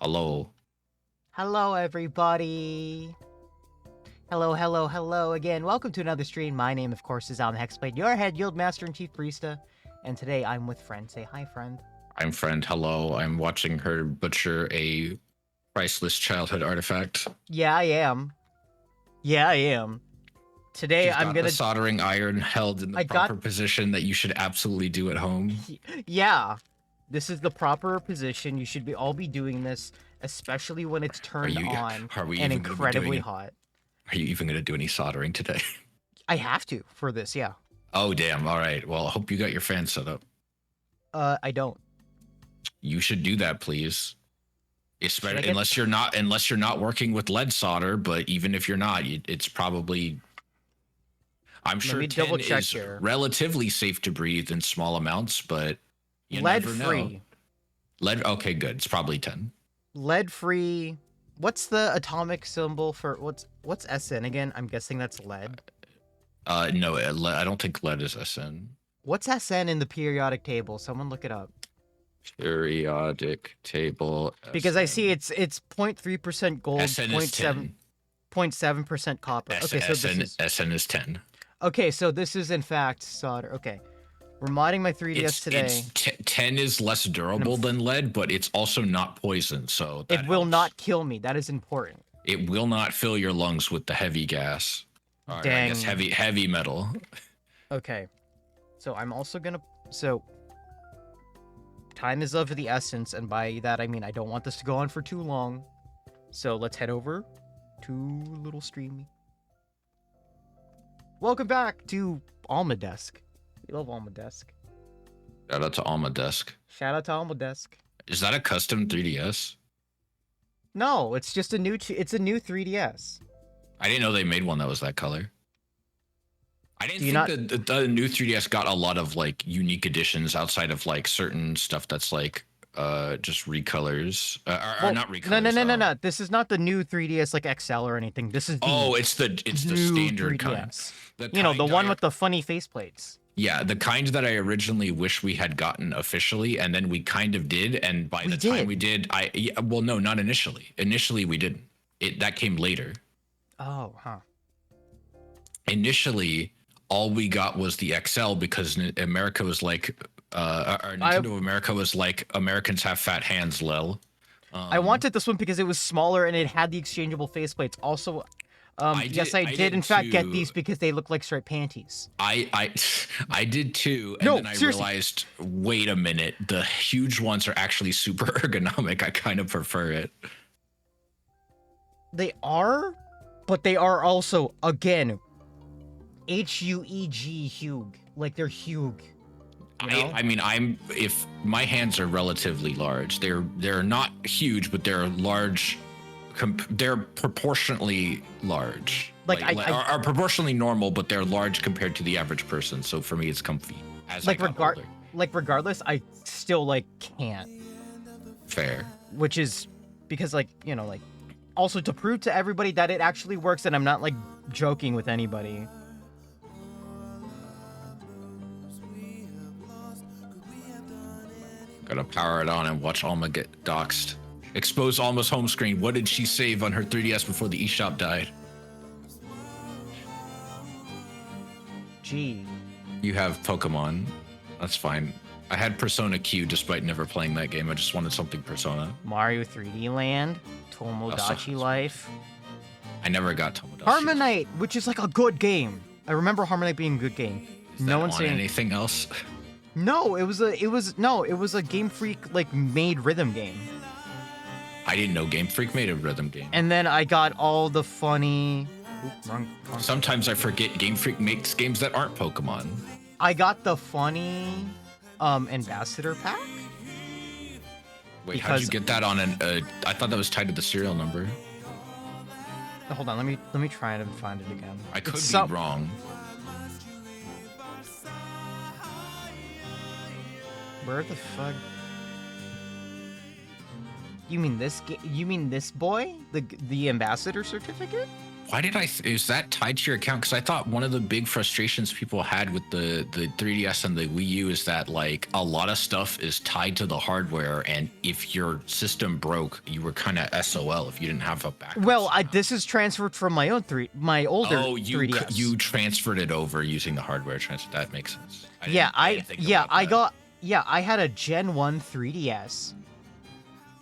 Hello. Hello, everybody. Hello again. Welcome to another stream. My name, of course, is Alma Hexblade, your head guild master and chief barista. And today I'm with friend. Say hi, friend. I'm friend. Hello. I'm watching her butcher a priceless childhood artifact. Yeah, I am. Today She's I'm got gonna. the soldering iron held in the proper position that you should absolutely do at home. Yeah, this is the proper position. You should all be doing this, especially when it's turned on and incredibly hot. Are you even gonna do any soldering today? I have to for this. Yeah. Oh damn! All right. Well, I hope you got your fan set up. I don't. You should do that, please. Especially unless you're not working with lead solder. But even if you're not, it's probably. I'm sure tin is relatively safe to breathe in small amounts, but you never know. Lead-free. Lead. Okay, good. It's probably 10. Lead-free. What's the atomic symbol for what's SN again? I'm guessing that's lead. No, I don't think lead is SN. What's SN in the periodic table? Someone look it up. Periodic table. Because I see it's 0.3% gold, SN is 0.7% copper. Okay, so SN is 10. Okay, so this is in fact solder. Okay. We're modding my 3DS today. 10 is less durable than lead, but it's also not poison, so it will not kill me. That is important. It will not fill your lungs with the heavy gas. Or, Dang. I guess heavy metal. Okay. So I'm also gonna time is of the essence, and by that I mean I don't want this to go on for too long. So let's head over to little streamy. Welcome back to Alma Desk. We love Alma Desk. Shout out to Alma Desk. Shout out to Alma Desk. Is that a custom 3DS? No, it's just a new 3DS. I didn't know they made one that was that color. I didn't think that the new 3DS got a lot of like unique additions outside of like certain stuff that's like just recolors or not recolors. No. This is not the new 3DS like XL or anything. This is the it's the standard 3DS. Kind. The one with the funny faceplates. Yeah, the kind that I originally wish we had gotten officially, and then we kind of did, and by the time we did, well, no, not initially. Initially, we didn't. That came later. Oh, huh. Initially, all we got was the XL because America was like, Nintendo America was like, Americans have fat hands, lol. I wanted this one because it was smaller and it had the exchangeable faceplates. Also, I did in fact get these because they look like striped panties. I did too, and then I realized, wait a minute, the huge ones are actually super ergonomic. I kind of prefer it. They are, but they are also, again, H-U-E-G, Hug. Like, they're Hug. You know? I mean, if my hands are relatively large, they're not huge, but they're large. They're proportionately large. Are proportionally normal, but they're large compared to the average person. So for me, it's comfy. Regardless, I still can't. Fair. Which is because also to prove to everybody that it actually works, and I'm not joking with anybody. Gotta power it on and watch Alma get doxxed. Expose Alma's home screen. What did she save on her 3DS before the eShop died? Gee. You have Pokemon. That's fine. I had Persona Q despite never playing that game. I just wanted something Persona. Mario 3D Land. Tomodachi Life. I never got Tomodachi. Harmonite, which is a good game. I remember Harmonite being a good game. No one's saying anything else. No, it was a Game Freak made rhythm game. I didn't know Game Freak made a rhythm game. And then I got all the funny... wrong. Sometimes I forget Game Freak makes games that aren't Pokemon. I got the funny ambassador pack. Wait, how'd you get that on I thought that was tied to the serial number. Hold on, let me try and find it again. I could be wrong. Where the fuck? You mean this boy? The ambassador certificate? Why did is that tied to your account? Because I thought one of the big frustrations people had with the 3DS and the Wii U is that like a lot of stuff is tied to the hardware, and if your system broke, you were kind of SOL if you didn't have a backup. Well, this is transferred from my older 3DS. You transferred it over using the hardware transfer. That makes sense. I had a Gen 1 3DS.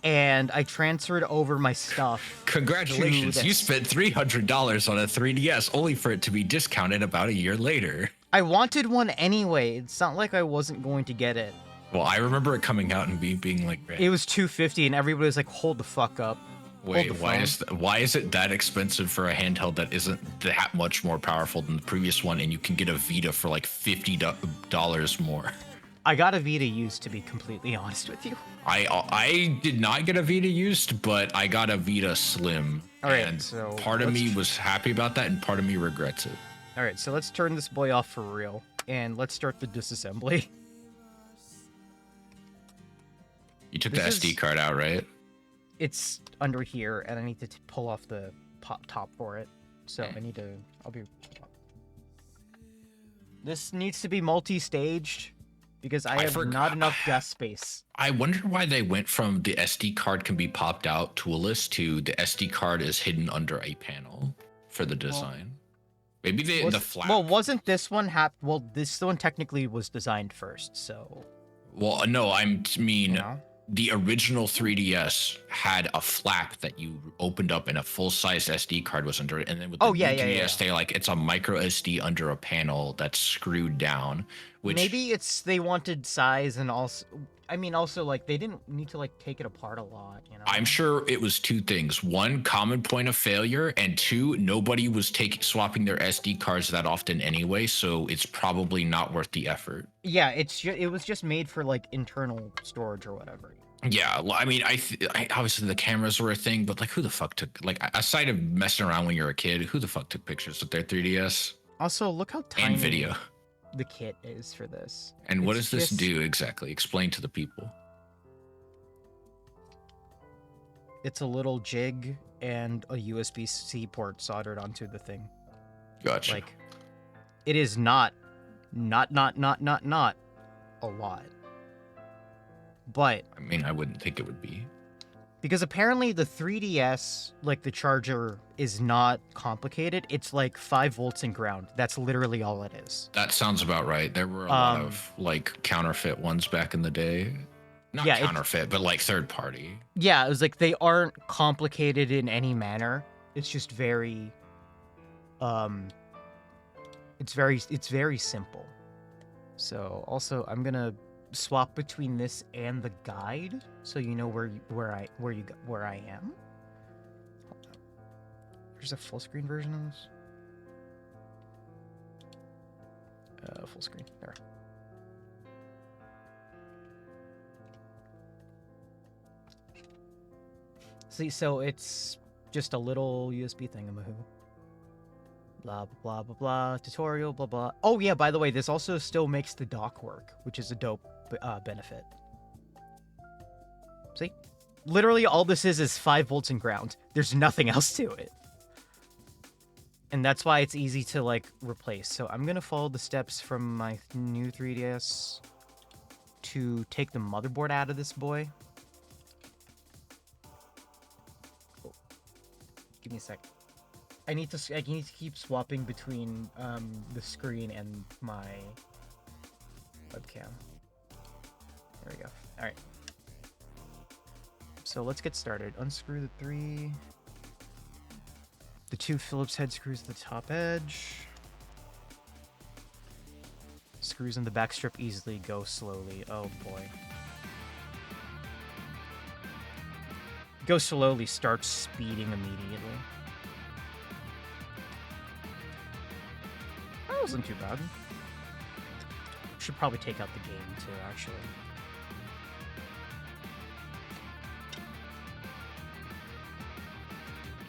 And I transferred over my stuff. Congratulations, you spent $300 on a 3DS only for it to be discounted about a year later. I wanted one anyway. It's not like I wasn't going to get it. Well, I remember it coming out and being like... It was $250 and everybody was like, hold the fuck up. Wait, why is it that expensive for a handheld that isn't that much more powerful than the previous one, and you can get a Vita for like $50 more? I got a Vita used, to be completely honest with you. I did not get a Vita used, but I got a Vita Slim. All right, and so part of me was happy about that, and part of me regrets it. All right, so let's turn this boy off for real, and let's start the disassembly. You took the SD card out, right? It's under here, and I need to pull off the top for it. So I need to... This needs to be multi-staged. Because I have not enough desk space. I wonder why they went from the SD card can be popped out toolless to the SD card is hidden under a panel for the design. Maybe the flap. Well, wasn't this one this one technically was designed first, so. Well, no, the original 3DS had a flap that you opened up and a full-size SD card was under it. And then with the 3DS, it's a micro SD under a panel that's screwed down. Which maybe they wanted size, and also like they didn't need to like take it apart a lot, you know. I'm sure it was two things: one, common point of failure, and two, nobody was swapping their SD cards that often anyway, so it's probably not worth the effort. Yeah, it was just made for like internal storage or whatever. Yeah, well, I mean, I obviously the cameras were a thing, but like, who the fuck took, like, aside of messing around when you're a kid, who the fuck took pictures with their 3DS? Also, look how tiny and video the kit is for this. And what does this do exactly? Explain to the people. It's a little jig and a USB-C port soldered onto the thing. Gotcha. Like, it is not a lot. But I mean, I wouldn't think it would be. Because apparently the 3DS, like the charger, is not complicated. It's like 5 volts and ground. That's literally all it is. That sounds about right. There were a lot of like counterfeit ones back in the day. Not counterfeit, but like third party. Yeah, it was like they aren't complicated in any manner. It's just very it's very simple. So also I'm gonna swap between this and the guide so you know where I am. There's a full screen version of this. Full screen there. See, so it's just a little USB thingamahoo. Blah, blah, blah, blah, blah, tutorial, blah, blah. Oh, yeah, by the way, this also still makes the dock work, which is a dope benefit. See? Literally, all this is 5 volts and ground. There's nothing else to it. And that's why it's easy to, like, replace. So I'm going to follow the steps from my new 3DS to take the motherboard out of this boy. Oh. Give me a sec. I need to keep swapping between the screen and my webcam. There we go. All right. So let's get started. Unscrew the 2 Phillips head screws at the top edge. Screws in the back strip easily go slowly. Oh boy. Go slowly starts speeding immediately. That wasn't too bad. Should probably take out the game too, actually.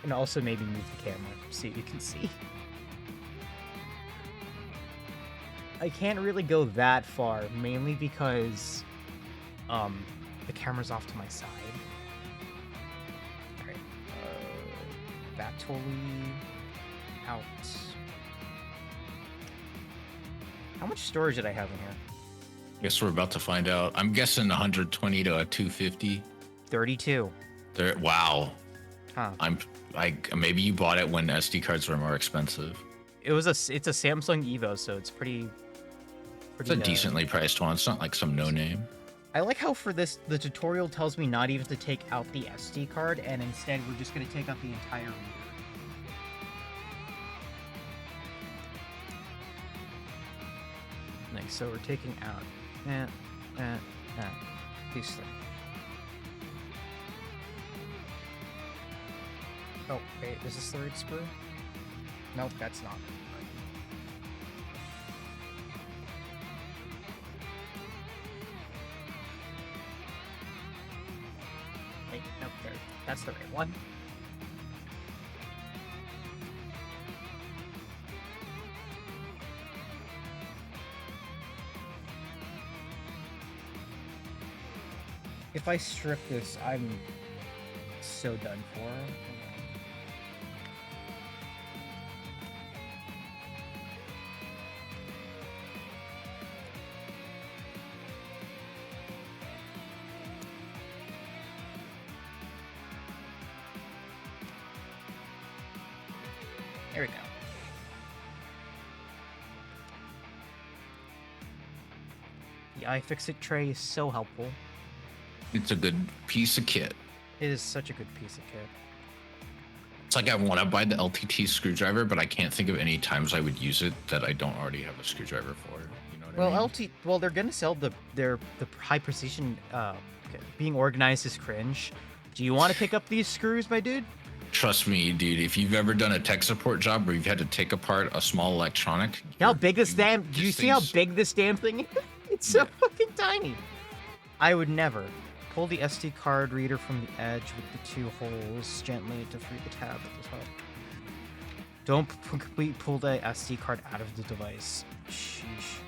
And also maybe move the camera so you can see. I can't really go that far, mainly because the camera's off to my side. Alright, back totally. out. How much storage did I have in here? Guess we're about to find out. I'm guessing 120 to a 250. 32. Wow. Huh. Maybe you bought it when SD cards were more expensive. It's a Samsung Evo, so it's pretty it's a decently priced one. It's not like some no name. I like how for this the tutorial tells me not even to take out the SD card, and instead we're just going to take out the entire reader. Nice. So we're taking out these things. Oh wait, is this the right screw? Nope, that's not. Wait, nope, there. That's the right one. If I strip this, I'm so done for. There we go. The iFixit tray is so helpful. It's a good piece of kit. It is such a good piece of kit. It's like I want to buy the LTT screwdriver, but I can't think of any times I would use it that I don't already have a screwdriver for. You know what I mean? Well, they're gonna sell the high precision. Being organized is cringe. Do you want to pick up these screws, my dude? Trust me, dude. If you've ever done a tech support job where you've had to take apart a small electronic, how big this damn? Do you see how big this damn thing is? It's so fucking tiny. I would never. Pull the SD card reader from the edge with the two holes gently to free the tab at the top. Don't pull the SD card out of the device. Sheesh.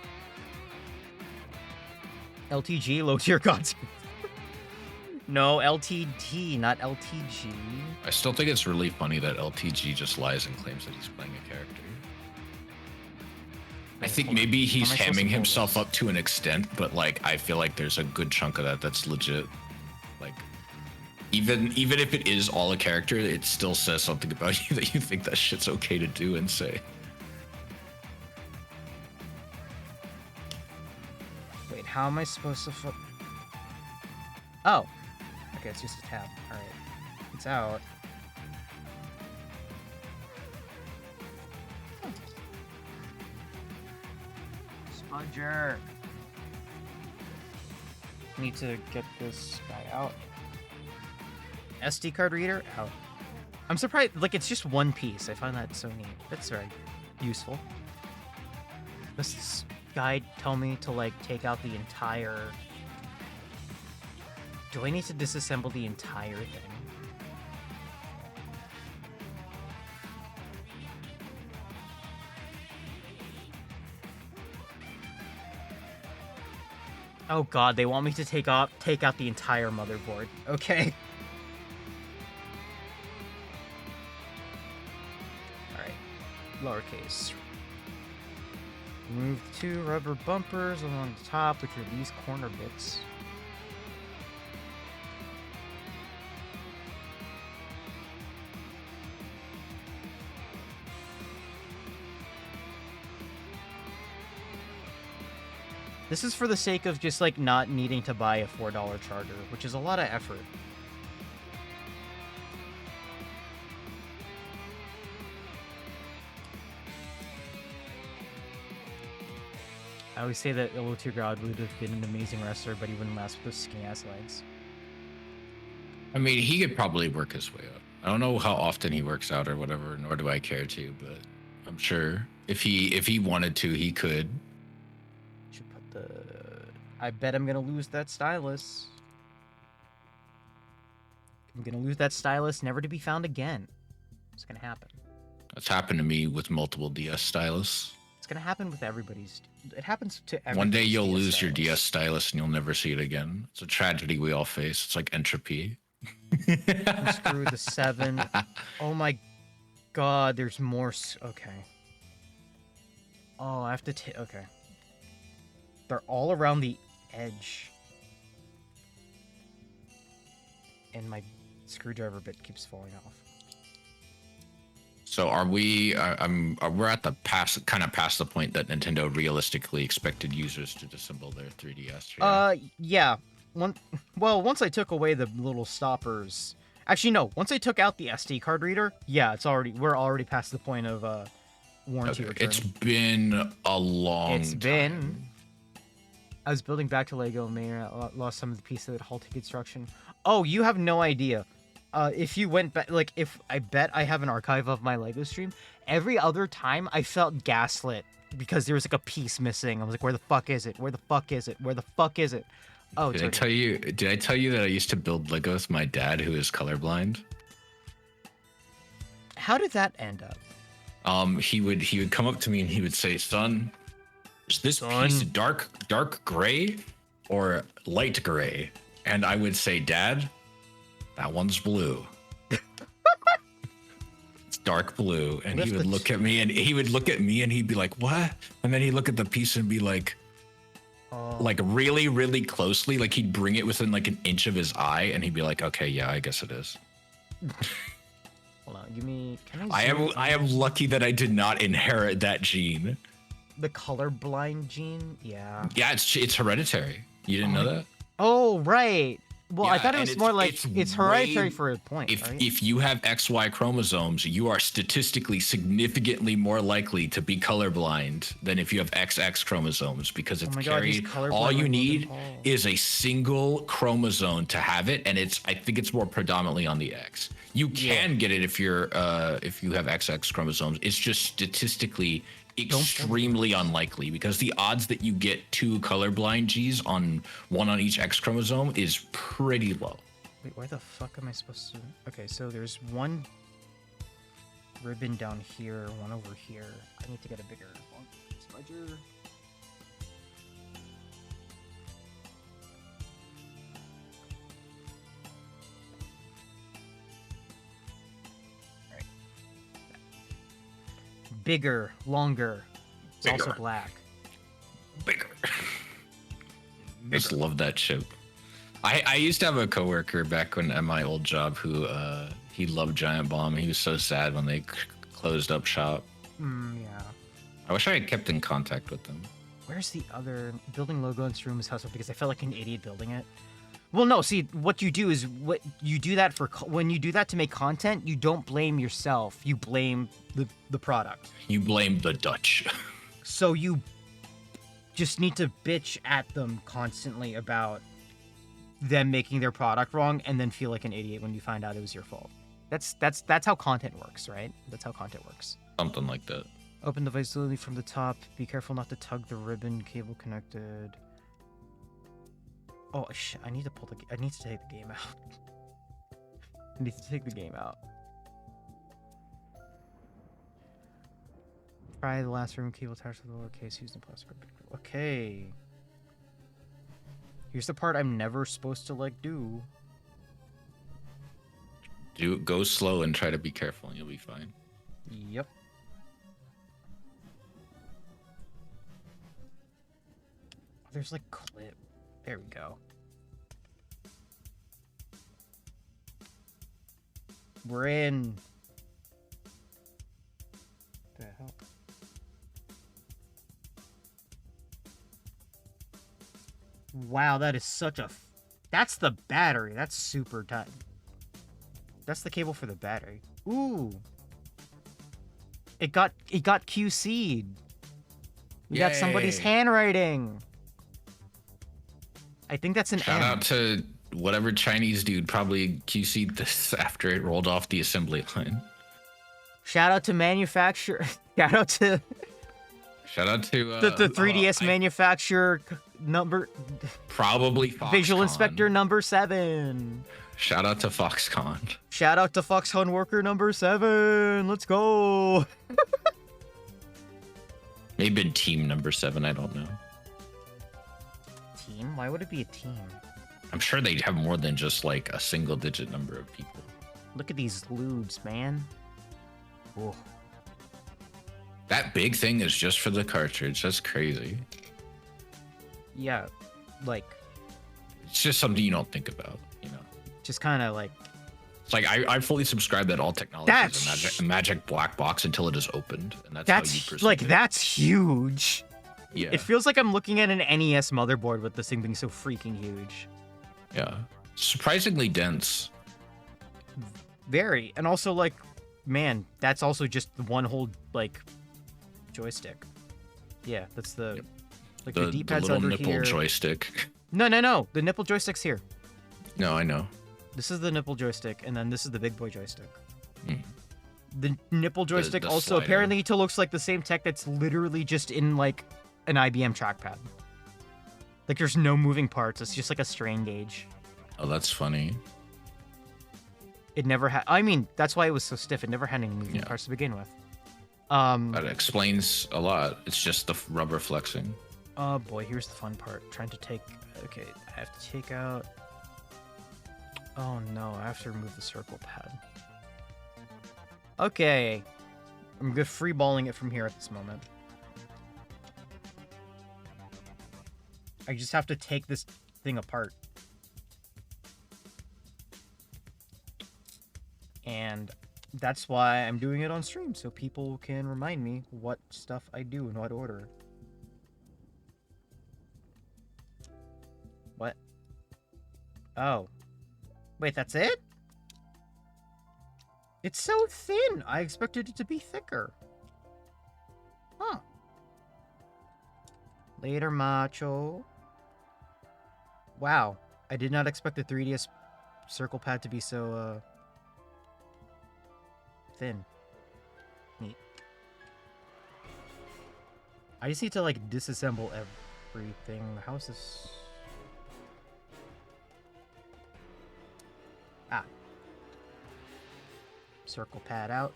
LTG, low tier gods. No, LTT, not LTG. I still think it's really funny that LTG just lies and claims that he's playing a character. I think maybe he's hamming himself up to an extent, but like I feel like there's a good chunk of that that's legit. Like even if it is all a character, it still says something about you that you think that shit's okay to do and say. Wait, how am I supposed to Oh. Okay, it's just a tab. Alright. It's out. Spudger. Need to get this guy out. SD card reader out. I'm surprised, like, it's just one piece. I find that so neat. That's very useful. Does this guide tell me to, like, take out the entire... Do I need to disassemble the entire thing? Oh god, they want me to take out the entire motherboard. Okay. Alright. Lowercase. Remove the two rubber bumpers along the top, which are these corner bits. This is for the sake of just, like, not needing to buy a $4 charger, which is a lot of effort. I always say that Illutir God would have been an amazing wrestler, but he wouldn't last with those skinny-ass legs. I mean, he could probably work his way up. I don't know how often he works out or whatever, nor do I care to, but I'm sure if he wanted to, he could. I bet I'm gonna lose that stylus. I'm gonna lose that stylus, never to be found again. It's gonna happen. That's happened to me with multiple DS stylus. It's gonna happen with everybody's. It happens to everyone. One day you'll lose your DS stylus and you'll never see it again. It's a tragedy we all face. It's like entropy. Unscrew the 7. Oh my god, there's more. Okay. Oh, I have to take. Okay. They're all around the edge. And my screwdriver bit keeps falling off. So are we? We're at the kind of past the point that Nintendo realistically expected users to disassemble their 3DS. Yeah? Yeah. Once I took away the little stoppers. Actually, no. Once I took out the SD card reader, yeah, we're already past the point of warranty return. It's been a long. It's been. I was building back to Lego, and I lost some of the pieces that halted construction. Oh, you have no idea. If you went back, like, if I bet I have an archive of my Lego stream, every other time I felt gaslit because there was like a piece missing. I was like, where the fuck is it? Where the fuck is it? Where the fuck is it? Oh, did I tell you that I used to build Lego with my dad, who is colorblind? How did that end up? He would come up to me and he would say, "Son, is this piece dark gray or light gray?" And I would say, "Dad, that one's blue." It's dark blue. And he would look at me and he'd be like, "What?" And then he'd look at the piece and be like really, really closely. Like he'd bring it within like an inch of his eye and he'd be like, "Okay, yeah, I guess it is." Hold on, give me. I am lucky that I did not inherit that gene. The colorblind gene? Yeah. Yeah, it's hereditary. You didn't know that? Oh, right. Well, Yeah, I thought it was more like it's hereditary for a point, right? If you have XY chromosomes, you are statistically significantly more likely to be colorblind than if you have XX chromosomes because it's carried. All you need is a single chromosome to have it, and I think it's more predominantly on the X. You can get it if you have XX chromosomes. It's just statistically extremely unlikely because the odds that you get two colorblind G's on one on each X chromosome is pretty low. Wait, why the fuck am I supposed to? Okay, so there's one ribbon down here, one over here. I need to get a bigger smudger. Bigger, longer. It's also black. Bigger. I just love that shit. I used to have a coworker back at my old job who he loved Giant Bomb. He was so sad when they closed up shop. Yeah. I wish I had kept in contact with them. Where's the other building logo in Room's house? Because I felt like an idiot building it. Well, no. See, what you do is when you do that to make content, you don't blame yourself. You blame the product. You blame the Dutch. So you just need to bitch at them constantly about them making their product wrong, and then feel like an idiot when you find out it was your fault. That's how content works, right? That's how content works. Something like that. Open device slowly from the top. Be careful not to tug the ribbon. Cable connected. Oh shit! I need to take the game out. I need to take the game out. Try the last room cable attached to the lower case using plastic. Okay. Here's the part I'm never supposed to do. Go slow and try to be careful, and you'll be fine. Yep. There's clip. There we go. We're in. The hell? Wow, that is such a. That's the battery. That's super tight. That's the cable for the battery. Ooh. It got QC'd. We got somebody's handwriting. I think that's an Shout out to whatever Chinese dude probably QC'd this after it rolled off the assembly line. Shout out to manufacturer. Shout out to the 3DS manufacturer number. Probably Foxconn. Visual Inspector number 7. Shout out to Foxconn. Shout out to Foxconn worker number 7. Let's go. Maybe been team number 7. I don't know. Team? Why would it be a team? I'm sure they'd have more than just a single digit number of people. Look at these lewds, man. Ooh. That big thing is just for the cartridge. That's crazy. Yeah, like... It's just something you don't think about, you know? Just kind of like... It's like, I fully subscribe that all technology is a magic black box until it is opened. And that's how you perceive like, it. that's huge. Yeah. It feels like I'm looking at an NES motherboard with this thing being so freaking huge. Yeah. Surprisingly dense. Very. And also, like, man, that's also just the one whole, like, joystick. Yeah, that's the... Yep. Like, the D-pad's little under nipple here. joystick. No. The nipple joystick's here. No, I know. This is the nipple joystick, and then this is the big boy joystick. Mm. The nipple joystick the also slider. apparently looks like the same tech that's literally just in, like, an IBM trackpad. Like, there's no moving parts. It's just like a strain gauge. Oh, that's funny. It never had... I mean, that's why it was so stiff. It never had any moving parts to begin with. That explains a lot. It's just the rubber flexing. Oh, boy. Here's the fun part. Trying to take... Okay, I have to take out... Oh, no. I have to remove the circle pad. Okay. I'm good freeballing it from here at this moment. I just have to take this thing apart. And that's why I'm doing it on stream, so people can remind me what stuff I do in what order. What? Oh. Wait, that's it? It's so thin! I expected it to be thicker. Huh. Later, macho. Wow. I did not expect the 3DS circle pad to be so, thin. Neat. I just need to, like, disassemble everything. How is this? Ah. Circle pad out.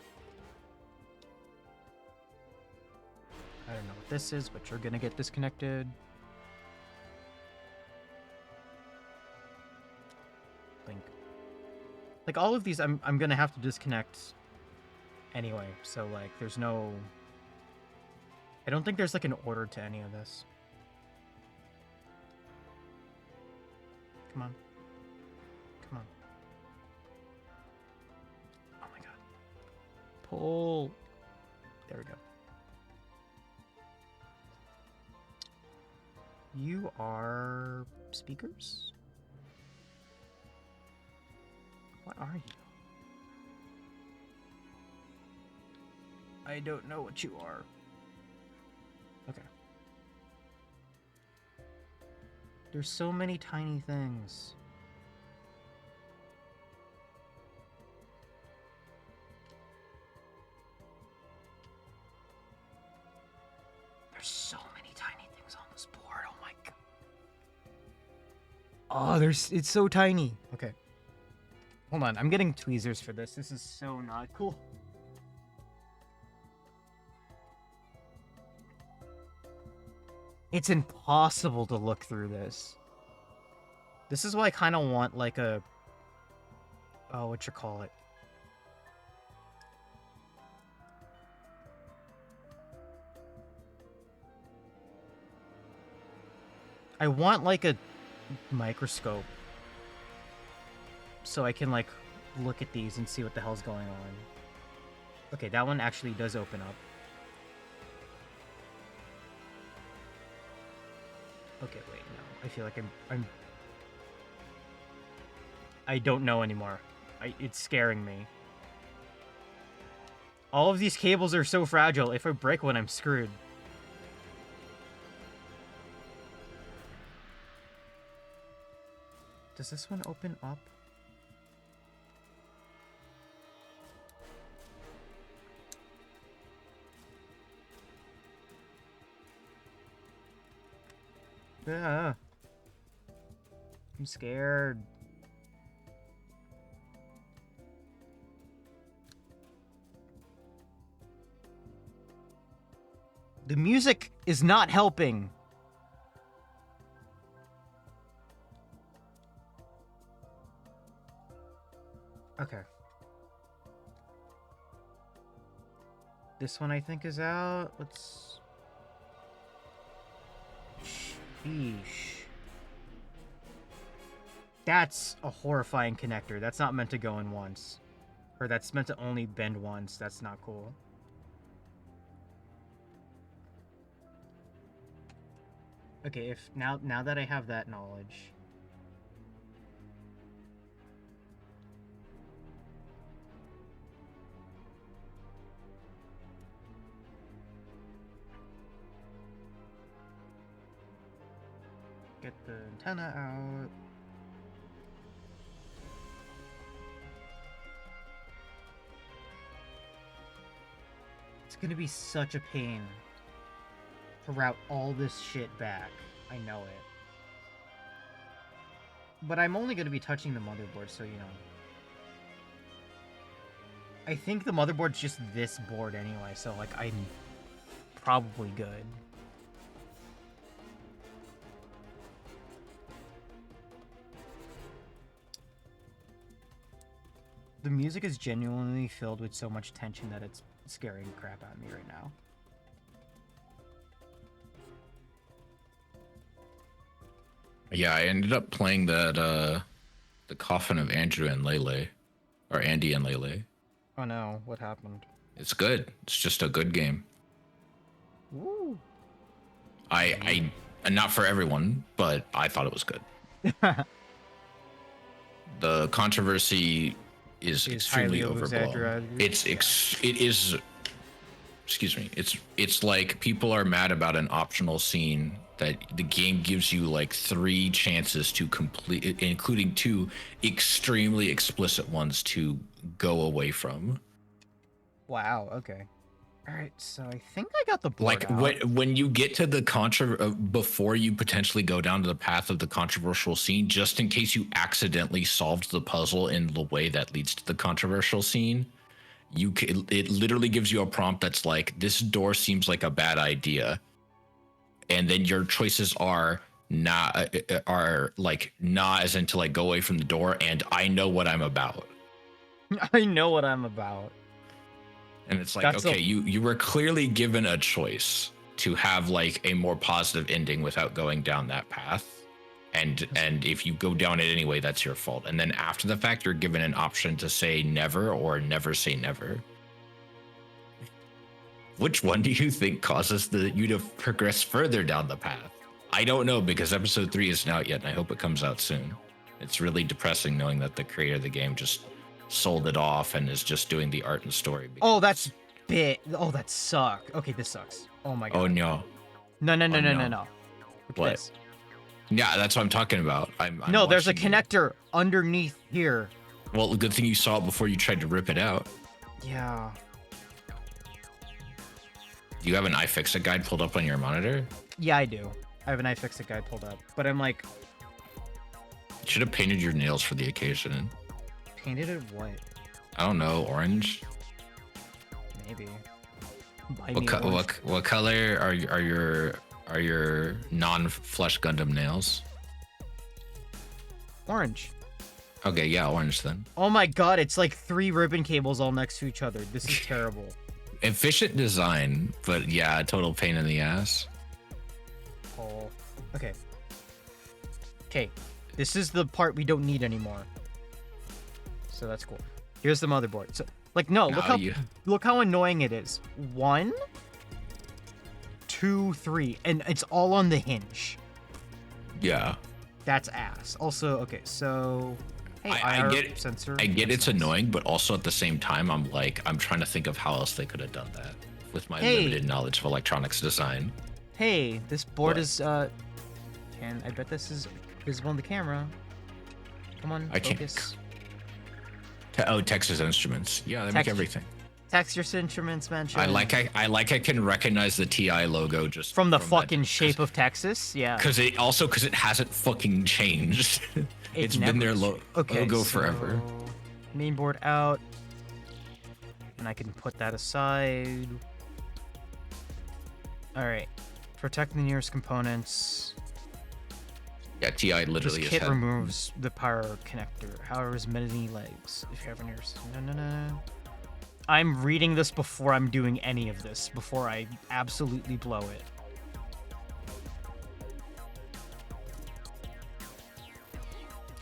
I don't know what this is, but you're gonna get disconnected. Link. Like, all of these, I'm gonna have to disconnect anyway, so, like, there's no... I don't think there's, like, an order to any of this. Come on. Come on. Oh my god. Pull. There we go. You are... speakers? What are you? I don't know what you are. Okay. There's so many tiny things. There's so many tiny things on this board. Oh my god. Oh, it's so tiny. Okay. Hold on, I'm getting tweezers for this. This is so not cool. It's impossible to look through this. This is why I kind of want, like, a... Oh, what you call it? I want, like, a microscope. So I can, like, look at these and see what the hell's going on. Okay, that one actually does open up. Okay, wait, no. I feel like I don't know anymore. It's scaring me. All of these cables are so fragile. If I break one, I'm screwed. Does this one open up? Ah. I'm scared. The music is not helping. Okay. This one I think is out. Let's... Sheesh. That's a horrifying connector. That's not meant to go in once. Or that's meant to only bend once. That's not cool. Okay, if now that I have that knowledge... Get the antenna out. It's gonna be such a pain to route all this shit back. I know it. But I'm only gonna be touching the motherboard, so you know. I think the motherboard's just this board anyway, so like I'm probably good. The music is genuinely filled with so much tension that it's scaring the crap out of me right now. Yeah, I ended up playing that the Coffin of Andrew and Lele, or Andy and Lele. Oh no, what happened? It's good. It's just a good game. Woo. I not for everyone, but I thought it was good. The controversy is extremely overblown. It is. Excuse me. It's like people are mad about an optional scene that the game gives you like 3 chances to complete, including 2 extremely explicit ones to go away from. Wow. Okay. All right. So I think I got the board out. when you get to the before you potentially go down to the path of the controversial scene, just in case you accidentally solved the puzzle in the way that leads to the controversial scene, it literally gives you a prompt that's like, this door seems like a bad idea, and then your choices are nah, as in to like go away from the door, and I know what I'm about. I know what I'm about. And it's like, that's okay, you were clearly given a choice to have like a more positive ending without going down that path. And if you go down it anyway, that's your fault. And then after the fact, you're given an option to say never or never say never. Which one do you think causes you to progress further down the path? I don't know, because episode 3 isn't out yet, and I hope it comes out soon. It's really depressing knowing that the creator of the game just sold it off and is just doing the art and story. Oh, that's bit. Oh, that sucked. Okay, this sucks. Oh my god. Oh no. No. What? This. Yeah, that's what I'm talking about. I'm no, there's a connector underneath here. Well, good thing you saw it before you tried to rip it out. Yeah. Do you have an iFixit guide pulled up on your monitor? Yeah, I do. I have an iFixit guide pulled up, but I'm like... You should have painted your nails for the occasion. Painted it what? I don't know, orange? Maybe. What color are your non-flesh Gundam nails? Orange. Okay, yeah, orange then. Oh my god, it's like 3 ribbon cables all next to each other. This is terrible. Efficient design, but yeah, total pain in the ass. Oh, okay. Okay, this is the part we don't need anymore. So that's cool. Here's the motherboard. So, like, no, look how annoying it is. 1, 2, 3, and it's all on the hinge. Yeah. That's ass. Also, okay, so hey, I get it. Sensor. I get it's annoying, but also at the same time, I'm trying to think of how else they could have done that with my limited knowledge of electronics design. Hey, this board is I bet this is visible in the camera. Come on, focus. Texas Instruments. Yeah, they make everything. Texas Instruments mentioned. I like I can recognize the TI logo just from the fucking shape of Texas. Yeah. Because it hasn't fucking changed. It's been their logo forever. Mainboard out, and I can put that aside. All right, protect the nearest components. Yeah, TI literally. This kit removes the power connector. However, as many legs. If you have a nearest, no. I'm reading this before I'm doing any of this, before I absolutely blow it.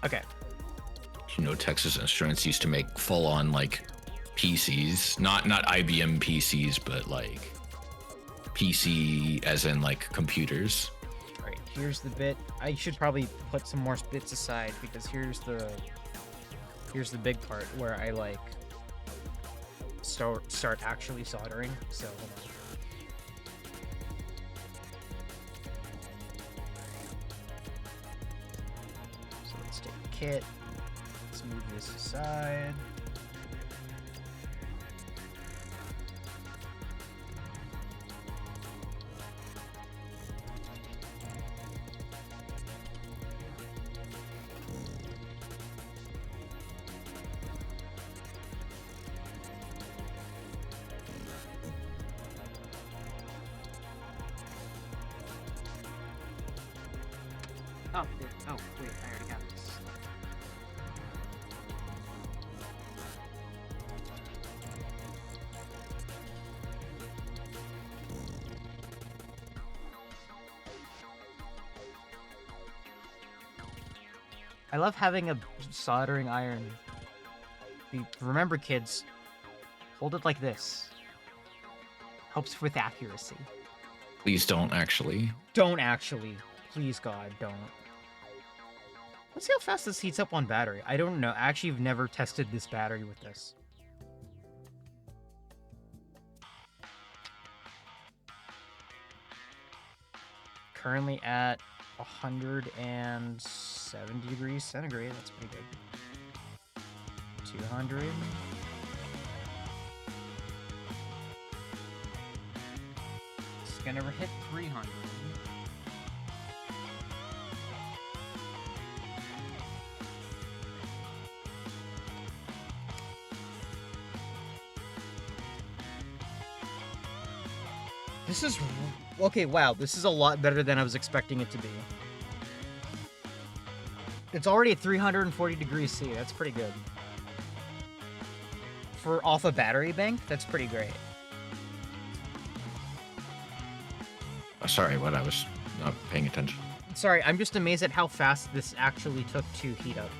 Okay. You know, Texas Instruments used to make full-on like PCs, not IBM PCs, but like PC as in like computers. All right, here's the bit. I should probably put some more bits aside because here's the big part where I like start actually soldering. So hold on. So let's take the kit. Let's move this aside. Oh, wait, I already got this. I love having a soldering iron. Remember, kids, hold it like this. Helps with accuracy. Please don't actually. Don't actually. Please, God, don't. Let's see how fast this heats up on battery. I don't know. Actually, I've never tested this battery with this. Currently at 170 degrees centigrade. That's pretty good. 200. It's gonna hit 300. This is... Okay, wow. This is a lot better than I was expecting it to be. It's already at 340 degrees C. That's pretty good. For off a battery bank, that's pretty great. Sorry, what? I was not paying attention. Sorry, I'm just amazed at how fast this actually took to heat up.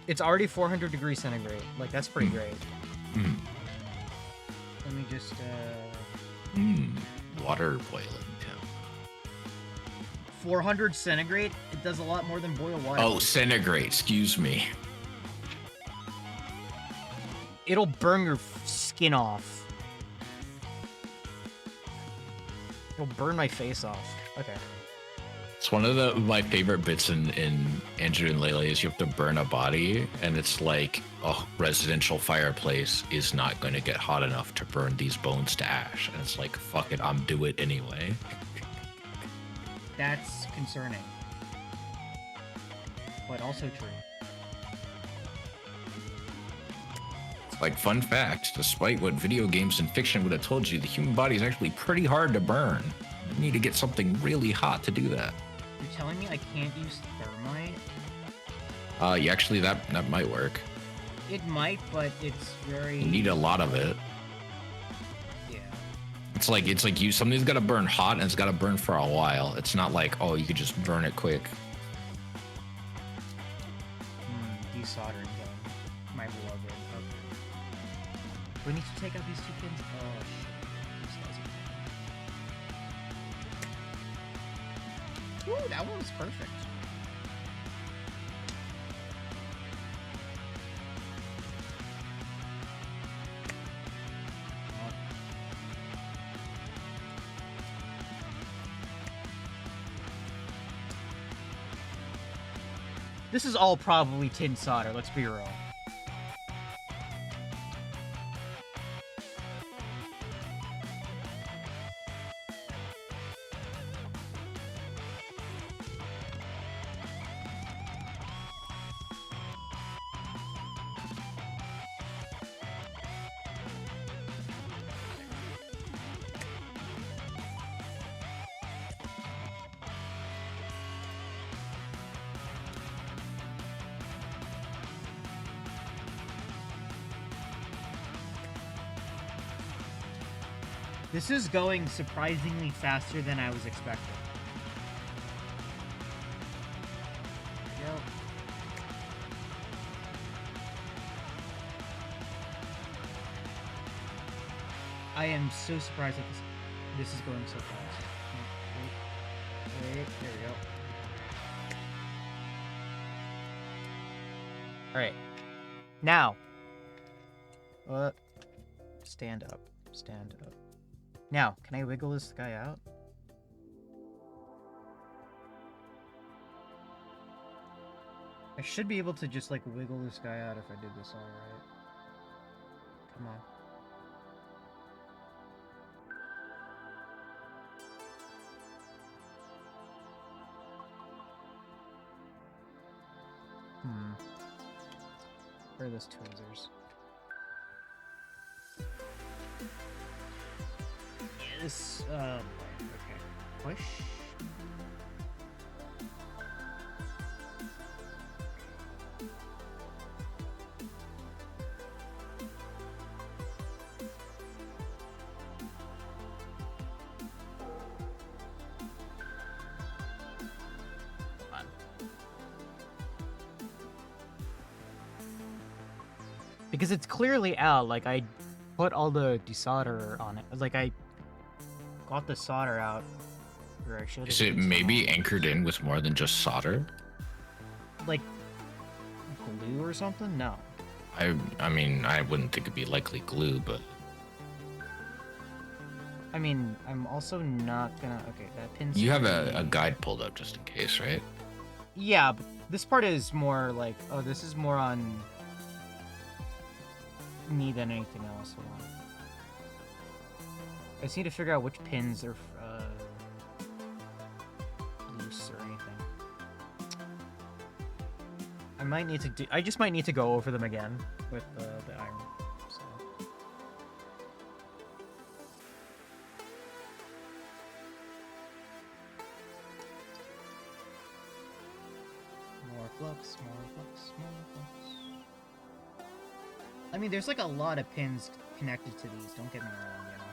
It's already 400 degrees centigrade. Like, that's pretty great. Let me just, Water boiling temp. 400 centigrade? It does a lot more than boil water. Oh, centigrade. Excuse me. It'll burn your skin off. It'll burn my face off. Okay. It's one of my favorite bits in Andrew and Lele is you have to burn a body, and it's like a residential fireplace is not going to get hot enough to burn these bones to ash, and it's like, fuck it, I'm do it anyway. That's concerning, but also true. Like, fun fact, despite what video games and fiction would have told you, the human body is actually pretty hard to burn. You need to get something really hot to do that. You're telling me I can't use thermite? Yeah, actually, that might work. It might, but it's very... You need a lot of it. Yeah. It's like something's got to burn hot and it's got to burn for a while. It's not like, oh, you could just burn it quick. Desoldering gun. My beloved. Okay. We need to take out these two pins. Oh, shit. These guys are... Ooh, that one was perfect. This is all probably tin solder, let's be real. This is going surprisingly faster than I was expecting. Yep. I am so surprised that this is going so fast. Wait, there we go. Alright. Now. Stand up. Stand up. Now, can I wiggle this guy out? I should be able to just, like, wiggle this guy out if I did this all right. Come on. Where are those tweezers? Yes, okay. Push. Because it's clearly out, like, I put all the desolder on it. Like, I got the solder out where I should have. Is it maybe anchored in with more than just solder? Like, glue or something? No. I mean, I wouldn't think it'd be likely glue, but... I mean, I'm also not gonna... Okay, that pin's... You have a guide pulled up just in case, right? Yeah, but this part is more like... Oh, this is more on... me than anything else. Hold on. I just need to figure out which pins are loose or anything. I might need to do. I just might need to go over them again with the iron. So. More flux, more flux, more flux. I mean, there's like a lot of pins connected to these, don't get me wrong, you know.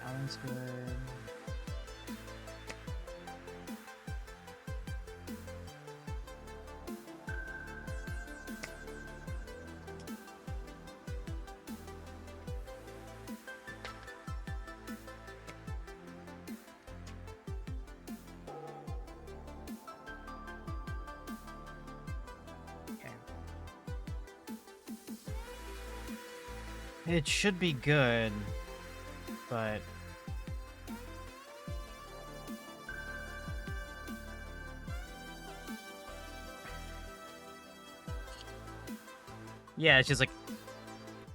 Sounds good. Okay. It should be good, but yeah, it's just like,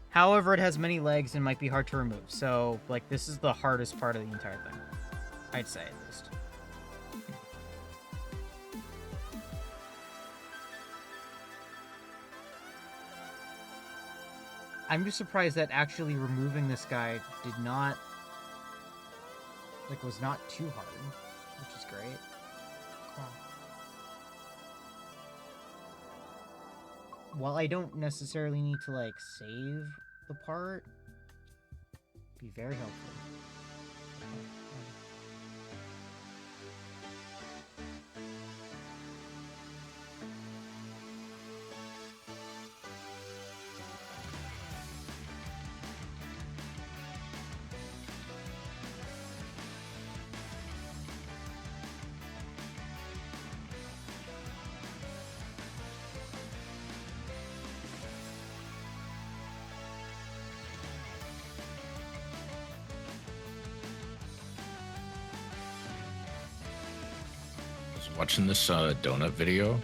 however, it has many legs and might be hard to remove. So, like, this is the hardest part of the entire thing. I'd say, at least. I'm just surprised that actually removing this guy did not, like, was not too hard, which is great. Cool. While I don't necessarily need to, like, save the part, be very helpful. Watching this donut video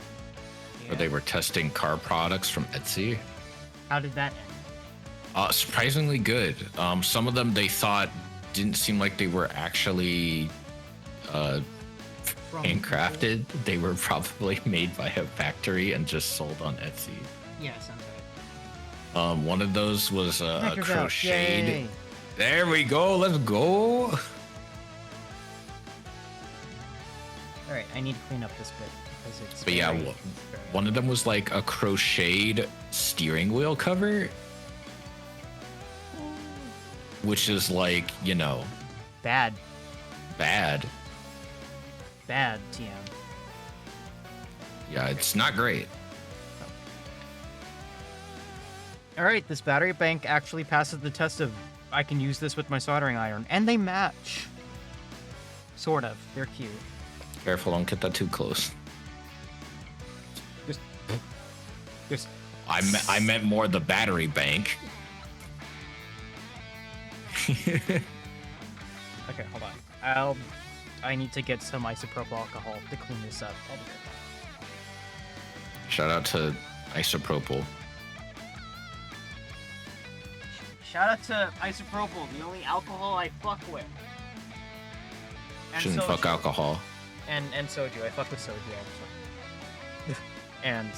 where they were testing car products from Etsy. How did that end? Surprisingly good. Some of them they thought didn't seem like they were actually handcrafted. They were probably made by a factory and just sold on Etsy. Yeah, sounds right. One of those was a crocheted. There we go. Let's go. All right, I need to clean up this bit because it's. But yeah, one of them was like a crocheted steering wheel cover, which is like, you know, bad, TM. Yeah, it's not great. All right, this battery bank actually passes the test of I can use this with my soldering iron, and they match. Sort of. They're cute. Careful, don't get that too close. Just. I meant more the battery bank. Okay, hold on. I need to get some isopropyl alcohol to clean this up. I'll be right back. Shout out to isopropyl. Shout out to isopropyl, the only alcohol I fuck with. And shouldn't soju. Fuck alcohol. And soju. I fuck with soju also. and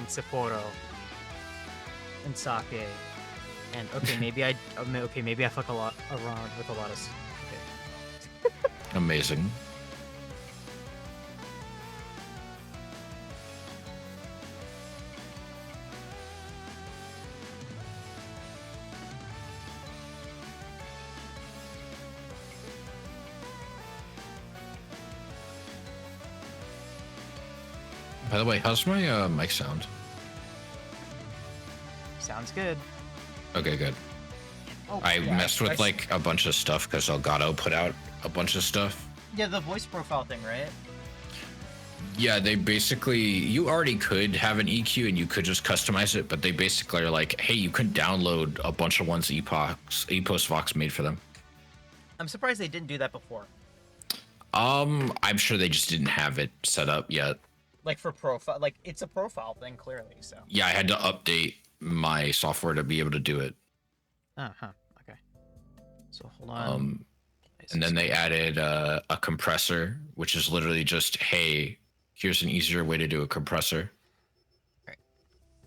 Sapporo. And sake. And maybe I fuck a lot around with a lot of. Okay. Amazing. By the way, how's my mic sound? Sounds good. Okay, good. Oh, I messed with like a bunch of stuff because Elgato put out a bunch of stuff. Yeah, the voice profile thing, right? Yeah, they basically, you already could have an EQ and you could just customize it, but they basically are like, hey, you can download a bunch of ones Epos Vox made for them. I'm surprised they didn't do that before. I'm sure they just didn't have it set up yet. Like for profile, like it's a profile thing, clearly. So. Yeah, I had to update my software to be able to do it. Okay. So hold on. And then they added a compressor, which is literally just, hey, here's an easier way to do a compressor. All right.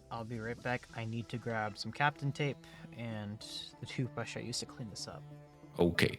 I'll be right back. I need to grab some Captain tape and the toothbrush I used to clean this up. Okay.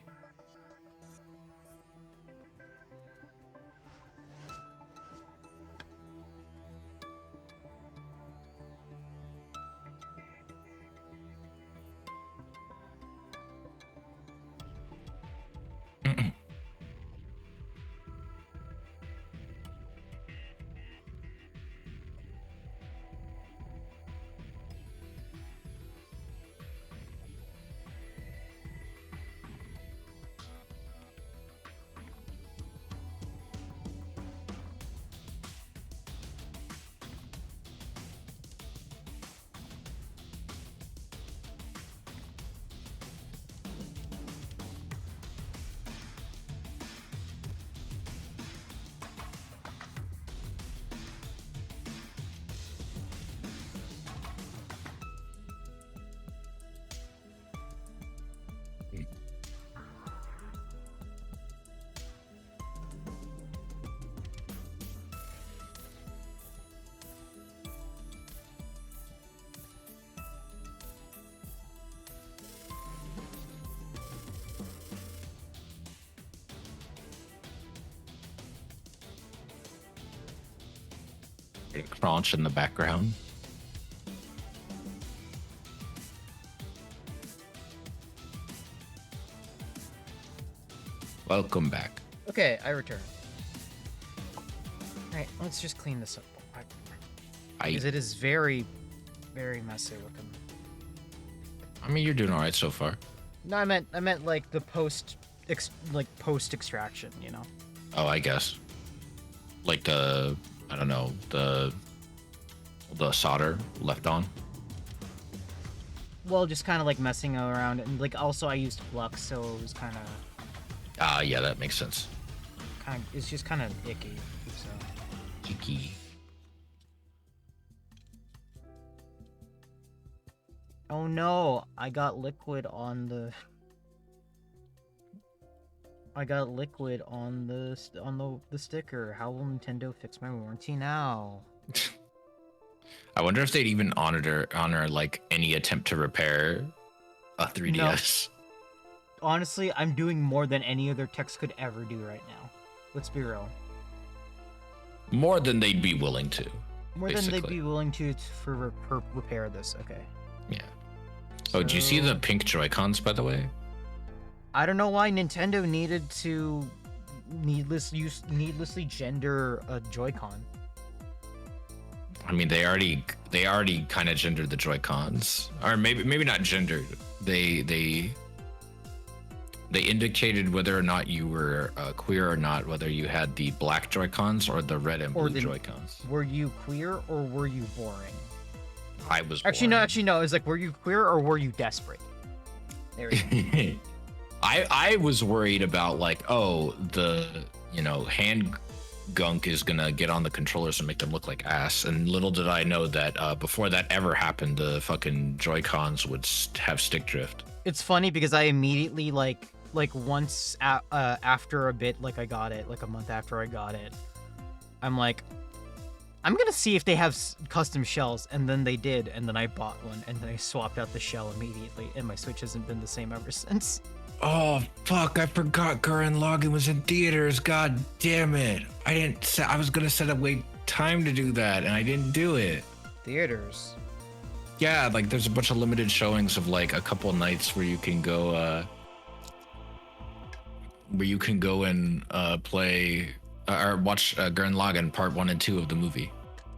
Crunch in the background. Welcome back. Okay, I return. Alright, let's just clean this up. Because it is very, very messy looking. I mean, you're doing all right so far. No, I meant like the post extraction, you know. Oh, I guess. Like the, I don't know, the solder left on. Well, just kind of like messing around, and like also I used flux, so it was kind of. Yeah, that makes sense. It's just kind of icky. So. Icky. Oh no! I got liquid on the I got liquid on the sticker. How will Nintendo fix my warranty now? I wonder if they'd even honor like any attempt to repair a 3DS. No. Honestly, I'm doing more than any other techs could ever do right now. Let's be real. More than they'd be willing to. More basically. than they'd be willing to for repair this. Okay. Yeah. Oh, did you see the pink Joy-Cons, by the way? I don't know why Nintendo needed to needlessly gender a Joy-Con. I mean, they already kind of gendered the Joy-Cons, or maybe not gendered. They indicated whether or not you were queer or not, whether you had the black Joy-Cons or the red and blue Joy-Cons. Were you queer or were you boring? I was actually no. It's like, were you queer or were you desperate? There we go. I was worried about like, oh, the hand gunk is gonna get on the controllers and make them look like ass, and little did I know that before that ever happened, the fucking Joy-Cons would have stick drift. It's funny because I immediately like once after a bit, like I got it, like a month after I got it, I'm like, I'm gonna see if they have custom shells, and then they did, and then I bought one, and then I swapped out the shell immediately, and my Switch hasn't been the same ever since. Oh fuck! I forgot Gurren Lagann was in theaters. God damn it! I was gonna set up wait time to do that, and I didn't do it. Theaters. Yeah, like there's a bunch of limited showings of like a couple nights where you can go and play or watch Gurren Lagann Part 1 and 2 of the movie.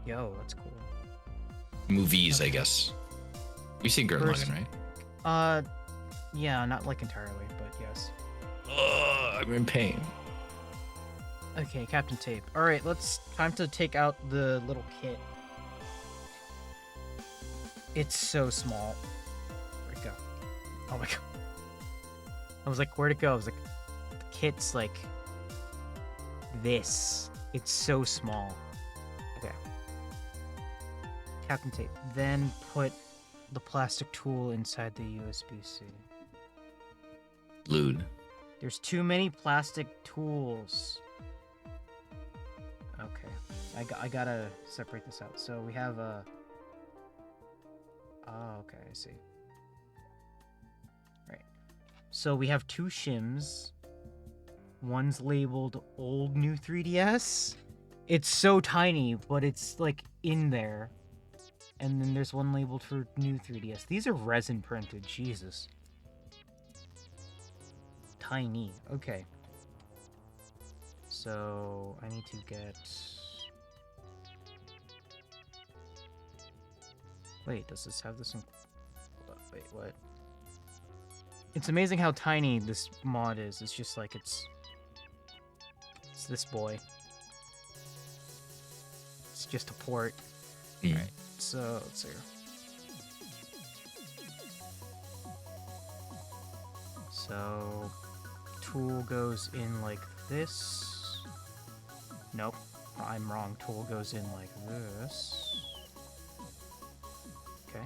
Yo, that's cool. Movies, I guess. You've seen Gurren Lagann, right? Yeah, not like entirely, but yes. I'm in pain. Okay, Captain Tape. All right, time to take out the little kit. It's so small. Where'd it go? Oh my god. I was like, where'd it go? I was like, the kit's like this. It's so small. Okay. Captain Tape. Then put the plastic tool inside the USB-C. Lewd. There's too many plastic tools. Okay. I gotta separate this out. So we have a... Oh, okay, I see. Right. So we have two shims. One's labeled old new 3DS. It's so tiny, but it's like in there. And then there's one labeled for new 3DS. These are resin printed, Jesus. Tiny. Okay. So I need to get... Wait, does this have this in... Wait, what? It's amazing how tiny this mod is. It's just like it's this boy. It's just a port. Alright, so let's see. So tool goes in like this. Nope, I'm wrong. Tool goes in like this. Okay.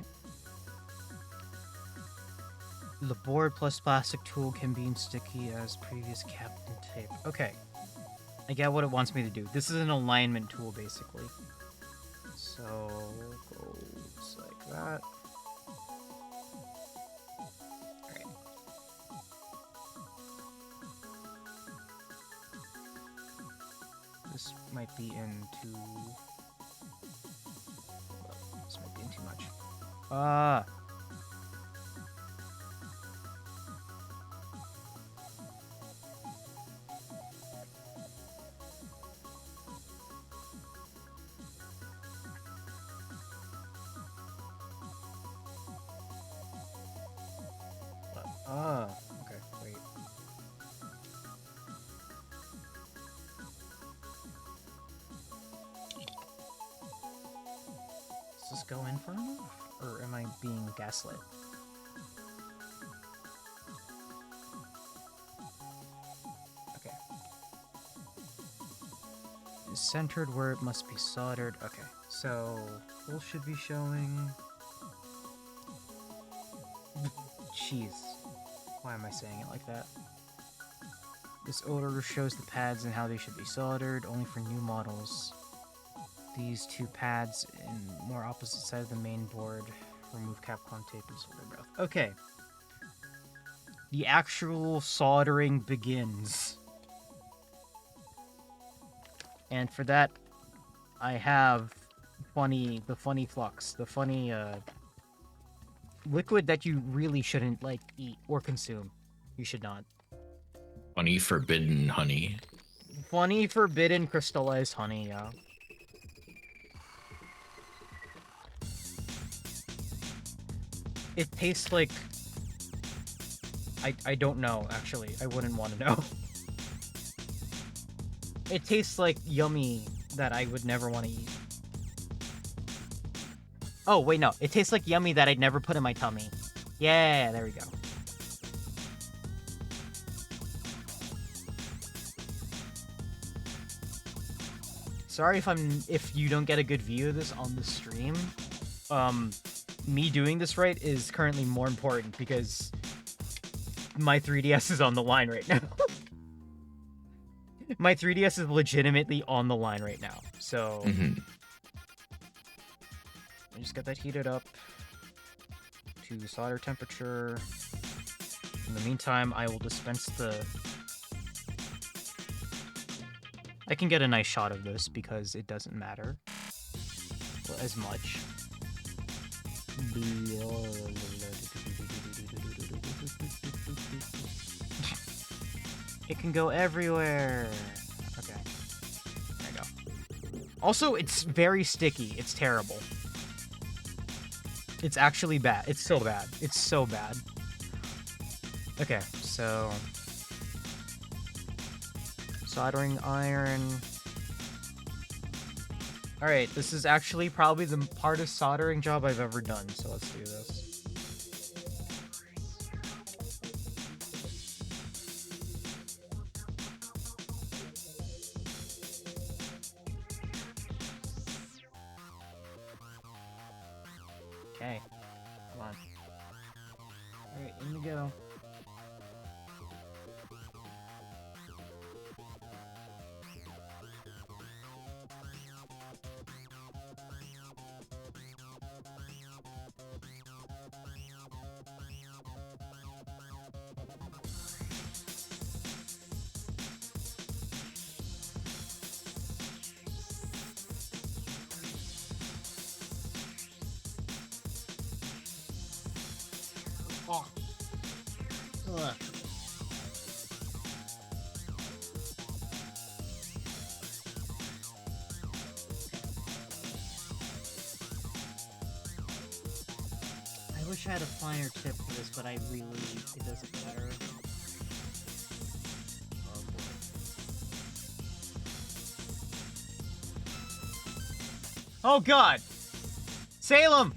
The board plus plastic tool can be sticky as previous Captain Tape. Okay. I get what it wants me to do. This is an alignment tool, basically. So, goes like that. Alright. This might be in too... This might be in too much. Okay, wait. Does this go in far enough? Or am I being gaslit? Okay. It's centered where it must be soldered. Okay, so hole should be showing. Jeez. Why am I saying it like that? This order shows the pads and how they should be soldered, only for new models. These 2 pads in more opposite side of the main board. Remove Capcom tape and solder both. Okay. The actual soldering begins. And for that, I have the funny flux, the funny liquid that you really shouldn't like eat or consume. You should not. Funny forbidden honey. Funny forbidden crystallized honey, yeah. It tastes like... I don't know, actually. I wouldn't want to know. It tastes like yummy that I would never want to eat. Oh, wait, no. It tastes like yummy that I'd never put in my tummy. Yeah, there we go. Sorry if you don't get a good view of this on the stream. Me doing this right is currently more important because my 3DS is on the line right now. My 3DS is legitimately on the line right now, so... I just got that heated up to solder temperature. In the meantime, I will dispense the... I can get a nice shot of this because it doesn't matter as much. It can go everywhere. Okay. There we go. Also, it's very sticky. It's terrible. It's actually bad. It's so bad. It's so bad. Okay, so... soldering iron. Alright, this is actually probably the hardest soldering job I've ever done, so let's do this. Okay, come on. Alright, in we go. Oh. Ugh. I wish I had a finer tip for this, but it doesn't matter. Oh boy. Oh god! Salem!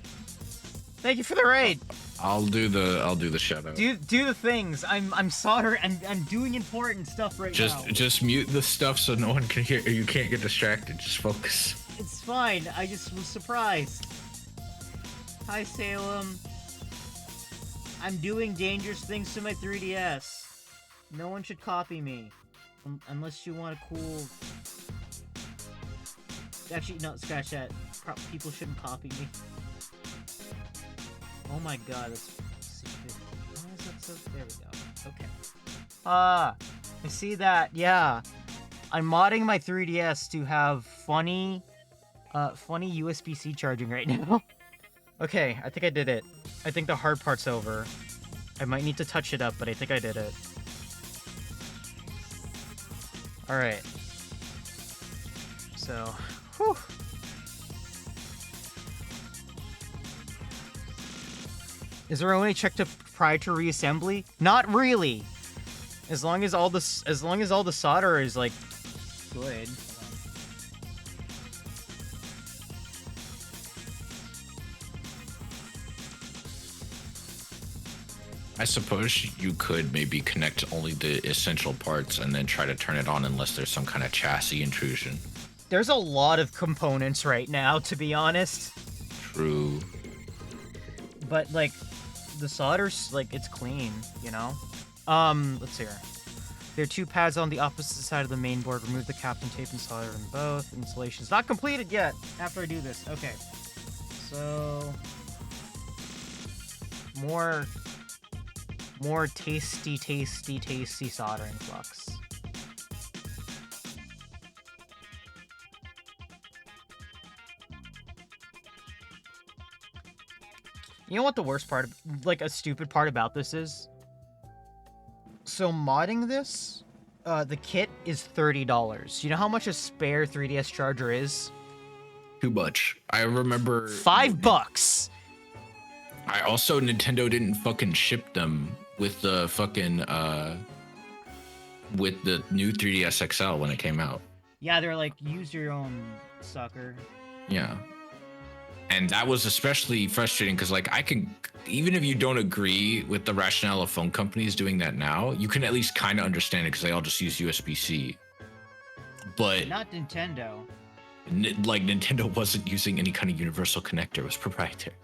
Thank you for the raid! I'll do the shout out. Do the things. I'm soldering. I'm doing important stuff now. Just mute the stuff so no one can hear. You can't get distracted. Just focus. It's fine. I just was surprised. Hi Salem. I'm doing dangerous things to my 3DS. No one should copy me, unless you want a cool. Actually, no. Scratch that. People shouldn't copy me. Oh my god, that's stupid. Why is that so... There we go. Okay. I see that. Yeah. I'm modding my 3DS to have funny USB-C charging right now. Okay, I think I did it. I think the hard part's over. I might need to touch it up, but I think I did it. Alright. So, whew. Is there only check to prior to reassembly? Not really. As long as all the solder is like good. I suppose you could maybe connect only the essential parts and then try to turn it on unless there's some kind of chassis intrusion. There's a lot of components right now, to be honest. True. But like the solder's like it's clean, you know? Let's see here. There are 2 pads on the opposite side of the main board. Remove the cap and tape and solder them both. Installation's not completed yet. After I do this. Okay. So... More tasty soldering flux. You know what the worst part, like a stupid part about this is? So modding this, the kit is $30. You know how much a spare 3DS charger is? Too much. I remember $5. I also Nintendo didn't fucking ship them with the fucking with the new 3DS XL when it came out. Yeah, they're like, use your own, sucker. Yeah. And that was especially frustrating because, like, I can, even if you don't agree with the rationale of phone companies doing that now, you can at least kind of understand it because they all just use USB-C. But not Nintendo. Like, Nintendo wasn't using any kind of universal connector; it was proprietary.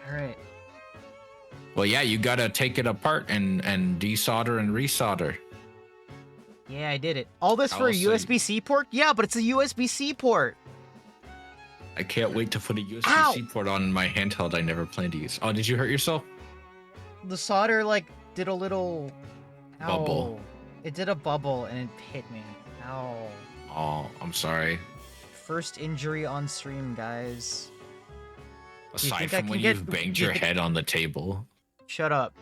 All right. Well, yeah, you gotta take it apart and desolder and resolder. Yeah, I did it. All this for a USB-C port? Yeah, but it's a USB-C port. I can't wait to put a USB-C port on my handheld I never planned to use. Oh, did you hurt yourself? The solder, like, did a little... bubble. It did a bubble, and it hit me. Ow. Oh, I'm sorry. First injury on stream, guys. Aside from when you've banged your head on the table. Shut up.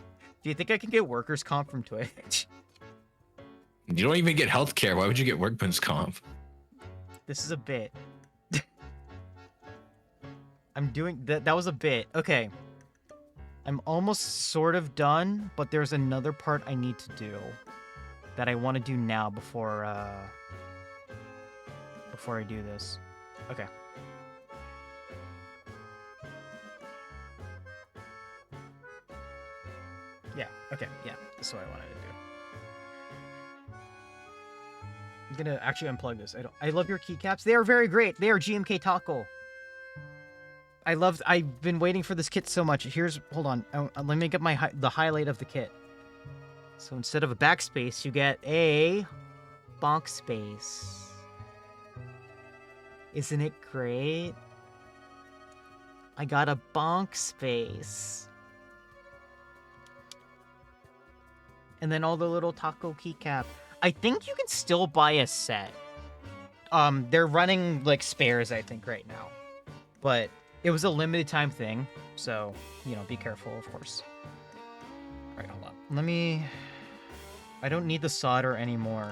Do you think I can get workers' comp from Twitch? You don't even get healthcare. Why would you get workman's comp? This is a bit. I'm doing... That was a bit. Okay. I'm almost sort of done, but there's another part I need to do that I want to do now before I do this. Okay. Yeah, okay, yeah. This is what I wanted to do. I'm gonna actually unplug this. I love your keycaps. They are very great. They are GMK Taco. I've been waiting for this kit so much. Hold on. Let me get the highlight of the kit. So instead of a backspace, you get a bonk space. Isn't it great? I got a bonk space. And then all the little taco keycap. I think you can still buy a set. They're running like spares, I think, right now. But it was a limited time thing, so, you know, be careful, of course. Alright, hold on. I don't need the solder anymore.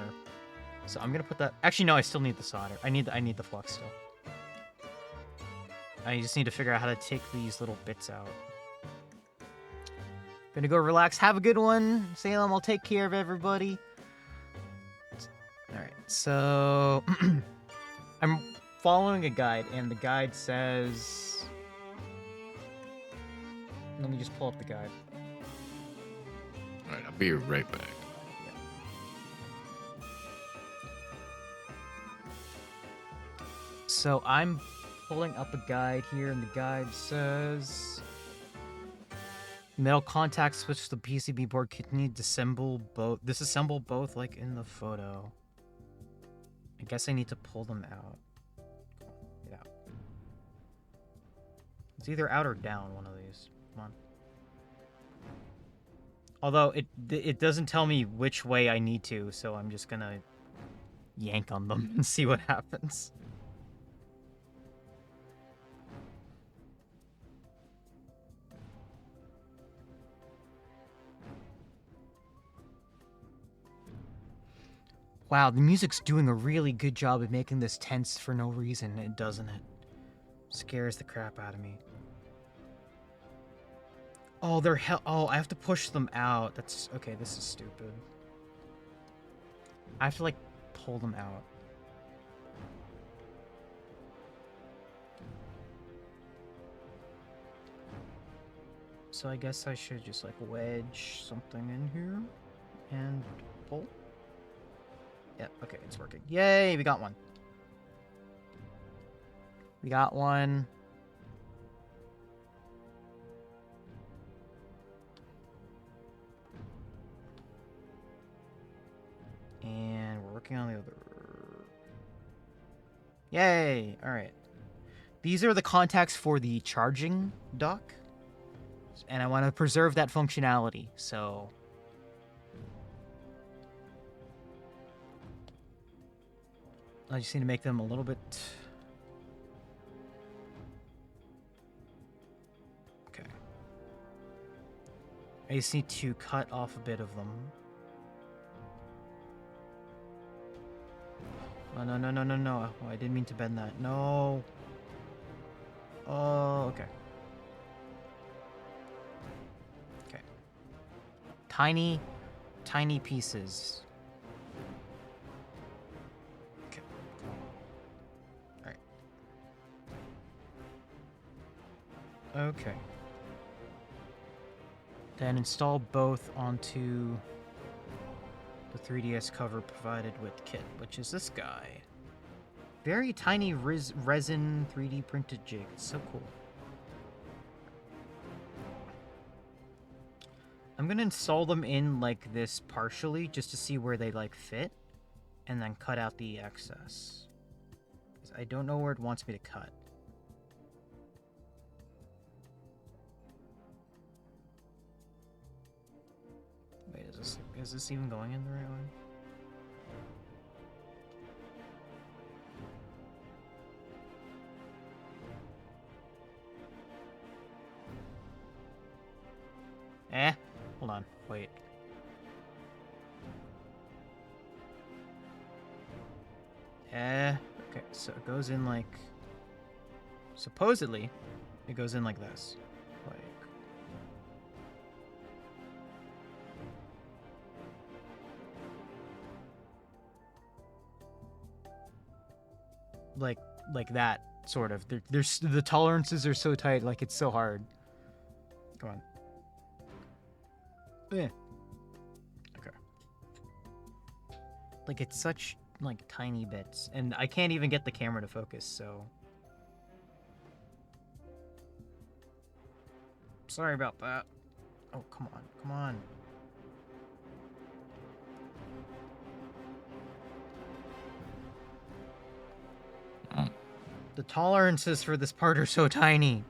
So I'm gonna put that... Actually, no, I still need the solder. I need the flux still. I just need to figure out how to take these little bits out. Gonna go relax. Have a good one, Salem. I'll take care of everybody. Alright, so... I'm following a guide, and the guide says... Let me just pull up the guide. Alright, I'll be right back. So I'm pulling up a guide here, and the guide says... Metal contact switch to the PCB board. Continue disassemble both like in the photo. I guess I need to pull them out. Yeah. It's either out or down, one of these. Come on. Although it doesn't tell me which way I need to, so I'm just gonna yank on them and see what happens. Wow, the music's doing a really good job of making this tense for no reason, doesn't it? Scares the crap out of me. Oh, oh, I have to push them out. That's... Okay, this is stupid. I have to, like, pull them out. So I guess I should just, like, wedge something in here and pull. Yep, okay, it's working. Yay, we got one. We got one. working on the other. Yay! Alright. These are the contacts for the charging dock. And I want to preserve that functionality, so... I just need to make them a little bit... Okay. I just need to cut off a bit of them. Oh, no, no, no, no, no. Oh, I didn't mean to bend that. No. Oh, okay. Okay. Tiny, tiny pieces. Okay. Alright. Okay. Then install both onto the 3DS cover provided with kit, which is this guy. Very tiny resin 3D printed jig. It's so cool. I'm gonna install them in like this partially just to see where they like fit, and then cut out the excess. 'Cause I don't know where it wants me to cut. Wait, is this even going in the right one? Hold on, wait. Okay, so it goes in like... Supposedly, it goes in like this. Like that, sort of. There's the tolerances are so tight, like it's so hard. Come on. Yeah. Okay. Like it's such like tiny bits, and I can't even get the camera to focus, so sorry about that. Oh, come on, come on. The tolerances for this part are so tiny.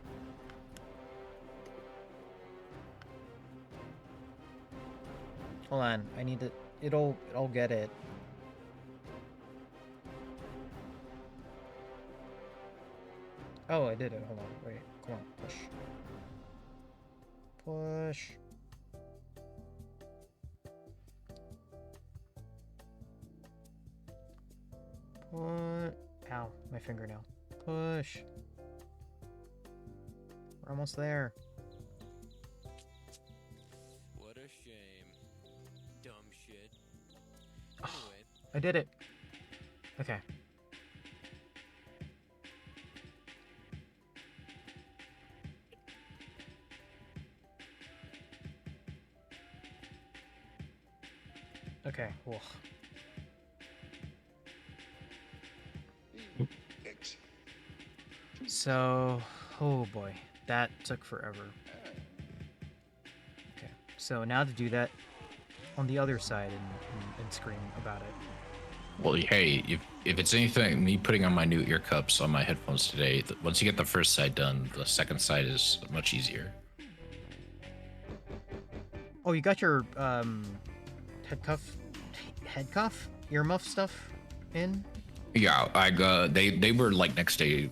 Hold on, I need to... It'll get it. Oh, I did it. Hold on, wait. Come on, push. Push. What? Ow, my fingernail. Push. We're almost there. What a shame. Dumb shit. Oh, Anyway. I did it. Okay. Okay, well. So, oh boy, that took forever. Okay, so now to do that on the other side and scream about it. Well, hey, if it's anything, me putting on my new ear cups on my headphones today, once you get the first side done, the second side is much easier. Oh, you got your head cuff, earmuff stuff in? Yeah, they were like next day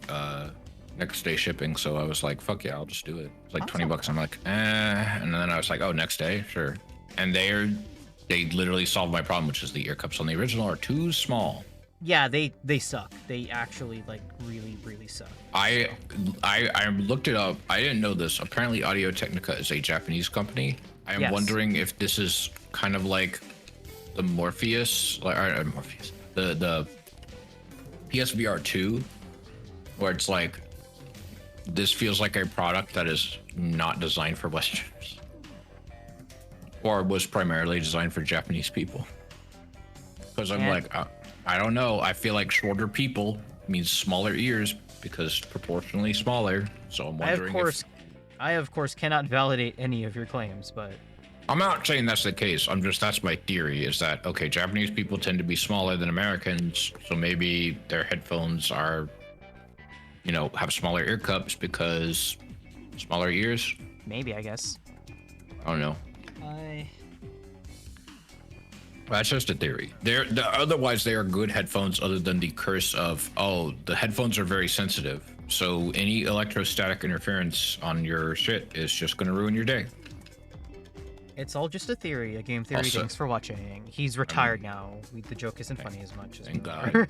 shipping, so I was like, fuck yeah, I'll just do it. It's like Awesome. $20. I'm like, and then I was like, oh, next day, sure. And they literally solved my problem, which is the ear cups on the original are too small. Yeah, they suck. They actually like really suck. I looked it up. I didn't know this. Apparently, Audio Technica is a Japanese company. I am wondering if this is kind of like the Morpheus, the PSVR 2, where it's like this feels like a product that is not designed for Westerners, or was primarily designed for Japanese people. Because I'm like, I don't know. I feel like shorter people means smaller ears because proportionally smaller. So I'm wondering I of course cannot validate any of your claims, but I'm not saying that's the case. That's my theory is that, okay, Japanese people tend to be smaller than Americans. So maybe their headphones are, have smaller ear cups because smaller ears. Maybe, I guess. I don't know. That's just a theory. Otherwise, they are good headphones other than the curse of, the headphones are very sensitive. So any electrostatic interference on your shit is just going to ruin your day. It's all just a theory, a game theory. Thanks for watching. He's retired now. The joke isn't funny as much as thank God.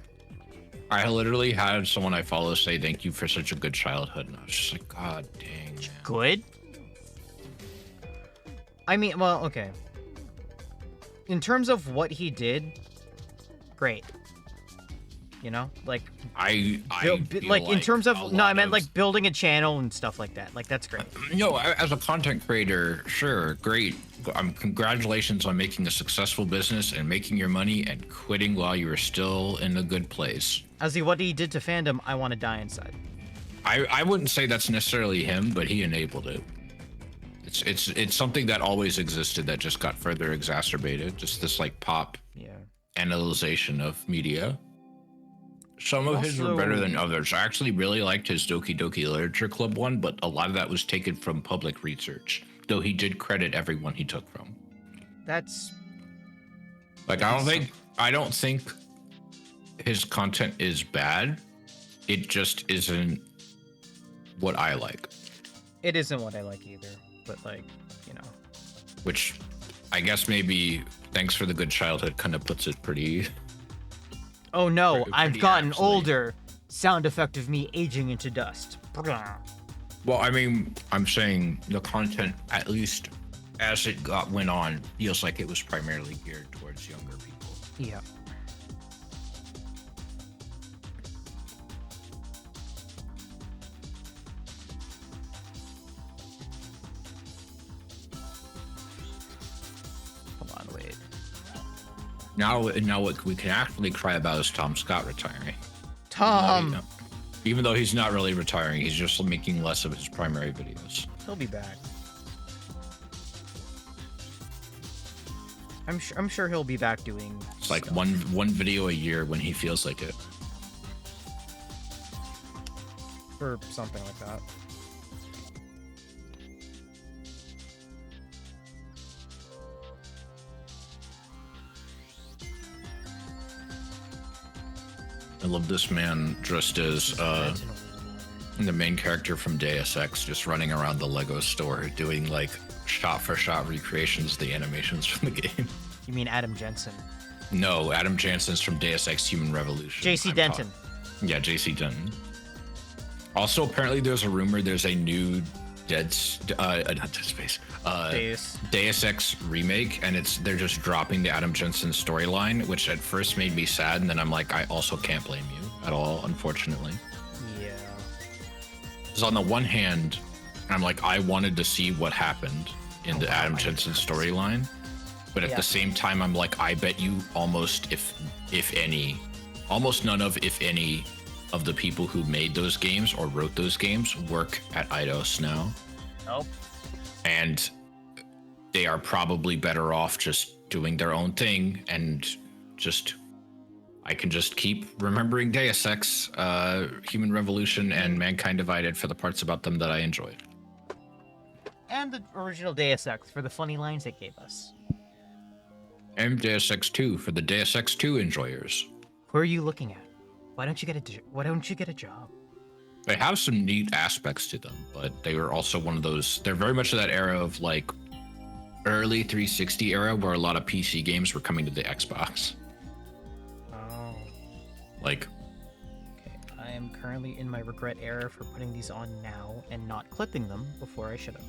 I literally had someone I follow say, thank you for such a good childhood. And I was just like, God dang. Man. Good? I mean, well, okay. In terms of what he did, great. Like I like in terms of I meant like building a channel and stuff like that. Like that's great. No, as a content creator, sure, great. Congratulations on making a successful business and making your money and quitting while you were still in a good place. What he did to fandom, I want to die inside. I wouldn't say that's necessarily him, but he enabled it. It's something that always existed that just got further exacerbated. Just this like pop analyzation of media. Some of his were better than others. I actually really liked his Doki Doki Literature Club one, but a lot of that was taken from public research, though he did credit everyone he took from. That's like I don't think his content is bad. It just isn't what I like. It isn't what I like either, but which I guess maybe Thanks for the Good Childhood kind of puts it pretty. Oh no, I've gotten older. Sound effect of me aging into dust. Well, I mean, I'm saying the content, at least as it went on, feels like it was primarily geared towards younger people. Yeah. Hold on, wait. Now what we can actually cry about is Tom Scott retiring. Tom! Even though he's not really retiring, he's just making less of his primary videos. He'll be back. I'm sure he'll be back doing It's like stuff. one video a year when he feels like it. Or something like that. I love this man dressed as the main character from Deus Ex, just running around the Lego store doing like shot-for-shot recreations of the animations from the game. You mean Adam Jensen? No, Adam Jensen's from Deus Ex Human Revolution. JC Denton. Yeah, JC Denton. Also, apparently there's a rumor there's a new Deus Ex remake, and they're just dropping the Adam Jensen storyline, which at first made me sad, and then I'm like, I also can't blame you at all, unfortunately. Yeah. Because on the one hand, I'm like, I wanted to see what happened in the Adam Jensen storyline, but at the same time, I'm like, I bet you almost, if any, almost none of, if any, of the people who made those games or wrote those games work at Eidos now. Nope. And they are probably better off just doing their own thing, and I can just keep remembering Deus Ex, Human Revolution, and Mankind Divided for the parts about them that I enjoyed. And the original Deus Ex for the funny lines it gave us. And Deus Ex 2 for the Deus Ex 2 enjoyers. Who are you looking at? Why don't you get a job? They have some neat aspects to them, but they were also one of those. They're very much of that era of like early 360 era where a lot of PC games were coming to the Xbox. Oh. Like. Okay, I am currently in my regret era for putting these on now and not clipping them before I should have.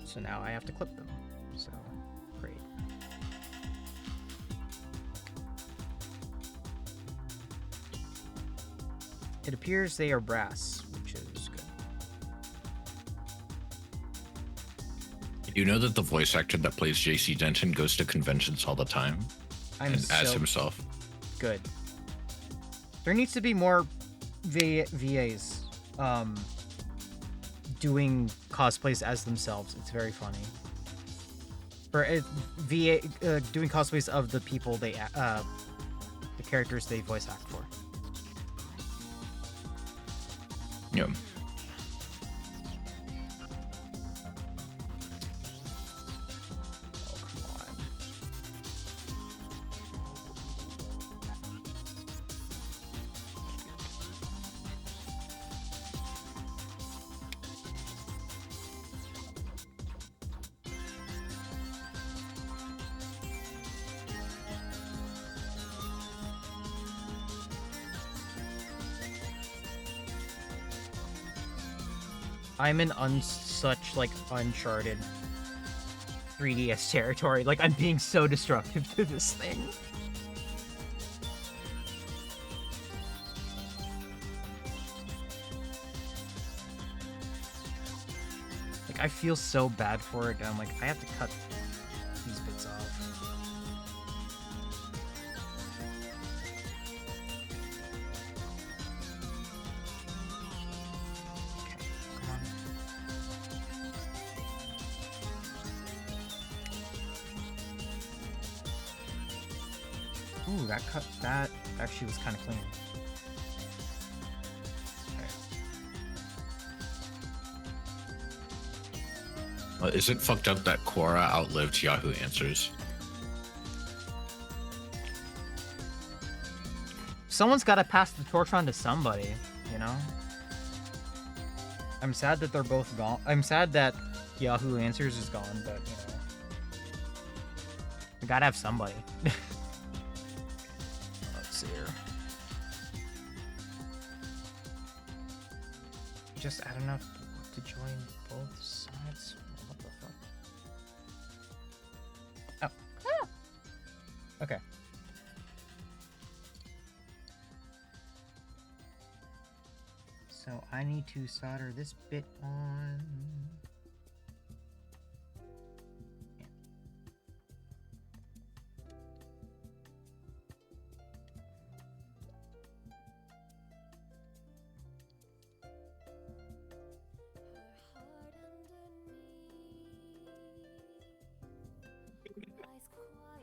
So now I have to clip them. So, great. It appears they are brass, which is good. You know that the voice actor that plays JC Denton goes to conventions all the time? As himself. Good. There needs to be more VAs. doing cosplays as themselves. It's very funny. For VA doing cosplays of the people the characters they voice act for. Yeah. I'm in such like uncharted 3DS territory. Like I'm being so destructive to this thing. Like I feel so bad for it. I'm like I have to cut these bits off. Ooh, that actually was kind of clean. Okay. Is it fucked up that Quora outlived Yahoo Answers? Someone's got to pass the torch on to somebody, you know? I'm sad that they're both gone. I'm sad that Yahoo Answers is gone, but, you know. We gotta have somebody. Let's see here. Just add enough to join both sides. What the fuck? Oh. Okay. So I need to solder this bit on.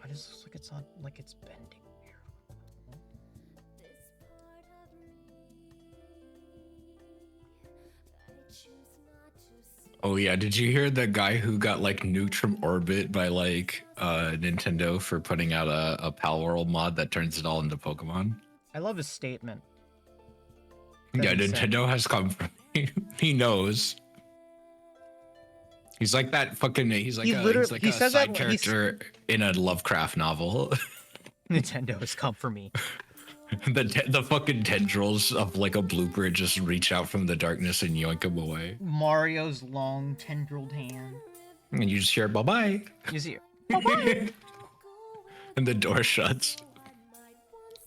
Why does this look like it's bending here? Oh yeah, did you hear the guy who got like nuked from orbit by like Nintendo for putting out a Pal World mod that turns it all into Pokemon? I love his statement. Yeah, Nintendo has come from he knows. He's like that fucking he's like a side character in a Lovecraft novel. Nintendo has come for me. The fucking tendrils of like a blooper just reach out from the darkness and yoink him away. Mario's long tendrilled hand. And you just hear bye-bye. You see bye-bye. And the door shuts.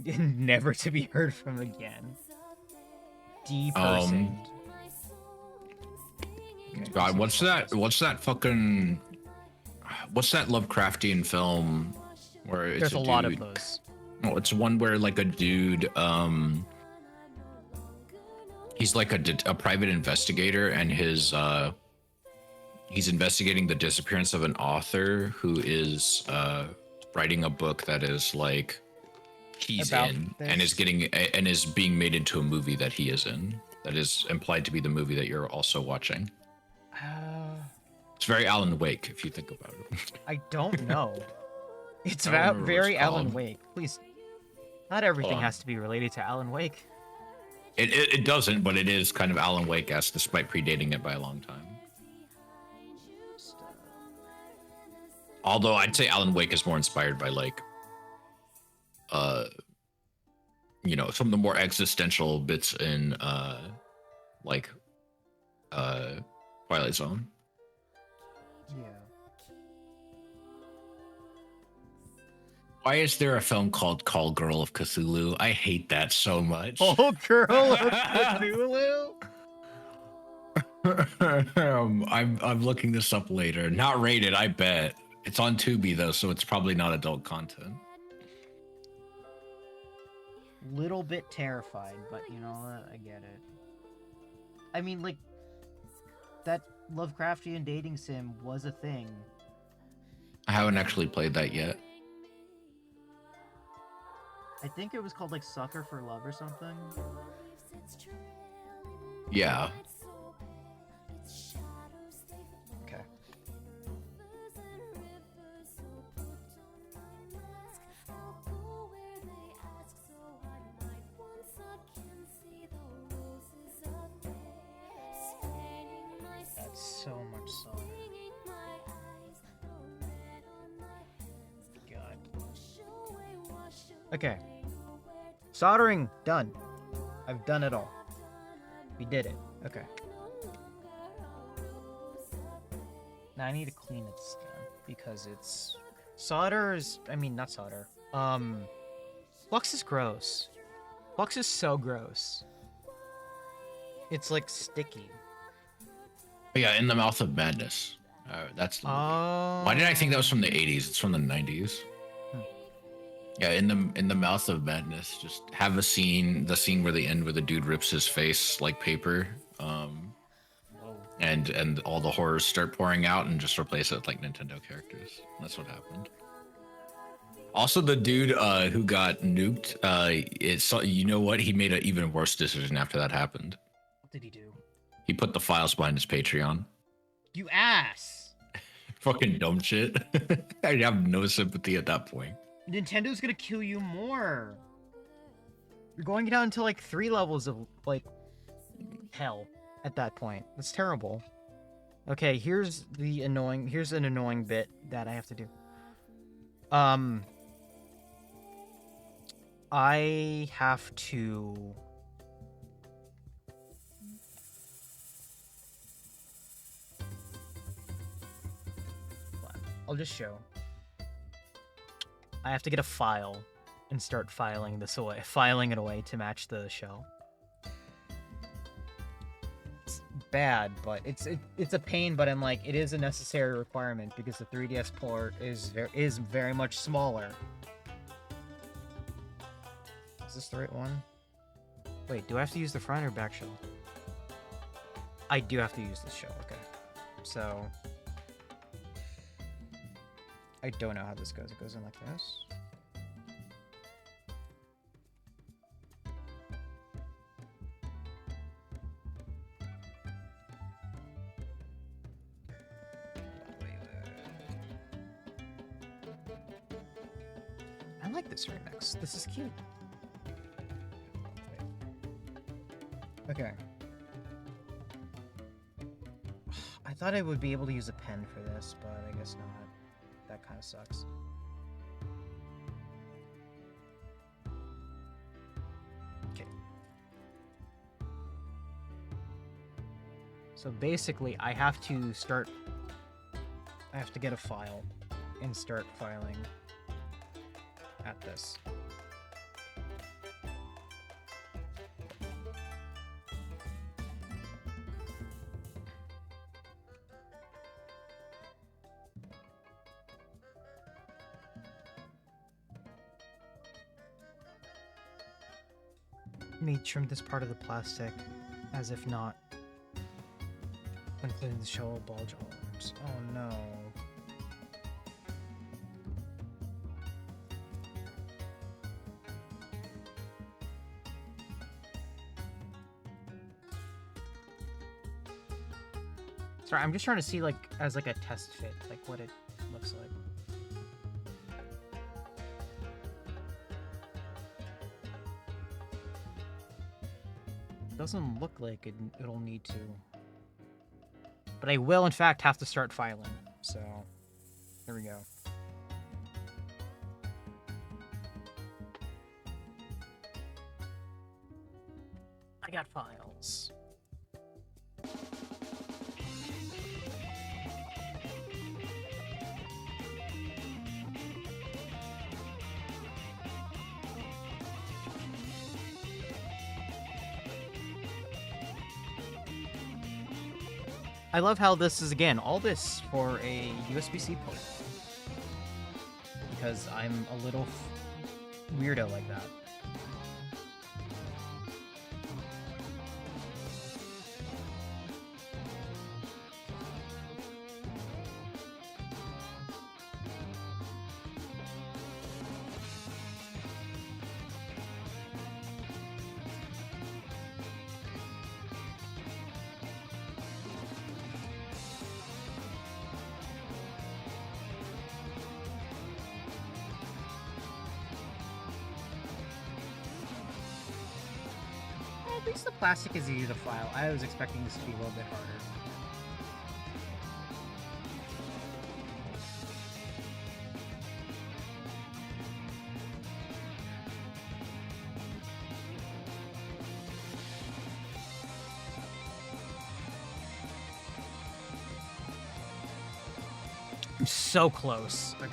Never to be heard from again. Depersoned. God, what's that fucking what's that Lovecraftian film where it's There's a lot of those. Oh, it's one where like a dude he's like a private investigator, and his he's investigating the disappearance of an author who is writing a book that is like he's About in this? and is being made into a movie that he is in, that is implied to be the movie that you're also watching. It's very Alan Wake if you think about it. I don't know. It's I don't remember what very it's called. Alan Wake. Please, not everything has to be related to Alan Wake. It doesn't, but it is kind of Alan Wake-esque despite predating it by a long time. Although I'd say Alan Wake is more inspired by like you know, some of the more existential bits in like Twilight Zone. Yeah. Why is there a film called Call Girl of Cthulhu? I hate that so much. Oh, Girl of Cthulhu? I'm looking this up later. Not rated, I bet. It's on Tubi though, so it's probably not adult content. Little bit terrified, but you know what? I get it. I mean, like, that Lovecraftian dating sim was a thing. I haven't actually played that yet. I think it was called like Sucker for Love or something. Yeah. Okay. That's so much solder. God. Okay. Soldering done. I've done it all. We did it. Okay. Now I need to clean it again because it's solder is not solder. Flux is gross. Flux is so gross. It's like sticky. Yeah, In the Mouth of Madness. That's the movie. Why did I think that was from the 80s? It's from the 90s. Yeah, in the Mouth of Madness, just have the scene where the end where the dude rips his face like paper, and all the horrors start pouring out, and just replace it with like Nintendo characters. That's what happened. Also, the dude who got nuked, you know what? He made an even worse decision after that happened. What did he do? He put the files behind his Patreon. You ass! Fucking dumb shit. I have no sympathy at that point. Nintendo's gonna kill you more. You're going down to like 3 levels of like hell at that point. That's terrible. Okay, here's an annoying bit that I have to do. I have to I'll just show. I have to get a file and start filing it away to match the shell. It's bad, but it's a pain, but I'm like, it is a necessary requirement because the 3DS port is very much smaller. Is this the right one? Wait, do I have to use the front or back shell? I do have to use this shell, okay. So I don't know how this goes. It goes in like this. I like this remix. This is cute. Okay. I thought I would be able to use a pen for this, but I guess not. That kind of sucks. Okay. So basically, I have to get a file and start filing at this. May trim this part of the plastic, as if not. Including the shell bulge holes. Oh no. Sorry, I'm just trying to see like as like a test fit, like what it looks like. Doesn't look like it'll need to. But I will, in fact, have to start filing. So, here we go. I got files. I love how this is, again, all this for a USB-C port. Because I'm a little weirdo like that. least the plastic is easy to file. I was expecting this to be a little bit harder. I'm so close. Okay.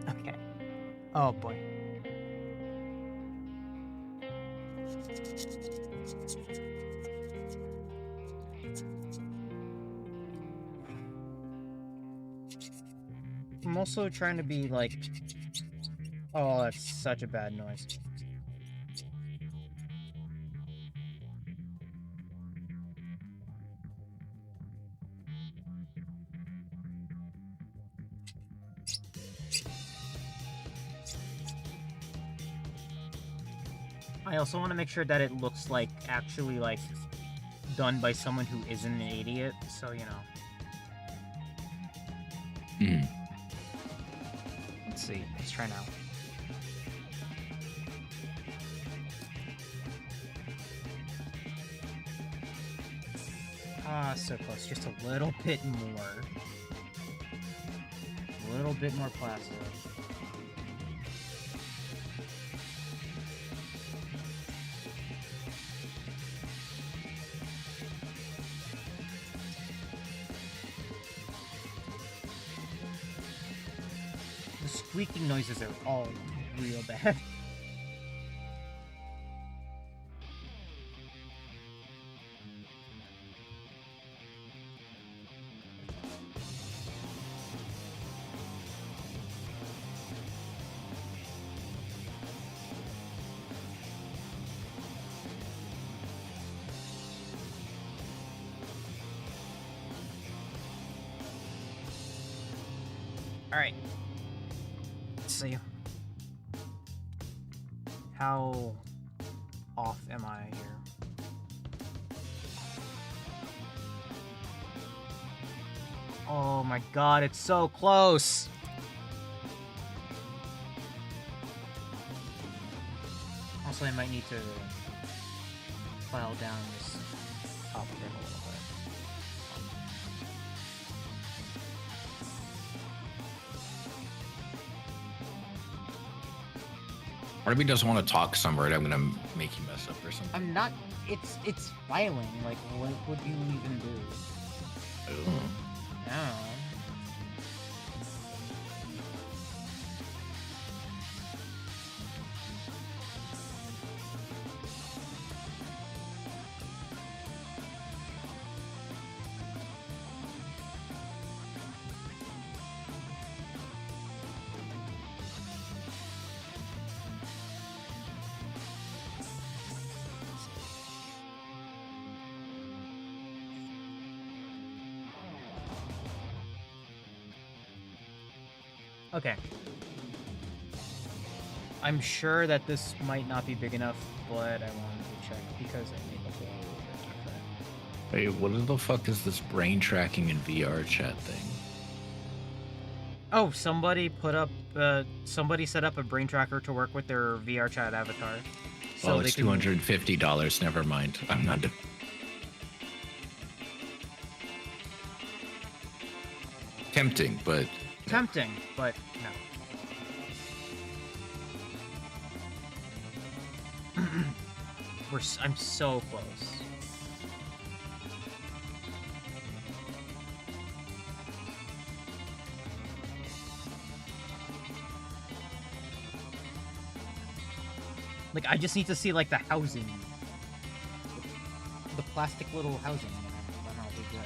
Okay. Oh boy. I'm also trying to be like... Oh, that's such a bad noise. I also want to make sure that it looks like actually like done by someone who isn't an idiot, so you know. Let's see. Let's try now. Ah, so close. Just a little bit more. A little bit more plastic. The squeaking noises are all real bad. Alright. Let's see. How off am I here? Oh my god, it's so close! Also, I might need to file down this top bit a little bit. Part of me doesn't want to talk somewhere. I'm gonna make you mess up or something. I'm not. It's filing. Like, what would you even do? Ooh. I don't know. Okay. I'm sure that this might not be big enough, but I wanted to check because I made the whole Wait, what the fuck is this brain tracking and VR chat thing? Oh, somebody put up, somebody set up a brain tracker to work with their VR chat avatar. So it's $250. Never mind. I'm not. Tempting, but. Tempting, but no. I'm so close. Like, I just need to see, like, the housing. The plastic little housing. I don't know, it'll be good.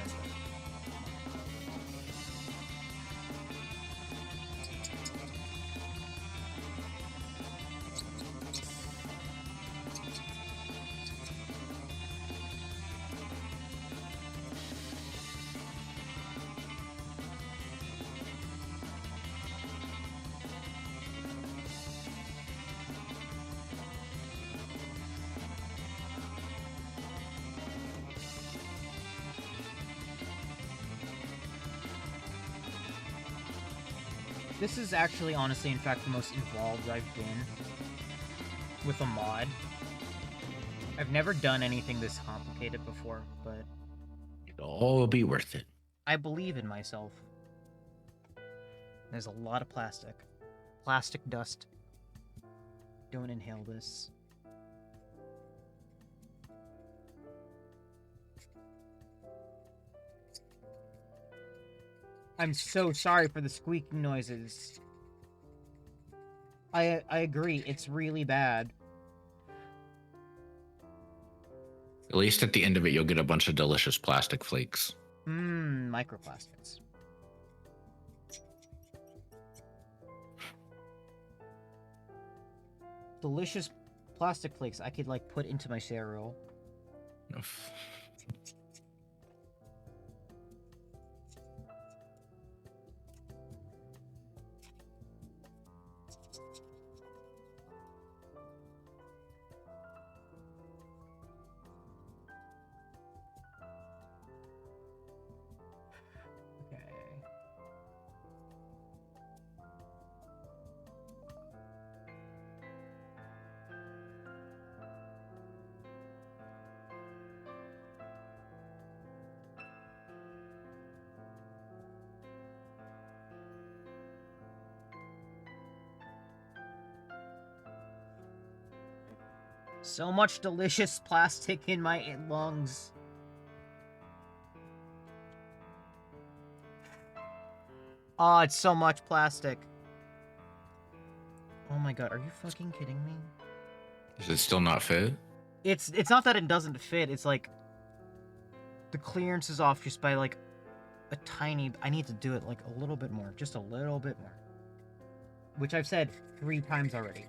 This is actually, honestly, in fact, the most involved I've been with a mod. I've never done anything this complicated before, but... It'll all be worth it. I believe in myself. There's a lot of plastic. Plastic dust. Don't inhale this. I'm so sorry for the squeaking noises. I agree, it's really bad. At least at the end of it, you'll get a bunch of delicious plastic flakes. Mmm, microplastics. Delicious plastic flakes I could, like, put into my cereal. So much delicious plastic in my lungs. Oh, it's so much plastic. Oh my god, are you fucking kidding me? Is it still not fit? It's not that it doesn't fit, it's like the clearance is off just by like a tiny... I need to do it like a little bit more, just a little bit more. Which I've said 3 times already.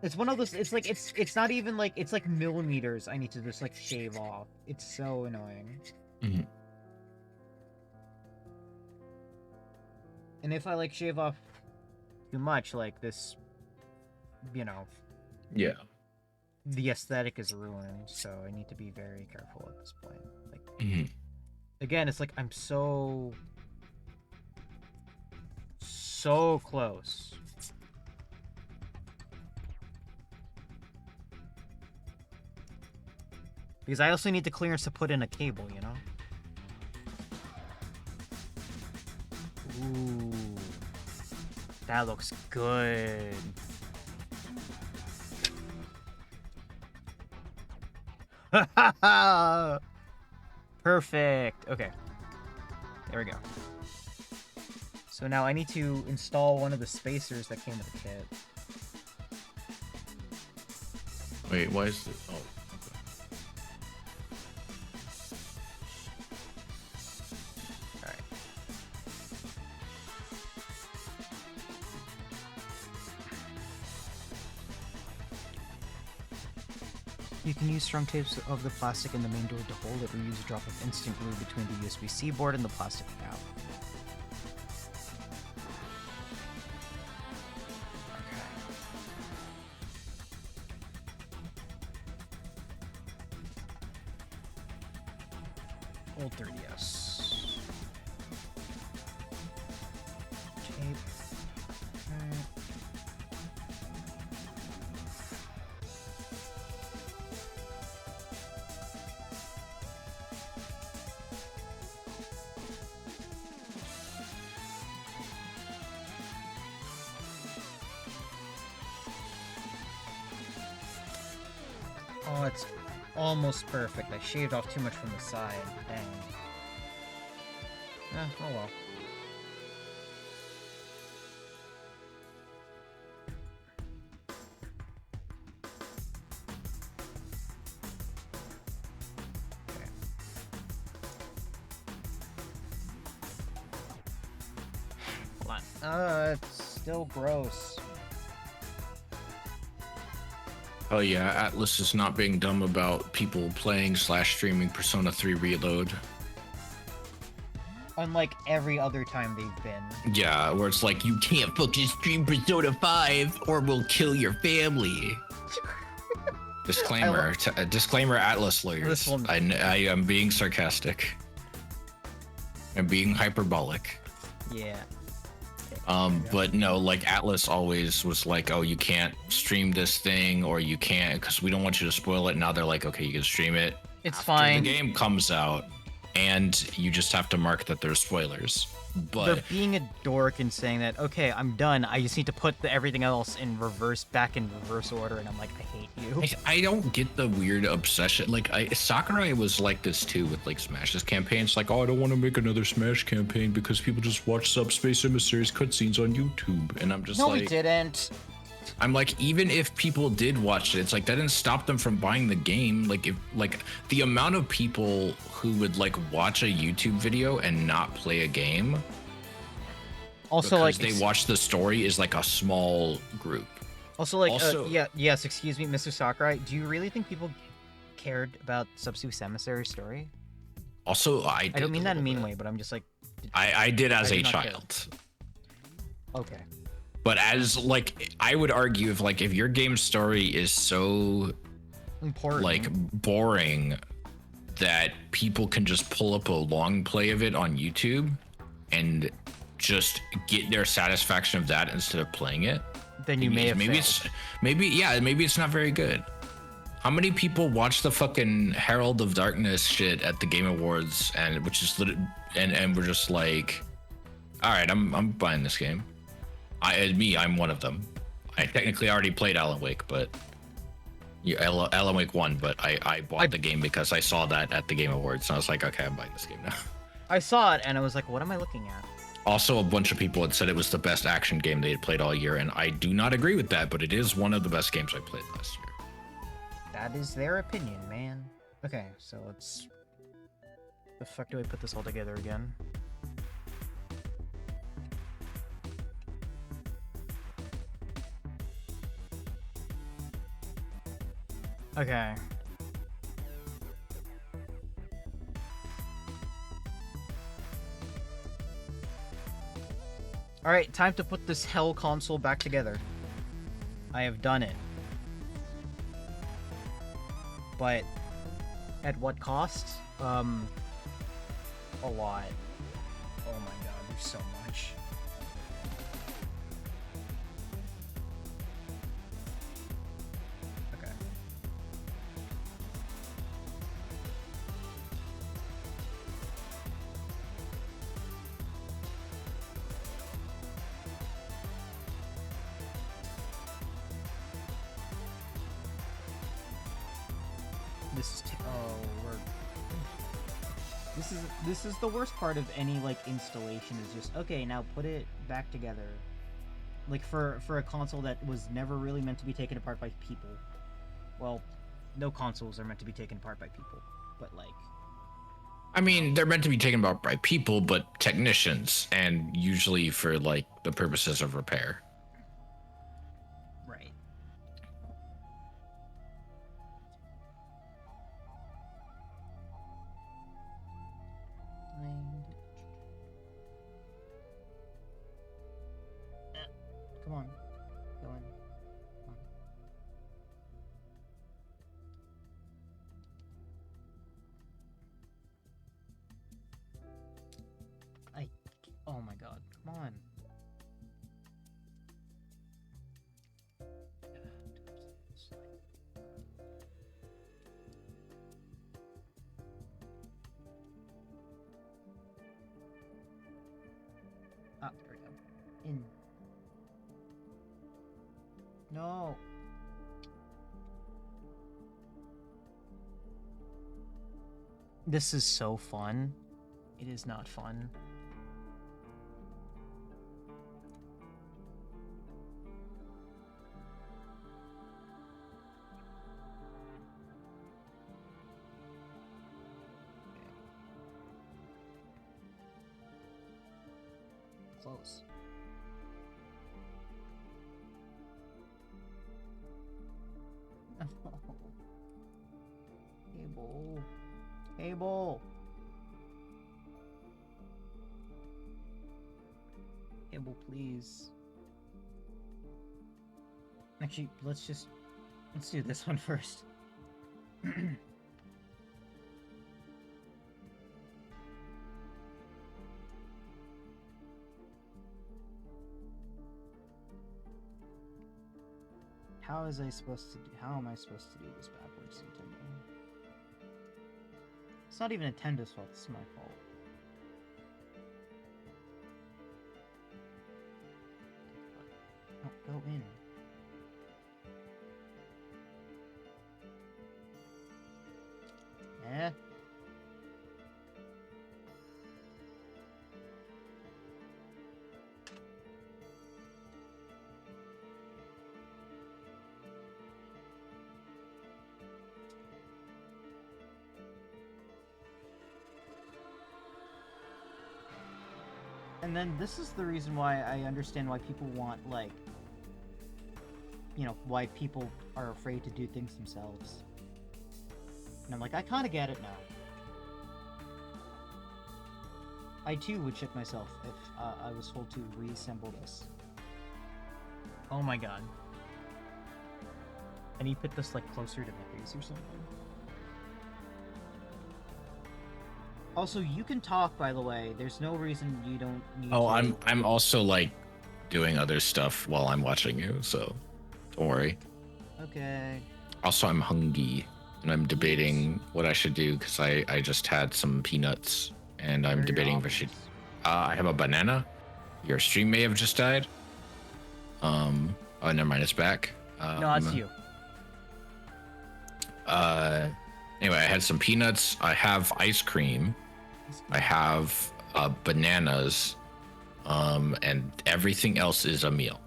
It's one of those, it's like, it's not even like, it's like millimeters I need to just like shave off. It's so annoying. Mm-hmm. And if I like shave off too much, like this, you know. Yeah. The aesthetic is ruined, so I need to be very careful at this point. Like, again, it's like I'm so close. Because I also need the clearance to put in a cable, you know? Ooh. That looks good. Perfect. Okay. There we go. So now I need to install one of the spacers that came with the kit. Wait, why is it? Oh. You can use strong tapes of the plastic in the main door to hold it, or use a drop of instant glue between the USB-C board and the plastic cap. Okay. Old 3DS. Tape. Okay. Oh, it's almost perfect. I shaved off too much from the side. Dang. Oh well. Okay. Hold on. It's still gross. Oh yeah, Atlas is not being dumb about people playing / streaming Persona 3 Reload. Unlike every other time they've been. Yeah, where it's like, you can't fucking stream Persona 5 or we'll kill your family. Disclaimer, disclaimer, Atlas lawyers. I am being sarcastic. I'm being hyperbolic. Yeah. But no, like Atlas always was like, oh, you can't stream this thing, or you can't, because we don't want you to spoil it. Now they're like, okay, you can stream it. It's after fine. The game comes out, and you just have to mark that there's spoilers. But they're being a dork and saying that, okay, I'm done. I just need to put everything else in back in reverse order, and I'm like, I hate you. I don't get the weird obsession. Like, Sakurai was like this too with like Smash's campaigns. Like, oh, I don't want to make another Smash campaign because people just watch Subspace Emissaries cutscenes on YouTube, and I'm just no, like, we didn't. I'm like, even if people did watch it, it's like that didn't stop them from buying the game. Like, if like the amount of people who would like watch a YouTube video and not play a game, also like they watch the story, is like a small group. Also, like, yes, excuse me, Mr. Sakurai. Do you really think people cared about Subspace Emissary's story? Also, I don't mean that in a mean way, but I'm just like, I did as a child. Okay. But as like, I would argue if your game story is so important, like boring, that people can just pull up a long play of it on YouTube and just get their satisfaction of that instead of playing it, then you may have maybe it's not very good. How many people watch the fucking Herald of Darkness shit at the Game Awards, and which is and we're just like, all right, I'm buying this game. I'm one of them. I technically already played Alan Wake, but Alan Wake 1, but I bought the game because I saw that at the Game Awards, and I was like, okay, I'm buying this game now. I saw it and I was like, what am I looking at? Also, a bunch of people had said it was the best action game they had played all year, and I do not agree with that, but it is one of the best games I played last year. That is their opinion, man. Okay, so let's... The fuck do I put this all together again? Okay. Alright, time to put this hell console back together. I have done it. But at what cost? A lot. Oh my god, there's so much. Okay. This is the worst part of any like installation, is just, okay, now put it back together. Like for a console that was never really meant to be taken apart by people. Well, no consoles are meant to be taken apart by people, but like, I mean, they're meant to be taken apart by people, but technicians, and usually for like the purposes of repair. right. Come on. Go in. Come on. Oh my god, come on. Ah, there we go. In. No. This is so fun. It is not fun. Close. Cable. Cable. Cable, please. Actually, let's do this one first. How is I supposed to do? How am I supposed to do this backwards, Nintendo? It's not even Nintendo's fault. It's my fault. Oh, go in. Eh? And then this is the reason why I understand why people want, like, you know, why people are afraid to do things themselves. And I'm like, I kind of get it now. I too would shit myself if I was told to reassemble this. Oh my god. I need to put this, like, closer to my face or something. Also, you can talk, by the way. There's no reason you don't need to... I'm also, like, doing other stuff while I'm watching you, so don't worry. Okay. Also, I'm hungry, and I'm debating what I should do, because I just had some peanuts, and I'm debating if I should... I have a banana. Your stream may have just died. Oh, never mind, it's back. No, that's you. Anyway, I had some peanuts. I have ice cream. I have bananas, and everything else is a meal.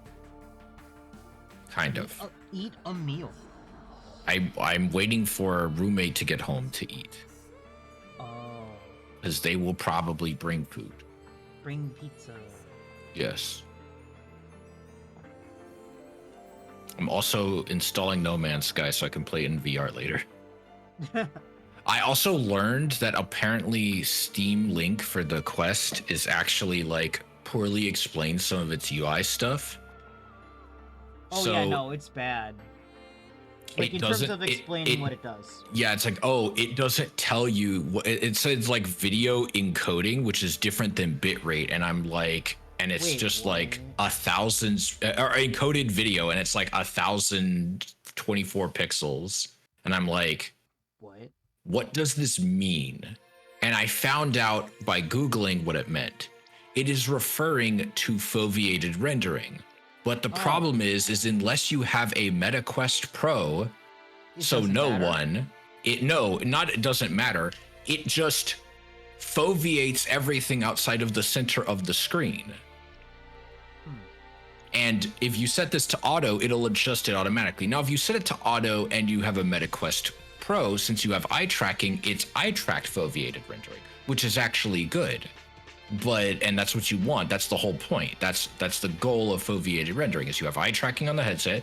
Kind of. Eat a meal. I'm waiting for a roommate to get home to eat. Oh. Because they will probably bring food. Bring pizza. Yes. I'm also installing No Man's Sky so I can play it in VR later. I also learned that apparently Steam Link for the Quest is actually, like, poorly explained some of its UI stuff. Oh, so yeah, no, it's bad. Like, in terms of explaining what it does. Yeah, it's like, oh, it doesn't tell you what it says, like video encoding, which is different than bitrate, and I'm like, and it's just like 1,000 or encoded video, and it's like 1,024 pixels, and I'm like, what does this mean? And I found out by Googling what it meant. It is referring to foveated rendering. But the problem is unless you have a MetaQuest Pro, so no one, it doesn't matter. It just foveates everything outside of the center of the screen. And if you set this to auto, it'll adjust it automatically. Now, if you set it to auto and you have a MetaQuest Pro, since you have eye tracking, it's eye tracked foveated rendering, which is actually good. And that's what you want. That's the whole point. That's the goal of foveated rendering, is you have eye tracking on the headset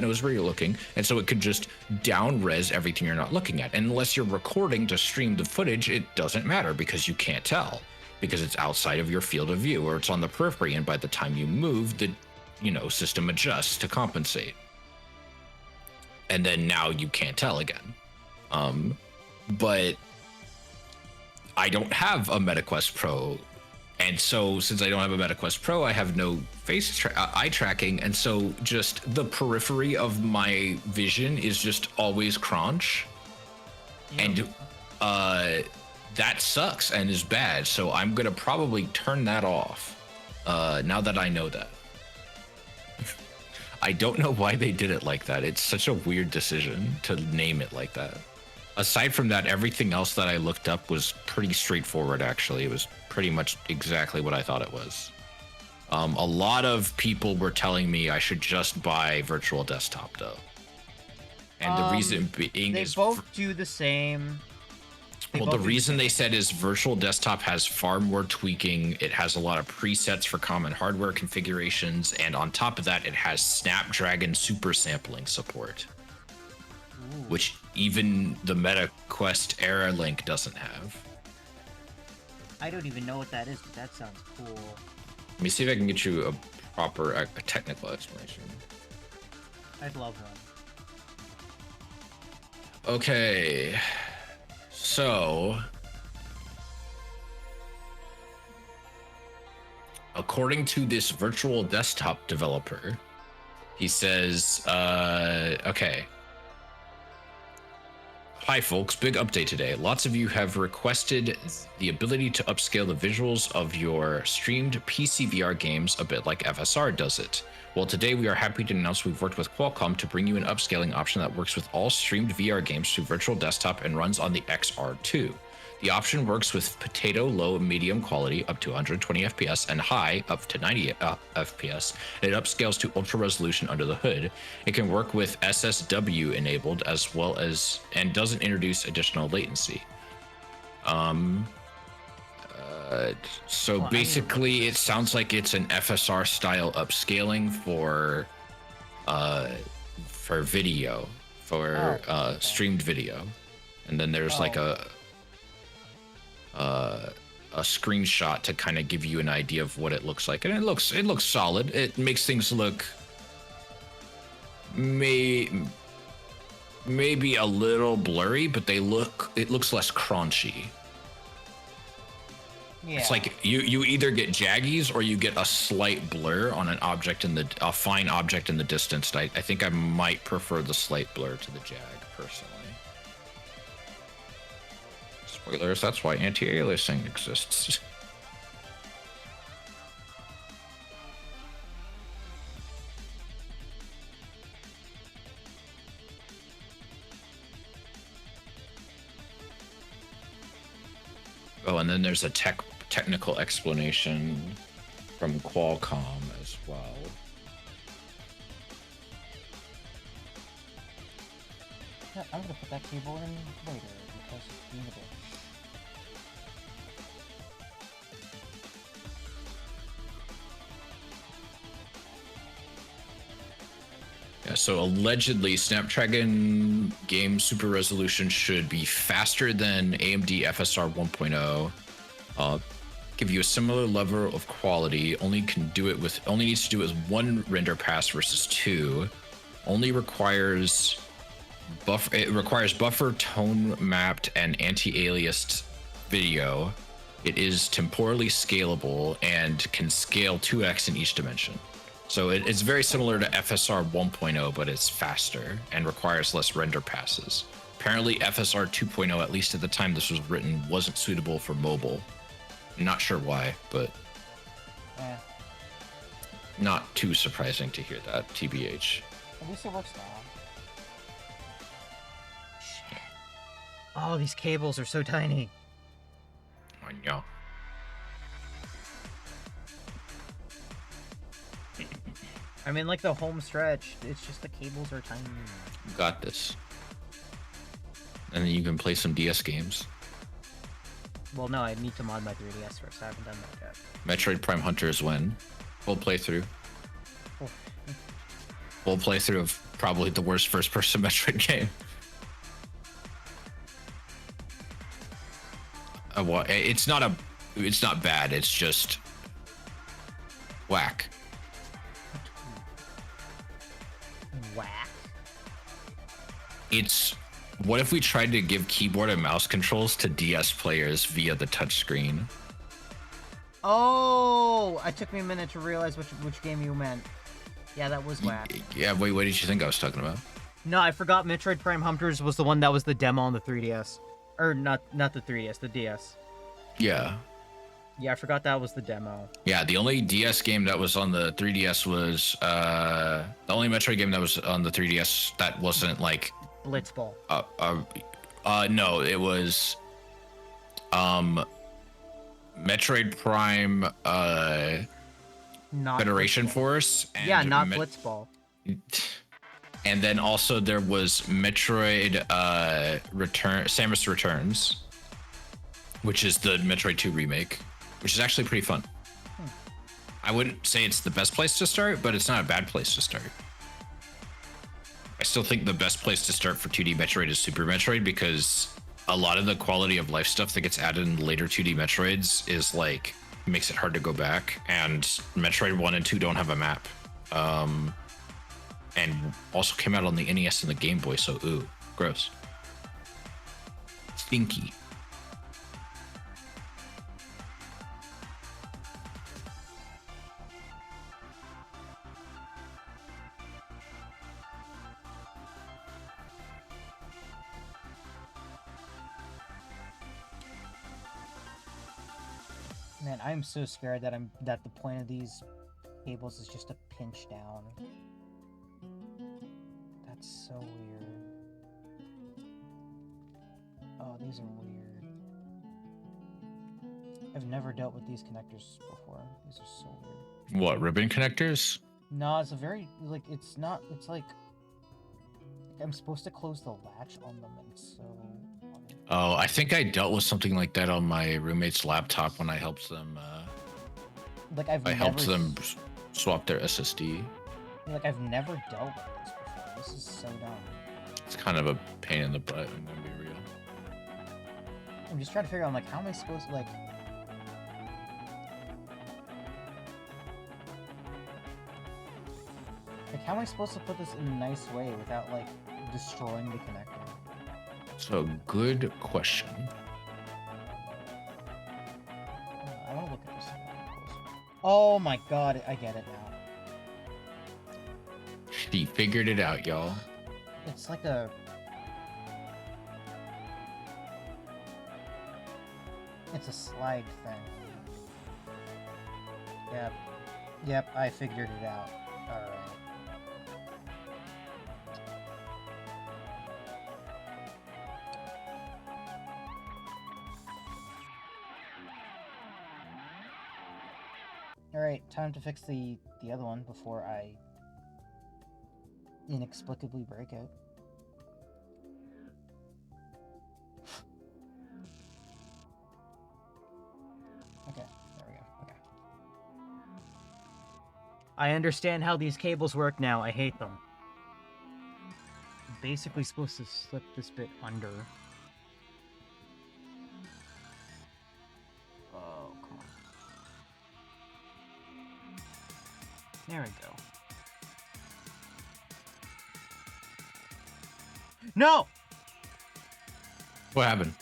knows where you're looking, and so it could just down res everything you're not looking at. And unless you're recording to stream the footage, it doesn't matter because you can't tell, because it's outside of your field of view, or it's on the periphery, and by the time you move, the system adjusts to compensate. And then now you can't tell again. But I don't have a MetaQuest Pro, and so since I don't have a MetaQuest Pro, I have no eye tracking, and so just the periphery of my vision is just always crunch, and that sucks and is bad. So I'm gonna probably turn that off now that I know that. I don't know why they did it like that. It's such a weird decision to name it like that. Aside from that, everything else that I looked up was pretty straightforward, actually. It was pretty much exactly what I thought it was. A lot of people were telling me I should just buy Virtual Desktop, though. And the reason being they is... They both do the same. Well, the reason they said is Virtual Desktop has far more tweaking. It has a lot of presets for common hardware configurations. And on top of that, it has Snapdragon super sampling support. Which even the MetaQuest Era Link doesn't have. I don't even know what that is, but that sounds cool. Let me see if I can get you a proper technical explanation. I'd love one. Okay. So, according to this Virtual Desktop developer, He says, okay. Hi folks, big update today. Lots of you have requested the ability to upscale the visuals of your streamed PC VR games a bit like FSR does it. Well, today we are happy to announce we've worked with Qualcomm to bring you an upscaling option that works with all streamed VR games through virtual desktop and runs on the XR2. The option works with potato low and medium quality up to 120 FPS and high up to 90 FPS. And it upscales to ultra resolution under the hood. It can work with SSW enabled as well as and doesn't introduce additional latency. So Well, basically it sounds like it's an FSR style upscaling for video, for streamed video. And then there's like a screenshot to kind of give you an idea of what it looks like, and it looks solid. It makes things look maybe a little blurry, but it looks less crunchy. Yeah. It's like you either get jaggies or you get a slight blur on an object a fine object in the distance. I think I might prefer the slight blur to the jag personally. Spoilers, that's why anti-aliasing exists. Oh, and then there's a technical explanation from Qualcomm as well. Yeah, I'm gonna put that cable in later because it's being a bitch. Yeah, so allegedly, Snapdragon game super resolution should be faster than AMD FSR 1.0. Give you a similar level of quality. Only needs to do it with one render pass versus two. Only requires buffer tone mapped and anti-aliased video. It is temporally scalable and can scale 2x in each dimension. So it's very similar to FSR 1.0, but it's faster and requires less render passes. Apparently FSR 2.0, at least at the time this was written, wasn't suitable for mobile. Not sure why, but not too surprising to hear that, TBH. At least it works now. Shit. Oh, these cables are so tiny. I know. I mean, like the home stretch, it's just the cables are tiny. Got this. And then you can play some DS games. Well, no, I need to mod my 3DS first. I haven't done that yet. Metroid Prime Hunters win. Full playthrough. Oh. Full playthrough of probably the worst first-person Metroid game. Well, it's not bad. It's just whack. Whack. What if we tried to give keyboard and mouse controls to DS players via the touchscreen? Oh, it took me a minute to realize which game you meant. Yeah, that was whack. Yeah, wait, what did you think I was talking about? No, I forgot Metroid Prime Hunters was the one that was the demo on the 3DS. Or not the 3DS, the DS. Yeah. Yeah, I forgot that was the demo. Yeah, the only DS game that was on the 3DS was the only Metroid game that was on the 3DS that wasn't like Blitzball. no, it was Metroid Prime Not Federation Blitzball. Force. And Yeah, not Blitzball. And then also there was Metroid Samus Returns, which is the Metroid 2 remake, which is actually pretty fun. I wouldn't say it's the best place to start, but it's not a bad place to start. I still think the best place to start for 2D Metroid is Super Metroid, because a lot of the quality of life stuff that gets added in later 2D Metroids is like, makes it hard to go back. And Metroid 1 and 2 don't have a map. And also came out on the NES and the Game Boy, so ooh, gross. Stinky. Man, I'm so scared that the point of these cables is just to pinch down. That's so weird. Oh, these are weird. I've never dealt with these connectors before. These are so weird. What, ribbon connectors? No, it's a very, like, it's not, it's like I'm supposed to close the latch on them, and so... Oh, I think I dealt with something like that on my roommate's laptop when I helped them, like, I helped them swap their SSD. Like, I've never dealt with this before. This is so dumb. It's kind of a pain in the butt, I'm gonna be real. I'm just trying to figure out, like, how am I supposed to, like... Like, how am I supposed to put this in a nice way without, like, destroying the connector? So, good question. I want to look at this. Oh my god, I get it now. She figured it out, y'all. It's like a... It's a slide thing. Yep. Yep, I figured it out. Alright. Alright, time to fix the other one before I inexplicably break it. Okay, there we go. Okay. I understand how these cables work now. I hate them. I'm basically supposed to slip this bit under. Oh, come on. There we go. No! What happened?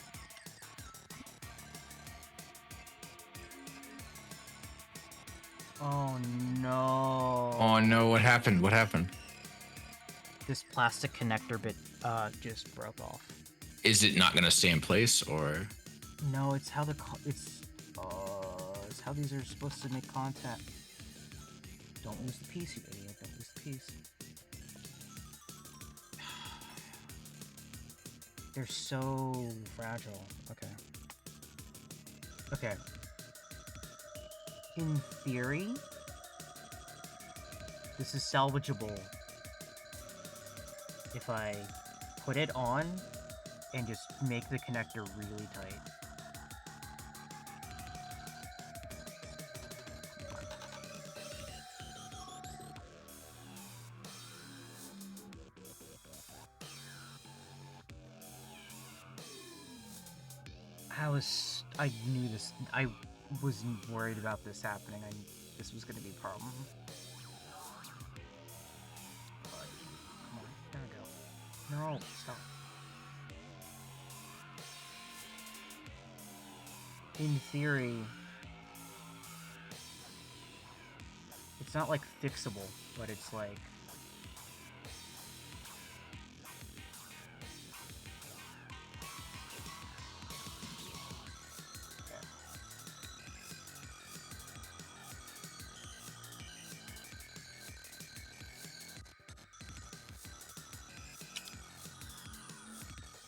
Oh no. Oh no, what happened? What happened? This plastic connector bit just broke off. Is it not gonna stay in place, or? No, it's how it's how these are supposed to make contact. Don't lose the piece, you idiot. Don't lose the piece. They're so fragile. Okay. Okay. In theory, this is salvageable if I put it on and just make the connector really tight. I knew this. I wasn't worried about this happening. This was going to be a problem. Come on, there we go. No, stop. In theory, it's not like fixable, but it's like...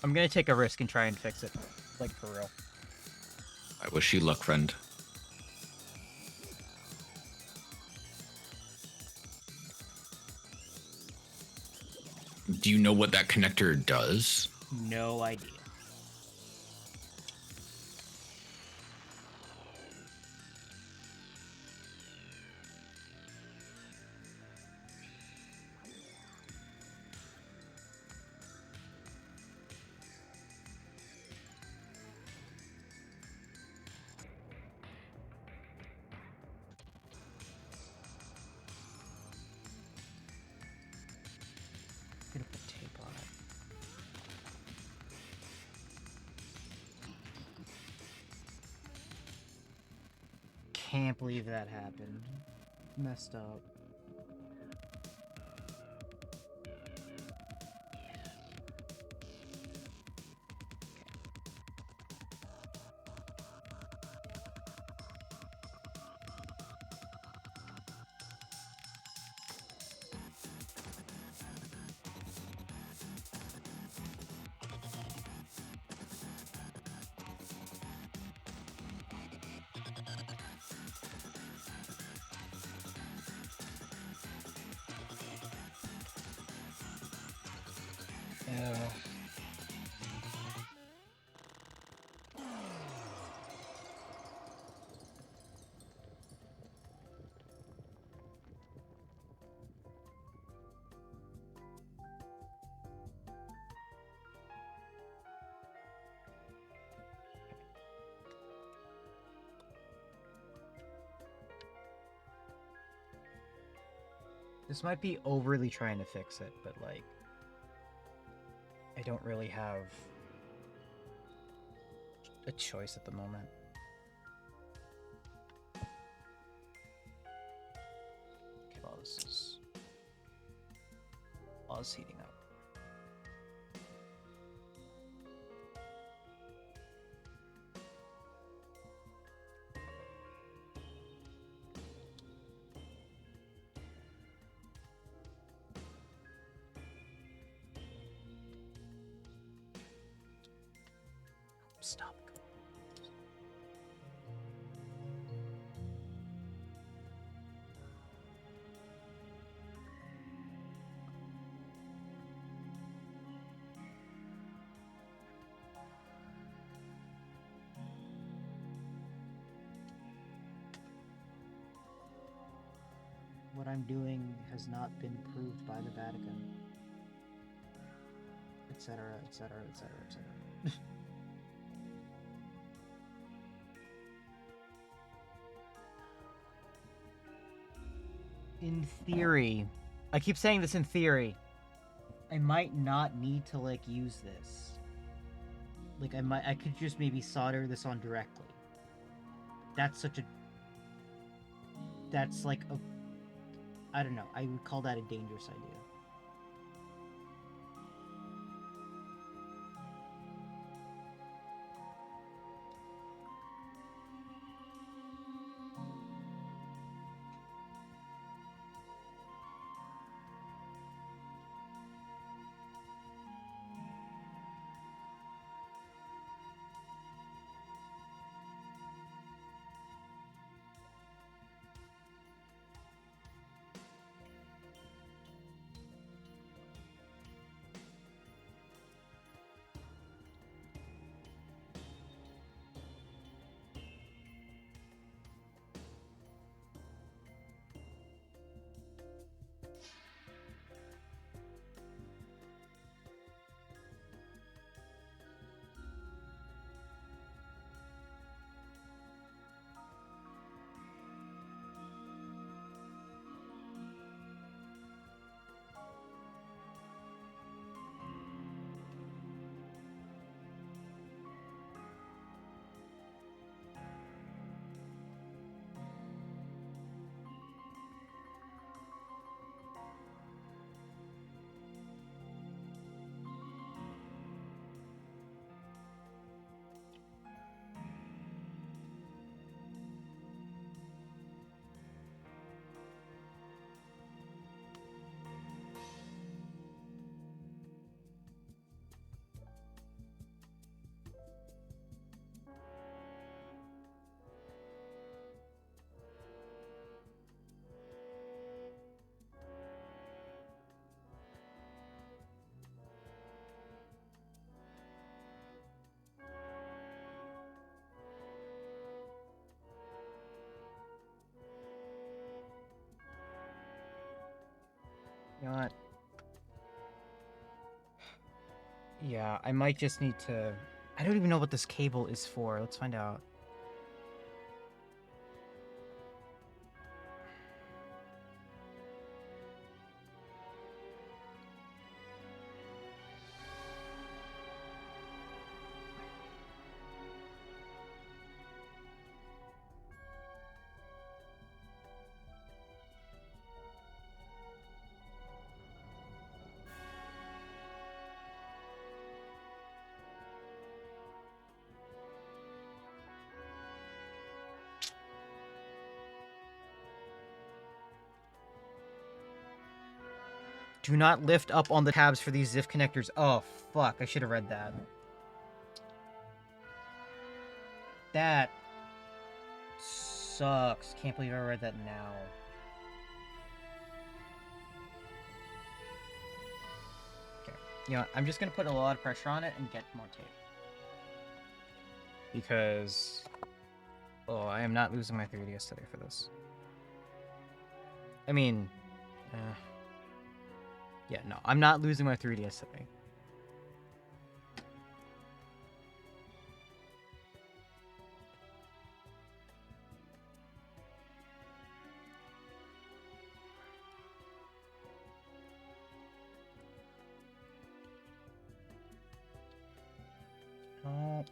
I'm gonna take a risk and try and fix it, like, for real. I wish you luck, friend. Do you know what that connector does? No idea. I'm gonna put tape on it. Can't believe that happened. Messed up. Yeah. This might be overly trying to fix it, but like, I don't really have a choice at the moment. Okay, while this is heating up. Stop. What I'm doing has not been proved by the Vatican, etc., etc., etc., etc. In theory, I keep saying this in theory, I might not need to like use this. Like I could just maybe solder this on directly. That's like a, I don't know, I would call that a dangerous idea. You know what? Yeah, I might just need to... I don't even know what this cable is for. Let's find out. Do not lift up on the tabs for these ZIF connectors. Oh, fuck. I should have read that. That sucks. Can't believe I read that now. Okay. You know, I'm just gonna put a lot of pressure on it and get more tape. Because... Oh, I am not losing my 3DS today for this. I mean... yeah, no, I'm not losing my 3DS today. Oh.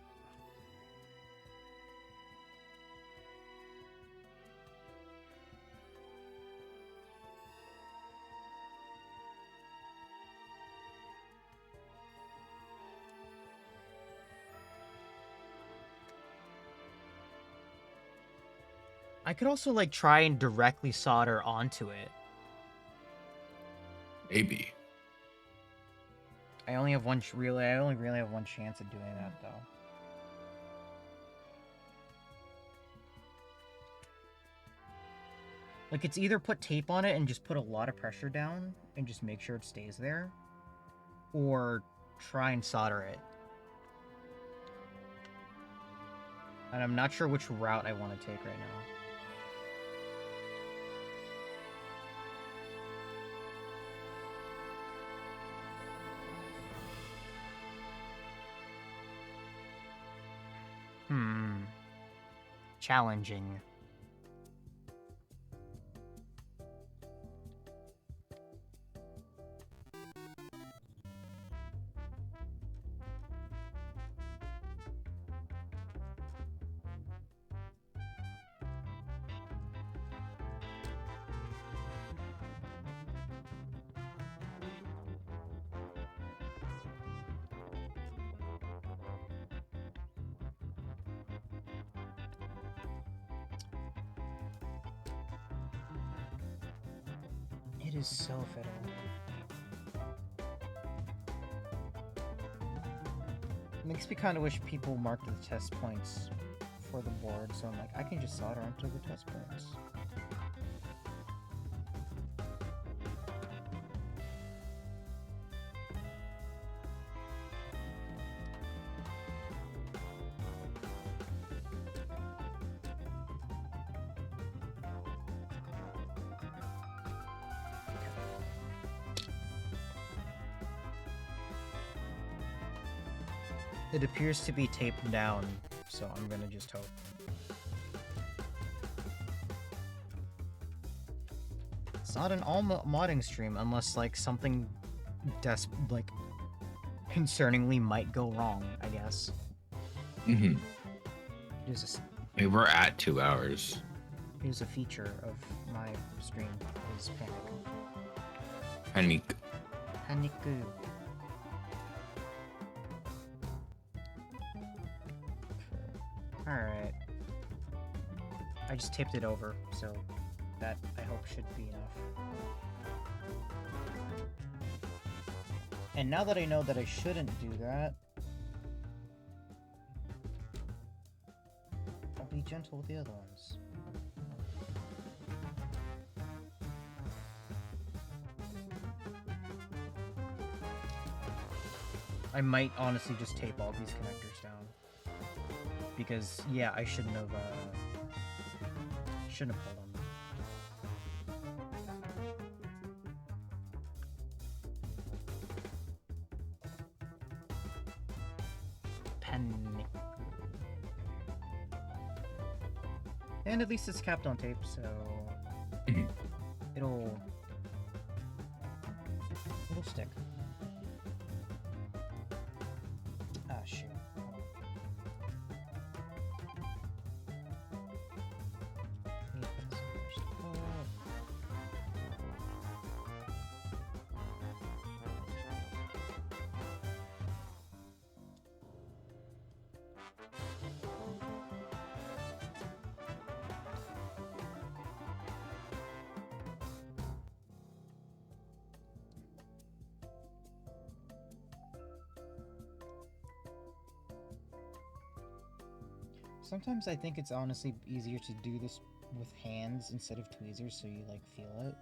I could also, like, try and directly solder onto it. Maybe. I only really have one chance of doing that, though. Like, it's either put tape on it and just put a lot of pressure down and just make sure it stays there, or try and solder it. And I'm not sure which route I want to take right now. Challenging. It is so fiddle. Makes me kind of wish people marked the test points for the board, so I'm like, I can just solder onto the test points. It appears to be taped down, so I'm gonna just hope. It's not an Alma modding stream unless, like, something like, concerningly might go wrong, I guess. Mm-hmm. It I mean, we're at 2 hours. is a feature of my stream, is panic. Panic. Panic. Alright. I just taped it over, so that, I hope, should be enough. And now that I know that I shouldn't do that, I'll be gentle with the other ones. I might honestly just tape all these connectors down. Because, yeah, I shouldn't have pulled them. Panic. And at least it's capped on tape, so it'll stick. Ah, shoot. Sometimes I think it's honestly easier to do this with hands instead of tweezers so you, like, feel it.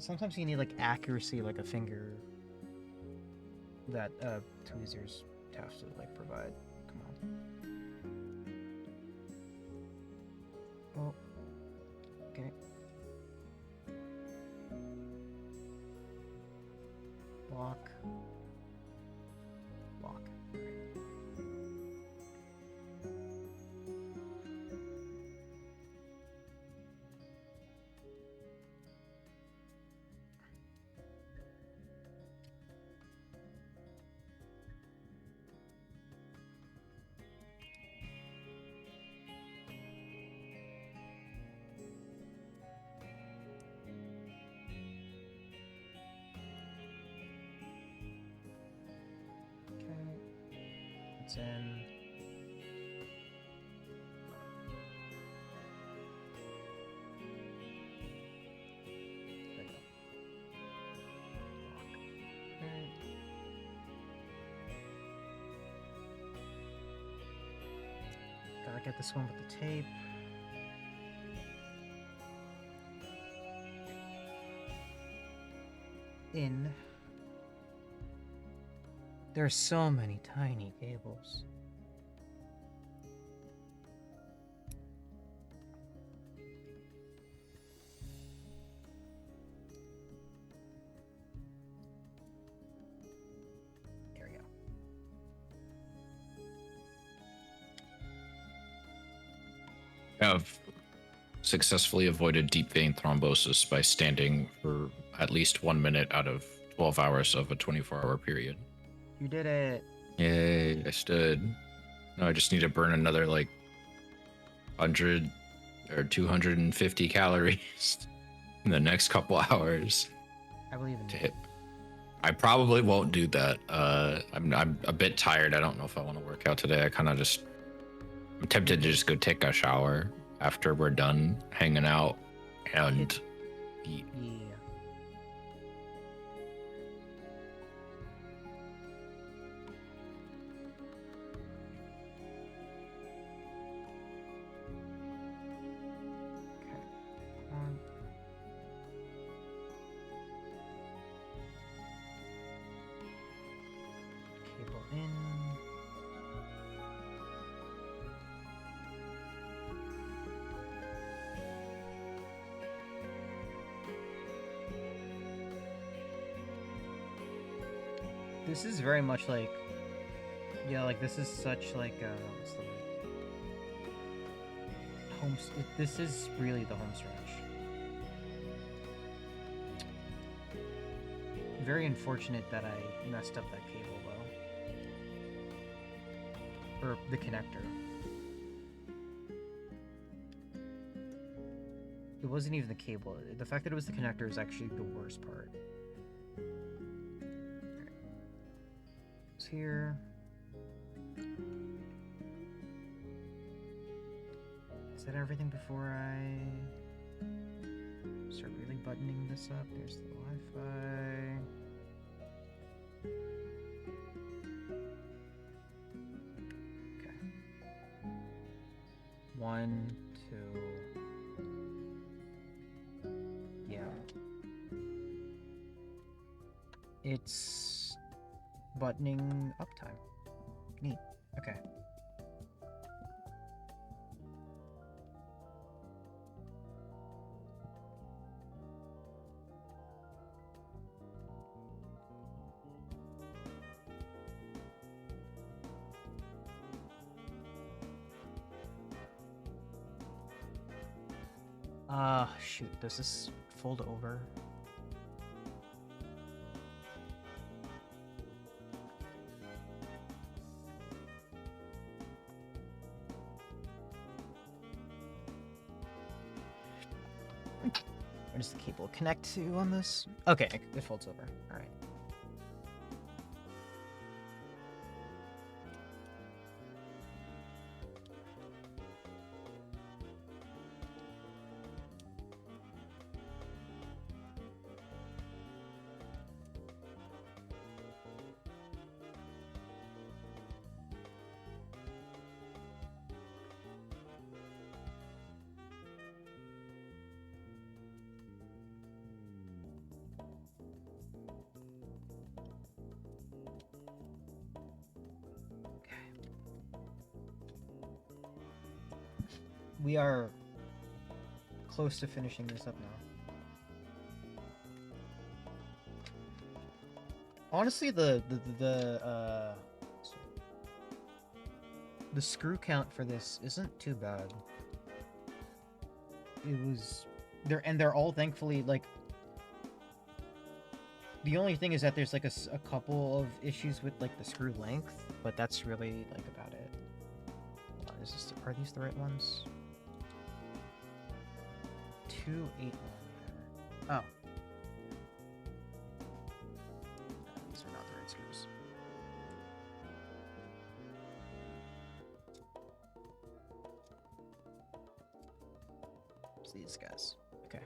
Sometimes you need like accuracy, like a finger that tweezers have to like provide. Come on. Oh. Okay. Block. Block. It's in. There you go. Okay. Gotta get this one with the tape. In. There's so many tiny cables. There we go. I've successfully avoided deep vein thrombosis by standing for at least 1 minute out of 12 hours of a 24-hour period. You did it. Yay, I stood. Now I just need to burn another like 100 or 250 calories in the next couple hours. I believe in to you. hit. I probably won't do that. I'm a bit tired. I don't know if I want to work out today. I'm tempted to just go take a shower after we're done hanging out and eat. Yeah. Okay. Cable in. This is very much like, yeah, like this is such like what's the word? This is really the home stretch. Very unfortunate that I messed up that cable though, or the connector. It wasn't even the cable. The fact that it was the connector is actually the worst part. Here. Is that everything before I start really buttoning this up? There's the Wi-Fi. Okay. 1, 2. Yeah. It's buttoning uptime. Neat. Okay. Shoot. Does this fold over? Where does the cable connect to on this? Okay, it folds over. All right. we are close to finishing this up now. Honestly, the screw count for this isn't too bad. It was they're all thankfully like. The only thing is that there's like a couple of issues with like the screw length, but that's really like about it. Hold on, are these the right ones? 2 8mm. Oh. These are not the right screws. It's these guys. Okay.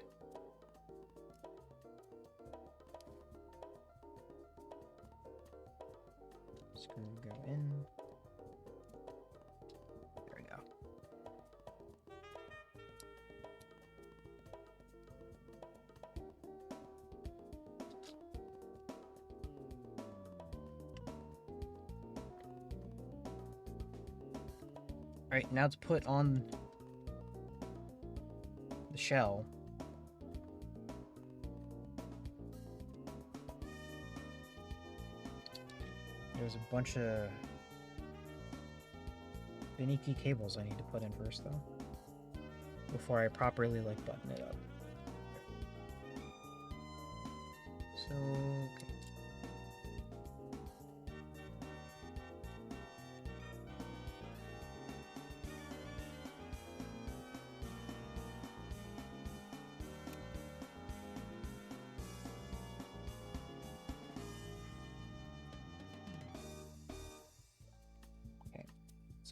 Screw go in. There we go. Alright, now to put on the shell. There's a bunch of finicky cables I need to put in first, though, before I properly like button it up. So, okay.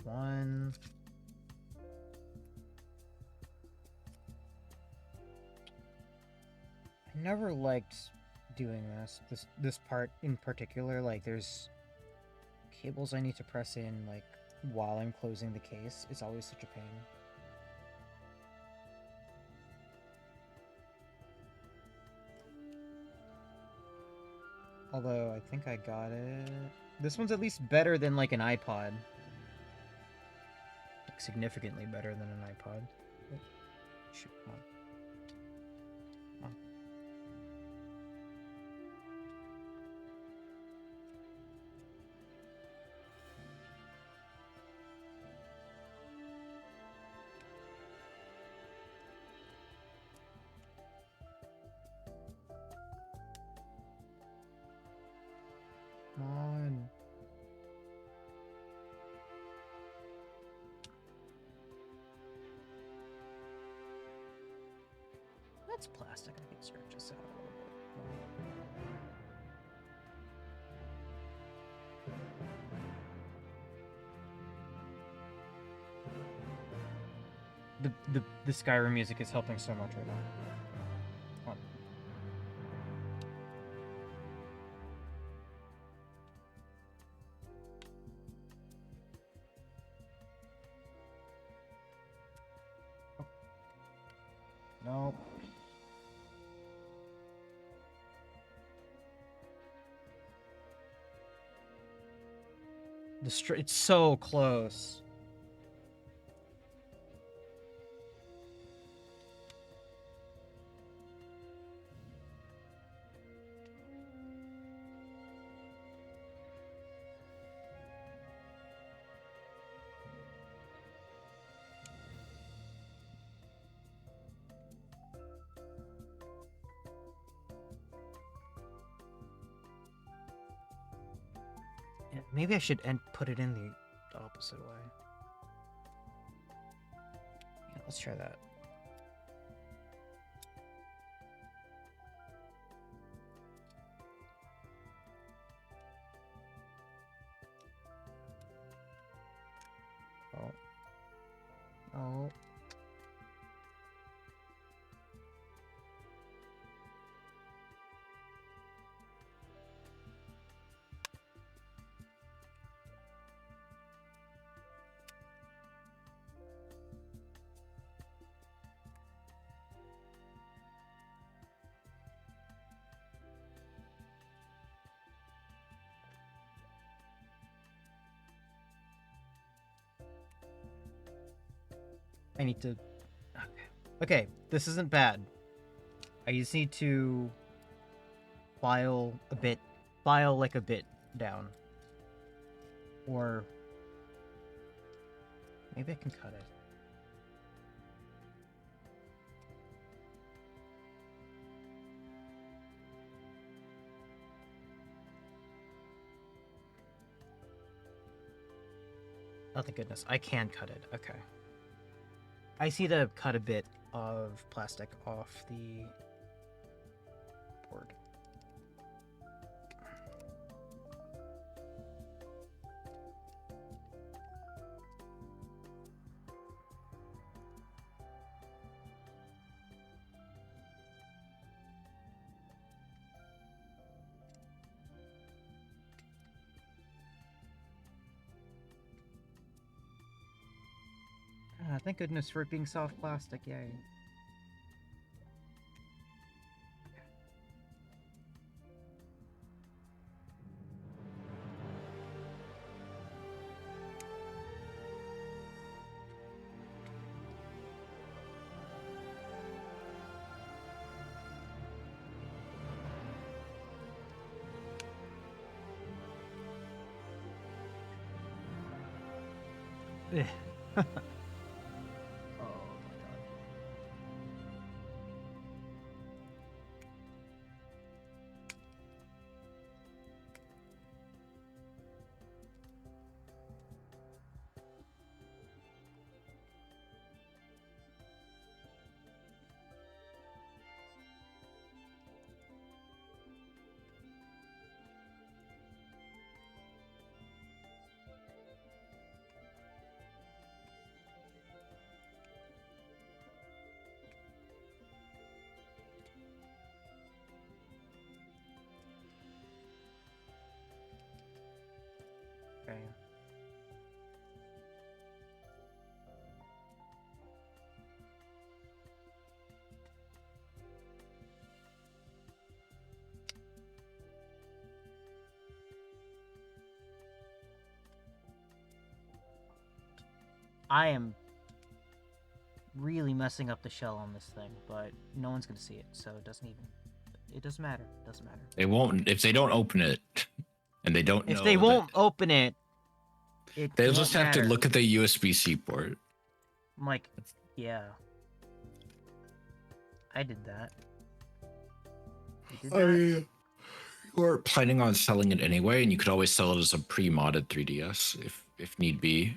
One. I never liked doing this part in particular. Like, there's cables I need to press in like while I'm closing the case. It's always such a pain. Although I think I got it. This one's at least better than like an iPod. Significantly better than an iPod. Oh, shoot, come on. Come on. Come on. That's plastic. I can stretch this out a little bit. The Skyrim music is helping so much right now. Come on. No. It's so close. Yeah, maybe I should put it in the opposite way. Yeah, let's try that. Oh. Oh. I need to... Okay, this isn't bad. I just need to file like a bit down. Or maybe I can cut it. Oh, thank goodness. I can cut it. Okay. I see to cut a bit of plastic off the board. Thank goodness for it being soft plastic, yay. Oh my god. Okay. I am really messing up the shell on this thing, but no one's gonna see it, so it doesn't matter. It doesn't matter. They won't if they don't open it, and they don't. If they won't open it, they'll just have to look at the USB-C port. I'm like, yeah, I did that. You did that? You were planning on selling it anyway, and you could always sell it as a pre-modded 3DS if need be.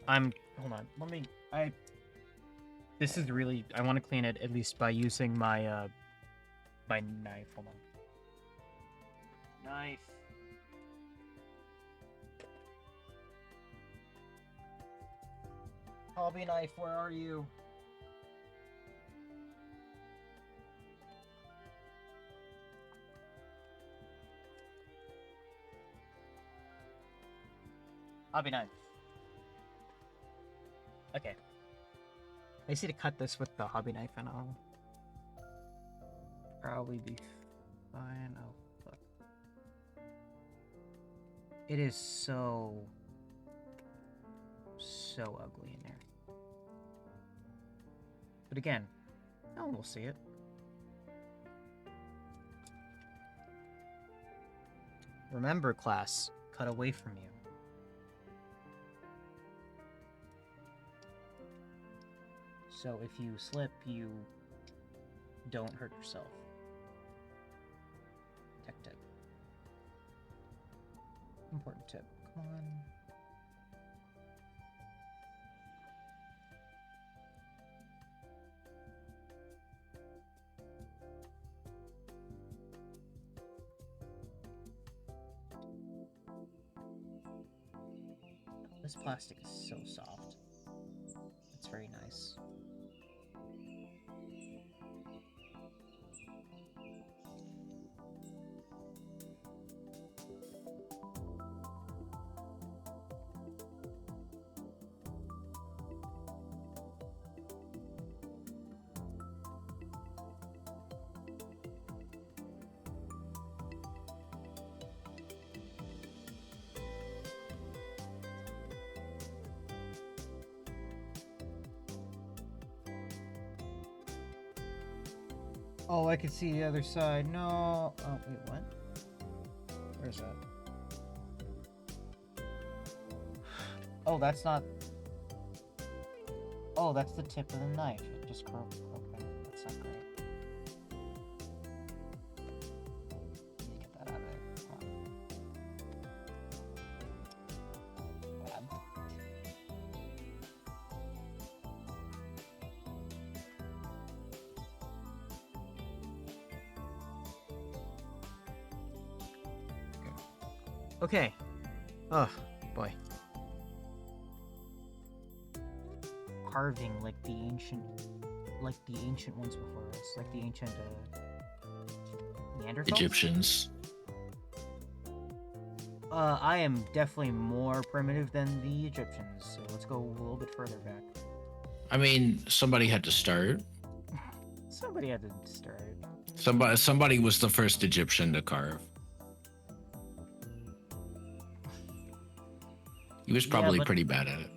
Hold on. This is really... I want to clean it at least by using my, my knife. Hold on. Knife. Hobby knife, where are you? Hobby knife. Okay. I just need to cut this with the hobby knife and I'll probably be fine. Oh, fuck. It is so ugly in there. But again, no one will see it. Remember, class, cut away from you. So if you slip, you don't hurt yourself. Tech tip. Important tip. Come on. This plastic is so soft. It's very nice. Oh, I can see the other side. No. Oh, wait, what? Where's that? Oh, that's not... Oh, that's the tip of the knife. It just broke. Okay, that's not great. Need to get that out of there. Come on. Bad. Okay. Oh, boy. Carving like the ancient ones before us, like the ancient Neanderthals? Egyptians. I am definitely more primitive than the Egyptians, so let's go a little bit further back. I mean, somebody had to start. Somebody had to start. Somebody was the first Egyptian to carve. He was probably pretty bad at it.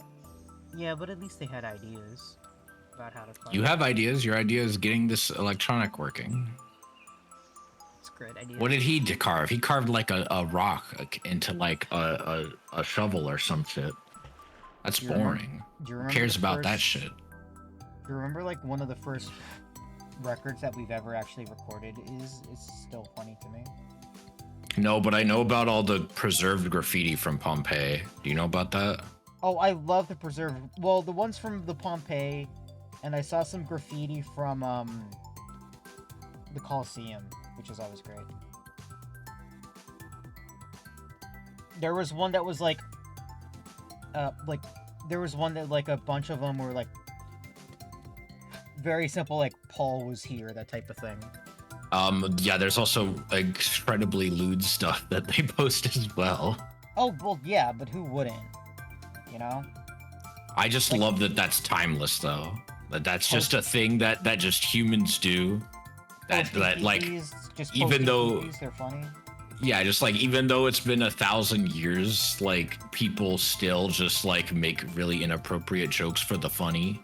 Yeah, but at least they had ideas about how to carve. You have ideas. Your idea is getting this electronic working. It's a great idea. What did he carve? He carved like a rock into like a shovel or some shit. That's boring. Who cares about that shit? Do you remember like one of the first records that we've ever actually recorded is still funny to me? No, but I know about all the preserved graffiti from Pompeii. Do you know about that? Oh, I love the preserved. Well, the ones from the Pompeii, and I saw some graffiti from the Colosseum, which is always great. There was one that was like there was one that like a bunch of them were like very simple, like Paul was here, that type of thing. Yeah, there's also incredibly lewd stuff that they post as well. Oh, well, yeah, but who wouldn't? You know? I just Like, love that that's timeless, though. That's just a thing that just humans do. That like, just even though they're funny. Yeah, just like even though it's been 1,000 years, like people still just like make really inappropriate jokes for the funny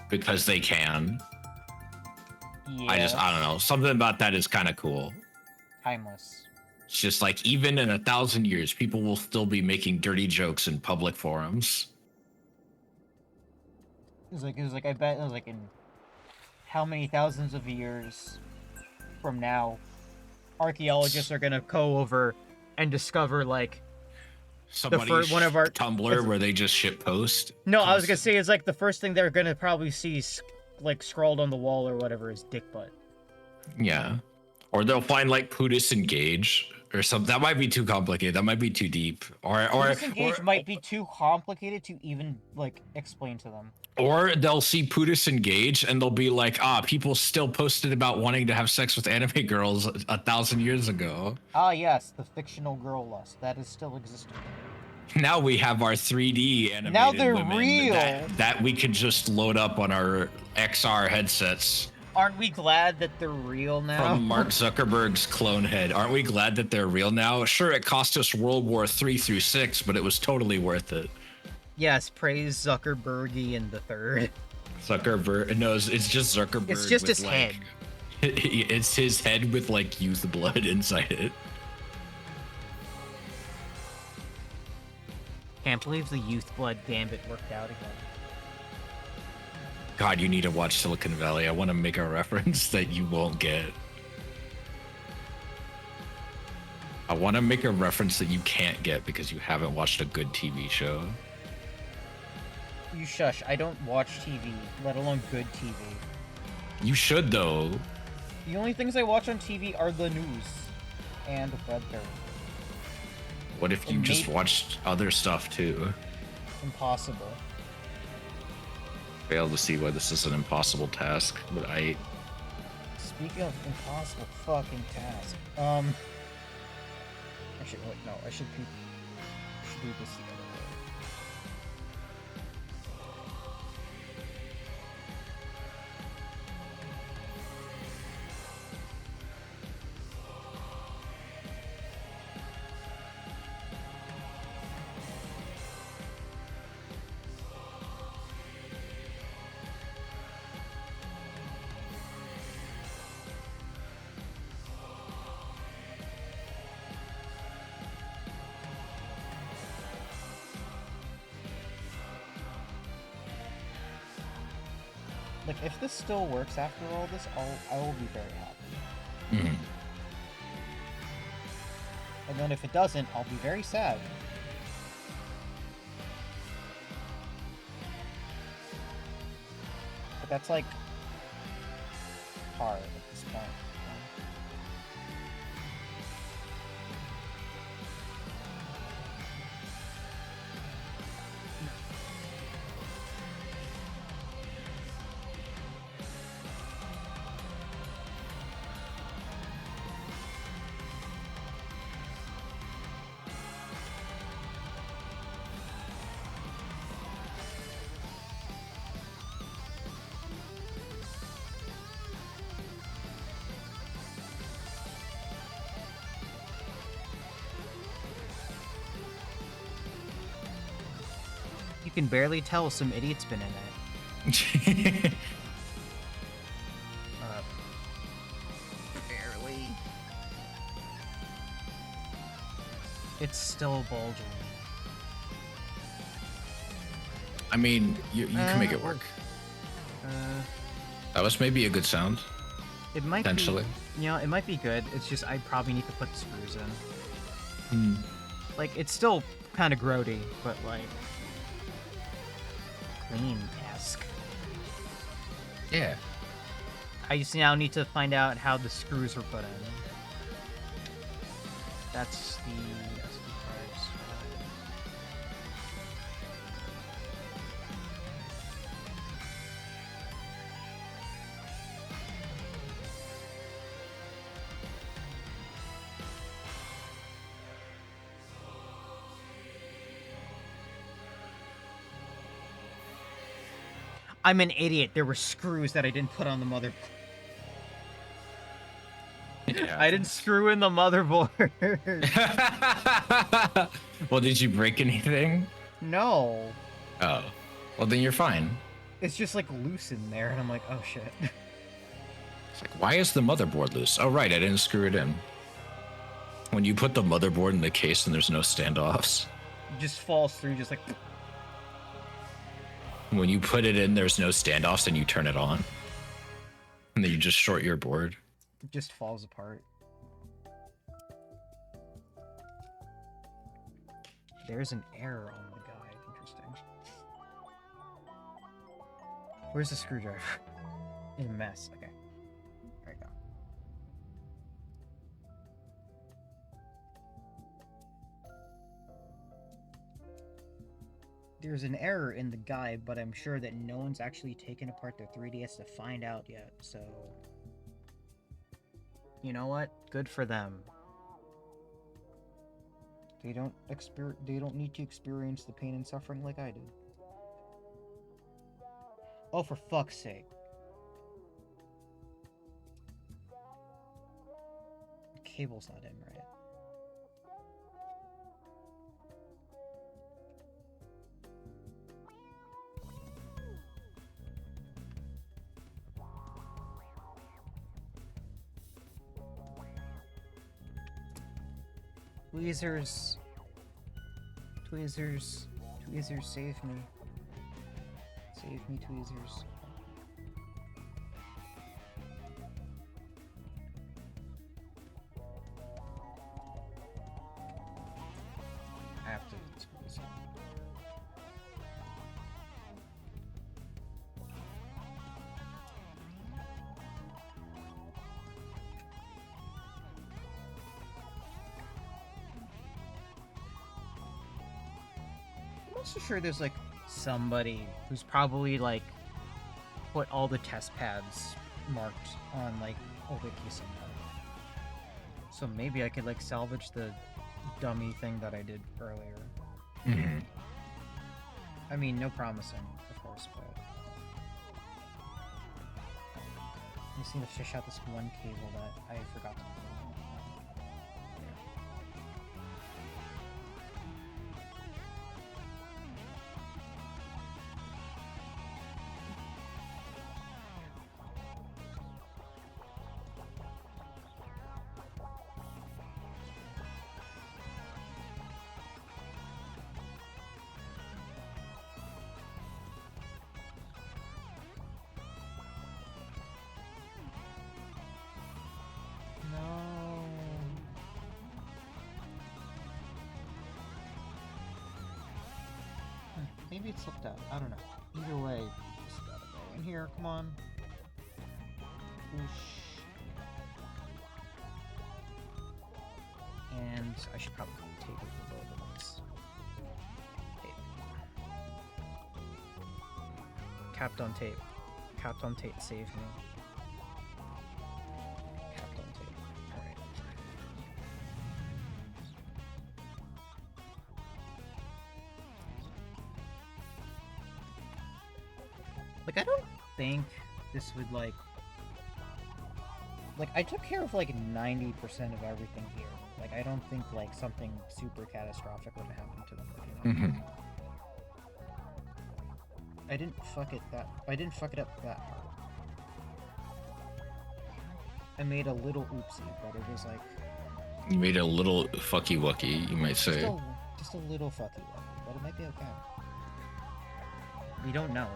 because they can. Yeah, I don't know. Something about that is kind of cool. Timeless. It's just like even in 1,000 years, people will still be making dirty jokes in public forums. It was like I bet it was like in how many thousands of years from now, archaeologists are gonna go over and discover like Somebody's one of our Tumblr where they just shit post. No, I was gonna say it's like the first thing they're gonna probably see like scrawled on the wall or whatever is dick butt. Yeah. Or they'll find like Pudis Engage or something. That might be too complicated. That might be too deep. Or Disengage might be too complicated to even like explain to them. Or they'll see Pudis Engage and they'll be like, people still posted about wanting to have sex with anime girls 1,000 years ago. Ah, yes, the fictional girl lust that is still existing. Now we have our 3D animated now they're women real. that we could just load up on our XR headsets. Aren't we glad that they're real now? From Mark Zuckerberg's clone head. Aren't we glad that they're real now? Sure, it cost us World War 3 through 6, but it was totally worth it. Yes, praise Zuckerbergy in the third. Zuckerberg, no, it's just Zuckerberg. It's just his like, head. It's his head with like youth blood inside it. Can't believe the youth blood gambit worked out again. God, you need to watch Silicon Valley. I want to make a reference that you won't get. I want to make a reference that you can't get because you haven't watched a good TV show. You shush. I don't watch TV, let alone good TV. You should, though. The only things I watch on TV are the news and Red Dirt. What if you just watched other stuff, too? Impossible. Fail to see why this is an impossible task, but Speaking of impossible fucking task, actually, wait, no, I should do this the other way. Like, if this still works after all this, I will be very happy. Mm-hmm. And then if it doesn't, I'll be very sad. But that's, like, hard at this point. You can barely tell some idiot's been in it. Barely. It's still bulging. I mean, you can make it work. That was maybe a good sound. It might potentially. Be, you know, it might be good. It's just I probably need to put the screws in. Hmm. Like, it's still kind of grody, but like clean-esque. Yeah. I just now need to find out how the screws were put in. That's the SD cards. I'm an idiot. There were screws that I didn't put on the motherboard. I didn't screw in the motherboard. Well, did you break anything? No. Oh. Well, then you're fine. It's just like loose in there, and I'm like, oh shit. It's like, why is the motherboard loose? Oh, right, I didn't screw it in. When you put the motherboard in the case and there's no standoffs. It just falls through, just like... When you put it in, there's no standoffs and you turn it on. And then you just short your board. It just falls apart. There's an error on the guide. Interesting. Where's the screwdriver? In a mess. Okay. There you go. There's an error in the guide, but I'm sure that no one's actually taken apart their 3DS to find out yet, so... You know what? Good for them. They don't need to experience the pain and suffering like I did. Oh, for fuck's sake. The cable's not in right. Tweezers. Tweezers. Tweezers, save me. Save me, tweezers. I have to squeeze it. I'm also sure there's like somebody who's probably like put all the test pads marked on like a wiki somewhere. So maybe I could like salvage the dummy thing that I did earlier. Mm-hmm. I mean, no promising, of course, but I just need to fish out this one cable that I forgot to put on. Maybe it slipped out. I don't know. Either way, just gotta go in here. Come on. Whoosh. And I should probably take it for both of us. Tape. Capped on tape. Capped on tape, save me. Capped on tape. Alright. Like, I don't think this would, like, I took care of, like, 90% of everything here. Like, I don't think, like, something super catastrophic would happen to them. You know? Mm-hmm. I didn't fuck it up that hard. I made a little oopsie, but it was, like... You made a little fucky wucky, you might say. Just a little fucky wucky, but it might be okay. We don't know.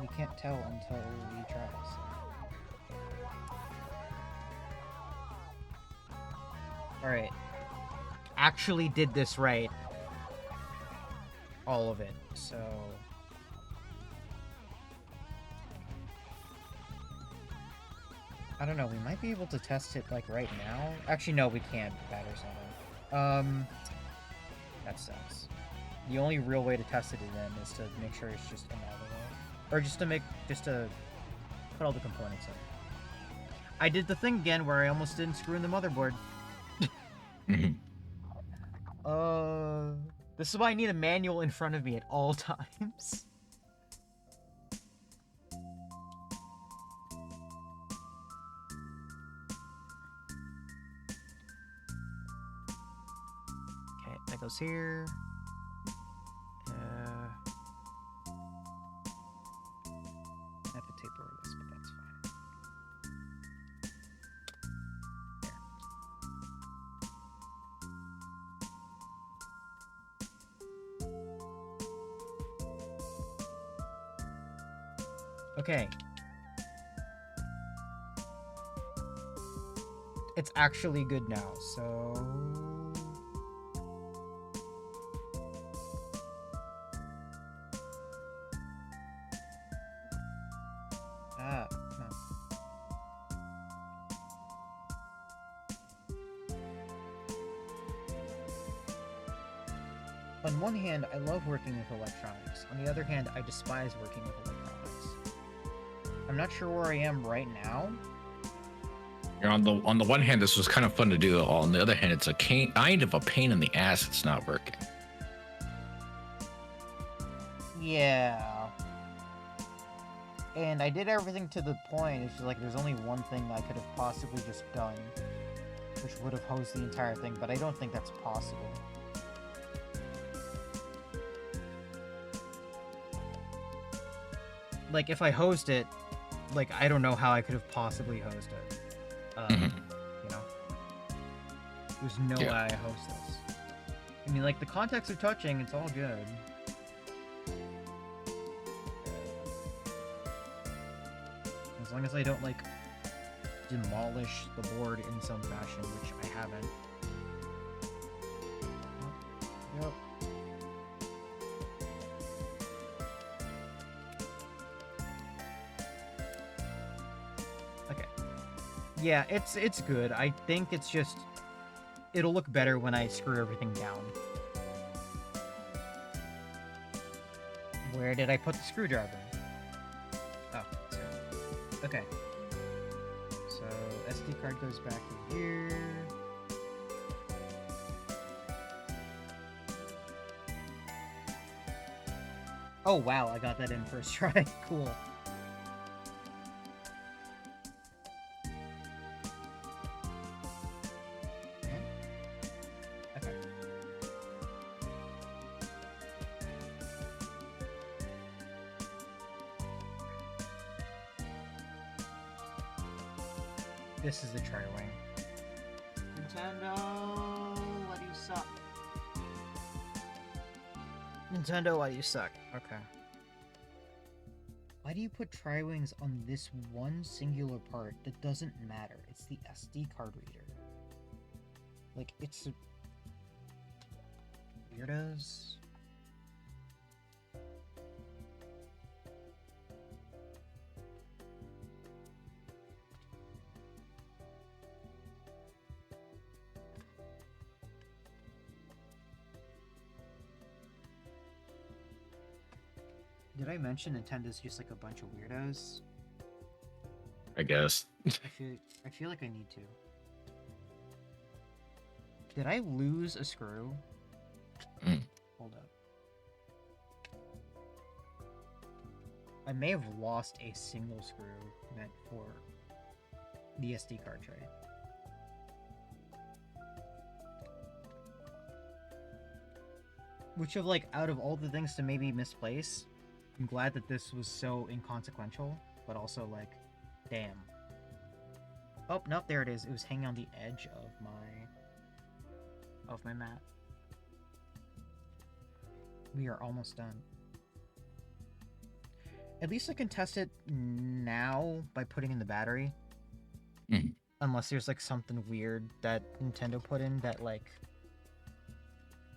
We can't tell until we try, so... Alright. Actually did this right. All of it, so... I don't know, we might be able to test it, like, right now. Actually, no, we can't. Battery's not on. That sucks. The only real way to test it then is to make sure it's just in all the way. Or just to put all the components in. I did the thing again where I almost didn't screw in the motherboard. This is why I need a manual in front of me at all times. Okay, that goes here. I have to tape over this, but that's fine. There. Okay. It's actually good now, so... Come on. On one hand, I love working with electronics. On the other hand, I despise working with electronics. I'm not sure where I am right now. You're on the one hand, this was kind of fun to do. On the other hand, it's a kind of a pain in the ass. It's not working. Yeah. And I did everything to the point. It's just like there's only one thing I could have possibly just done, which would have hosed the entire thing, but I don't think that's possible. Like, if I hosed it, like, I don't know how I could have possibly hosed it. You know? There's no way I host this. I mean, like, the contacts are touching, it's all good. As long as I don't, like, demolish the board in some fashion, which I haven't. Yep. Okay. Yeah, it's good. I think it's just... It'll look better when I screw everything down. Where did I put the screwdriver? Oh, it's here. Okay. So, SD card goes back in here. Oh wow, I got that in first try. Cool. Okay. This is the tri-wing. Nintendo, why do you suck? Nintendo, why do you suck? Okay. Why do you put tri-wings on this one singular part that doesn't matter? It's the SD card reader. Like, it's a... weirdos. Did I mention Nintendo's just like a bunch of weirdos? I guess. I feel like I need to. Did I lose a screw? Hold up. I may have lost a single screw meant for the SD card tray. Which out of all the things to maybe misplace, I'm glad that this was so inconsequential, but also damn. Oh, nope, there it is. It was hanging on the edge of my mat. We are almost done. At least I can test it now by putting in the battery. Unless there's something weird that Nintendo put in that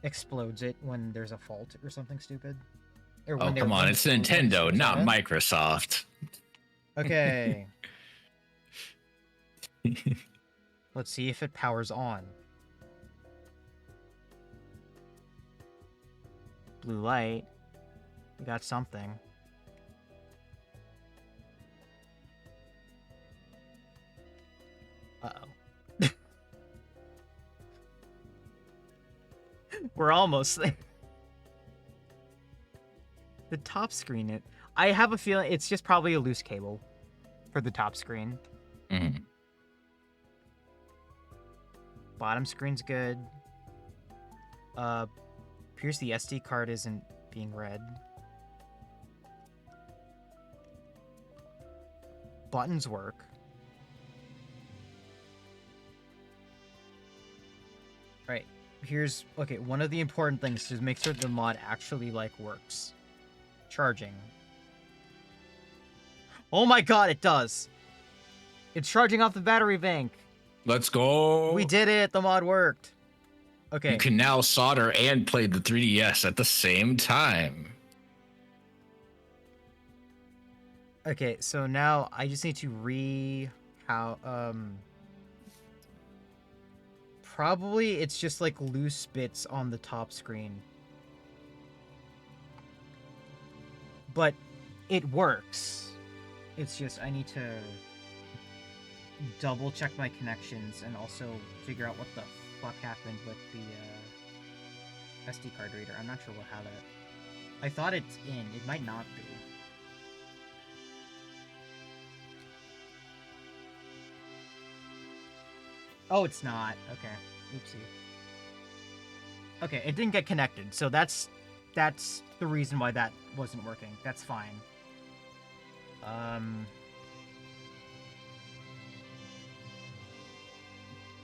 explodes it when there's a fault or something stupid. Or oh, come on. It's Nintendo, not Microsoft. Okay. Let's see if it powers on. Blue light. We got something. Uh-oh. We're almost there. The top screen, I have a feeling it's just probably a loose cable for the top screen. Bottom screen's good. Appears the SD card isn't being read. Buttons work. Right. Here's one of the important things to make sure the mod actually works. Charging. Oh my god, it does. It's charging off the battery bank. Let's go. We did it. The mod worked. Okay. You can now solder and play the 3DS at the same time. Okay, so now I just need to probably it's just loose bits on the top screen. But it works. It's just I need to double check my connections and also figure out what the fuck happened with the SD card reader. I'm not sure how that. I thought it's in. It might not be. Oh, it's not. Okay. Oopsie. Okay, it didn't get connected, so that's the reason why that wasn't working. That's fine.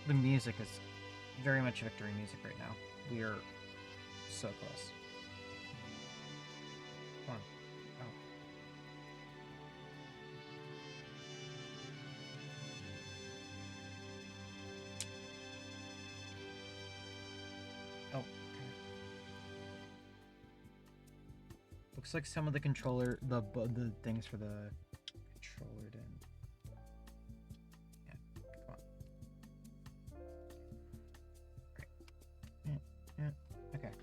The music is very much victory music right now. We are so close. Come on. Oh. Okay. Looks like some of the controller, the things for the controller didn't. Okay.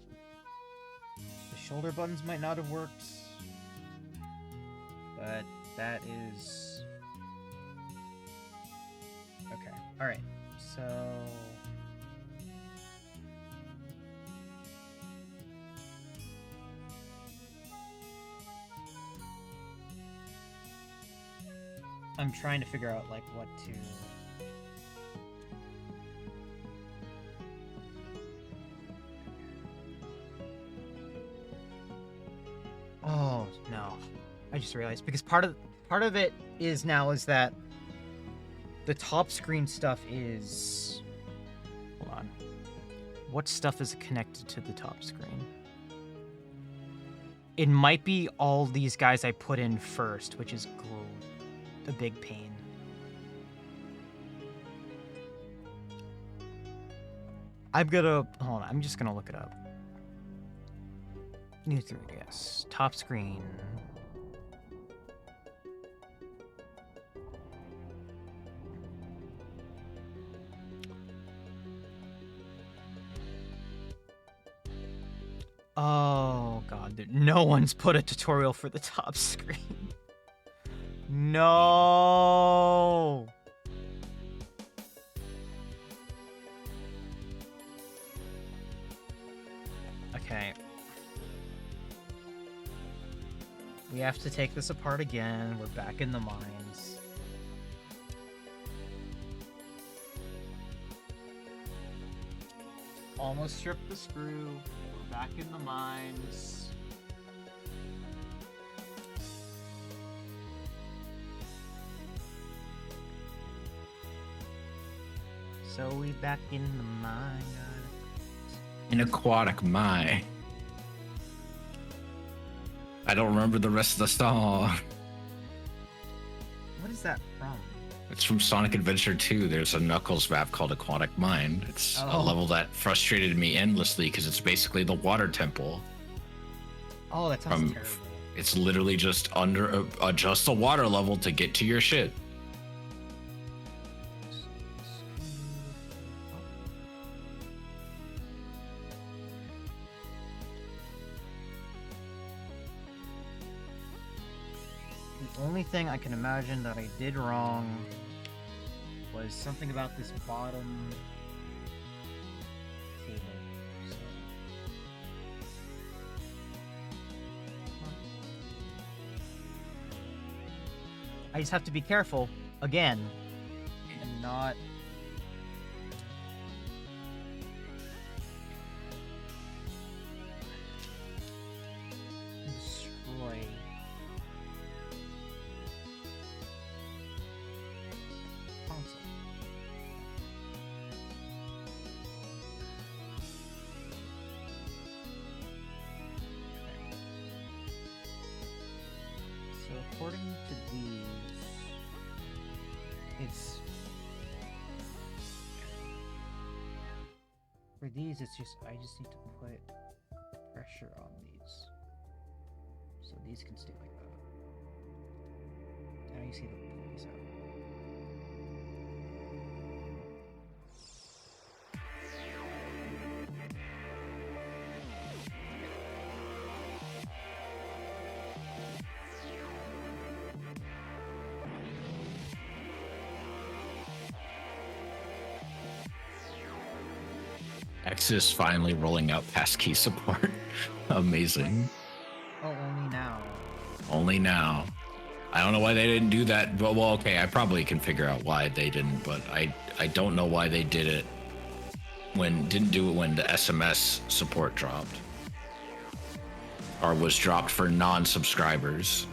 The shoulder buttons might not have worked, but that is... Okay, alright, so... I'm trying to figure out, what to... Oh, no. I just realized, because part of it is that the top screen stuff is... Hold on. What stuff is connected to the top screen? It might be all these guys I put in first, which is a big pain. Hold on, I'm just gonna look it up. New 3DS. Top screen. Oh god, dude. No one's put a tutorial for the top screen. No. Okay. We have to take this apart again. We're back in the mines. Almost stripped the screw. We're back in the mines. So we back in the mine. An aquatic mine. I don't remember the rest of the song. What is that from? It's from Sonic Adventure 2. There's a Knuckles map called Aquatic Mine. It's a level that frustrated me endlessly because it's basically the water temple. Oh, that sounds terrible. It's literally just just a water level to get to your shit. The only thing I can imagine that I did wrong was something about this bottom table. So. I just have to be careful, again, and not... destroy... console. So according to these, it's for these. It's just I just need to put pressure on these, so these can stay like that. Now you see the pull these out. X is finally rolling out passkey support. Amazing. Oh, only now. Only now. I don't know why they didn't do that, but well, okay, I probably can figure out why they didn't, but I don't know why they did it didn't do it when the SMS support dropped. Or was dropped for non-subscribers,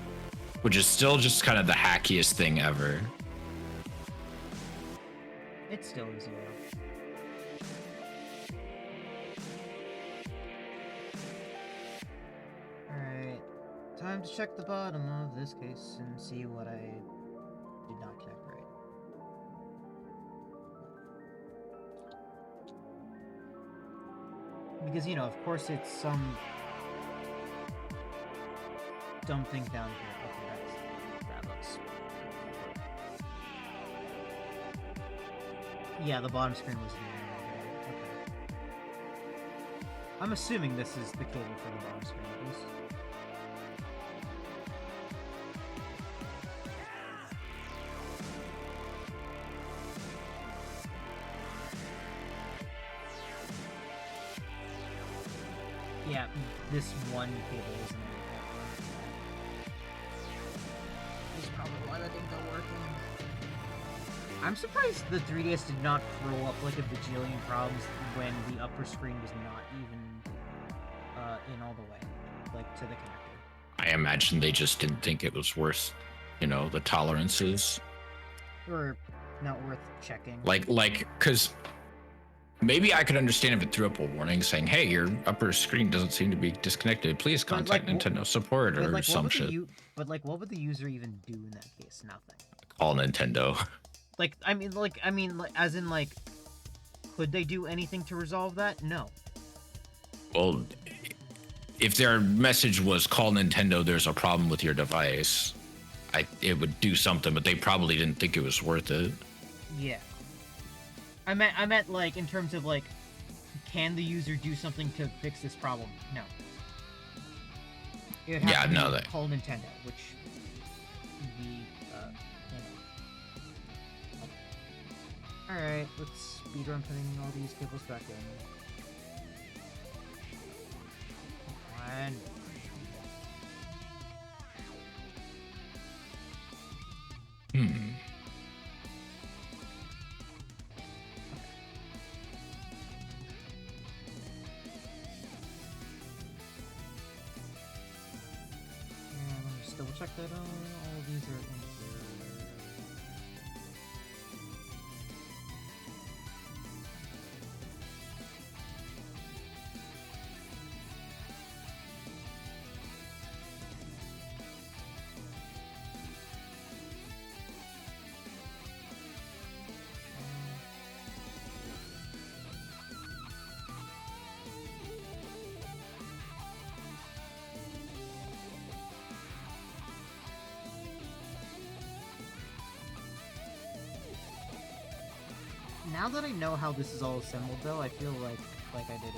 which is still just kind of the hackiest thing ever. It's still easy though. Alright, time to check the bottom of this case and see what I did not connect right. Because, you know, of course it's some dumb thing down here. Okay, that looks... Yeah, the bottom screen was there. Okay. I'm assuming this is the cable for the bottom screen, at least. Yeah, this one cable isn't there. This is probably why that didn't go working. I'm surprised the 3DS did not throw up like a bajillion problems when the upper screen was not even in all the way, like to the connector. I imagine they just didn't think it was worth, the tolerances. Or not worth checking. Like, because maybe I could understand if it threw up a warning saying, "Hey, your upper screen doesn't seem to be disconnected. Please contact Nintendo support," or some shit. But what would the user even do in that case? Nothing. Call Nintendo. As in, could they do anything to resolve that? No. Well, if their message was call Nintendo, there's a problem with your device, it would do something, but they probably didn't think it was worth it. Yeah. I meant like in terms of like, can the user do something to fix this problem? No. It would have to be call Nintendo, which would be, Alright, let's speedrun putting all these cables back in. Come on. Hmm. Let me just double check that all of these are in here. Now that I know how this is all assembled, though, I feel like I did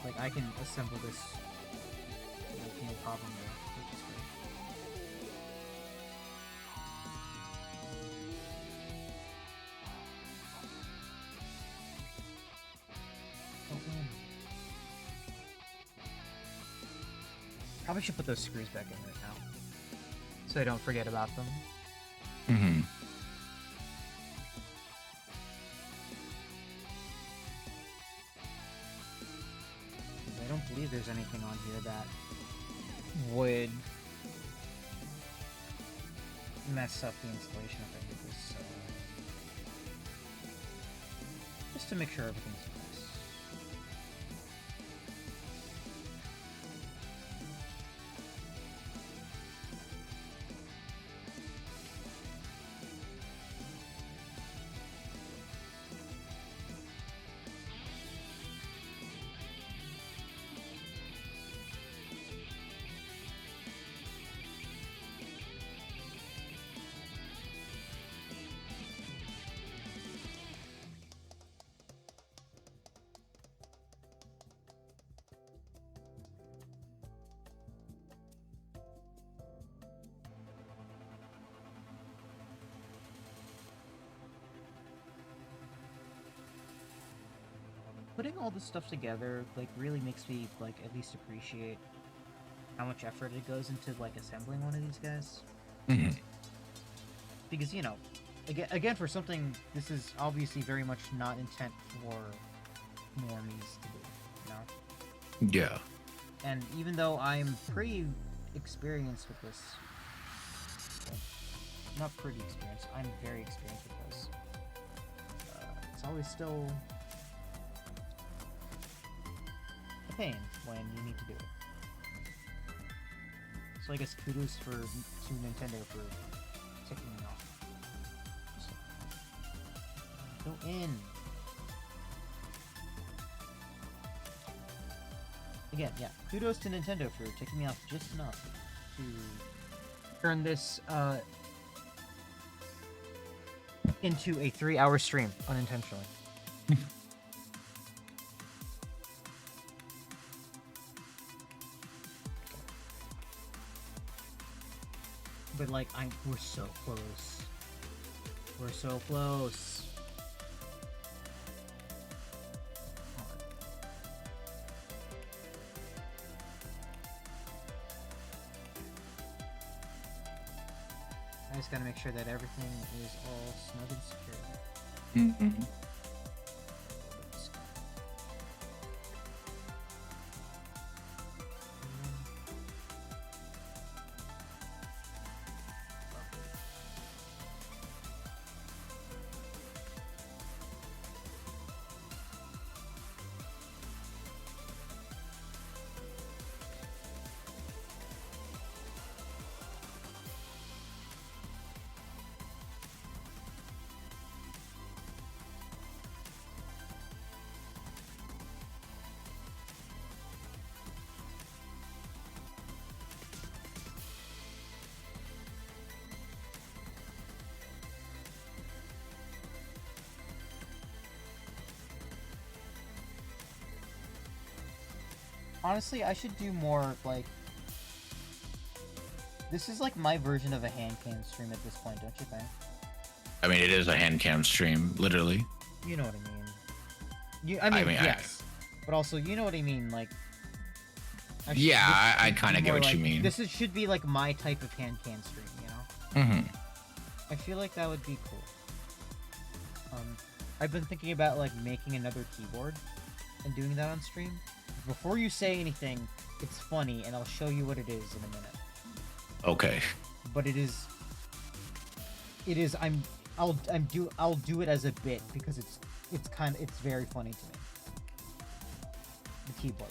like I can assemble this like no problem there, which is great. Probably should put those screws back in right now, so I don't forget about them. Mm-hmm. I don't believe there's anything on here that would mess up the installation if I did this, so just to make sure everything's nice. Putting all this stuff together, like, really makes me, like, at least appreciate how much effort it goes into, like, assembling one of these guys. Mm-hmm. Because, you know, again, for something, this is obviously very much not intent for normies to do, you know? Yeah. And even though I'm pretty experienced with this, well, not pretty experienced, I'm very experienced with this, it's always still a pain when you need to do it. So I guess kudos to Nintendo for ticking me off. Just go in. Again, yeah, kudos to Nintendo for ticking me off just enough to turn this into a 3-hour stream unintentionally. But like, we're so close. We're so close. I just gotta make sure that everything is all snug and secure. Mm-hmm. Honestly, I should do more, like... This is like my version of a hand cam stream at this point, don't you think? I mean, it is a hand cam stream, literally. You know what I mean. I mean, yes. But also, you know what I mean, like... I kind of get what like, you mean. This should be like my type of hand cam stream, you know? Mm-hmm. I feel like that would be cool. I've been thinking about like making another keyboard and doing that on stream. Before you say anything, it's funny, and I'll show you what it is in a minute. Okay. But it is. I'll do it as a bit because it's very funny to me. The keyboard.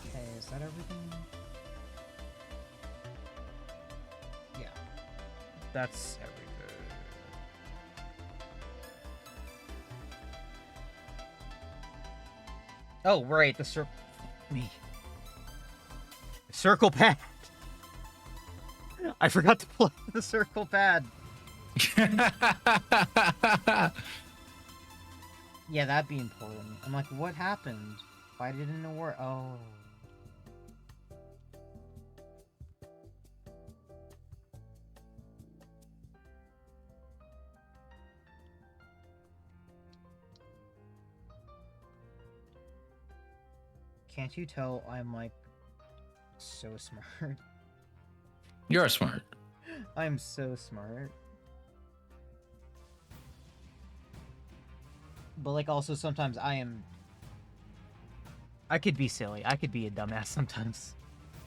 Okay, is that everything? Yeah. That's everything. Oh, right, the circle pad. I forgot to plug the circle pad. Yeah, that'd be important. I'm like, what happened? Why didn't it work? Oh. Can't you tell I'm like so smart? You're smart. I'm so smart. But like also sometimes I could be silly. I could be a dumbass sometimes.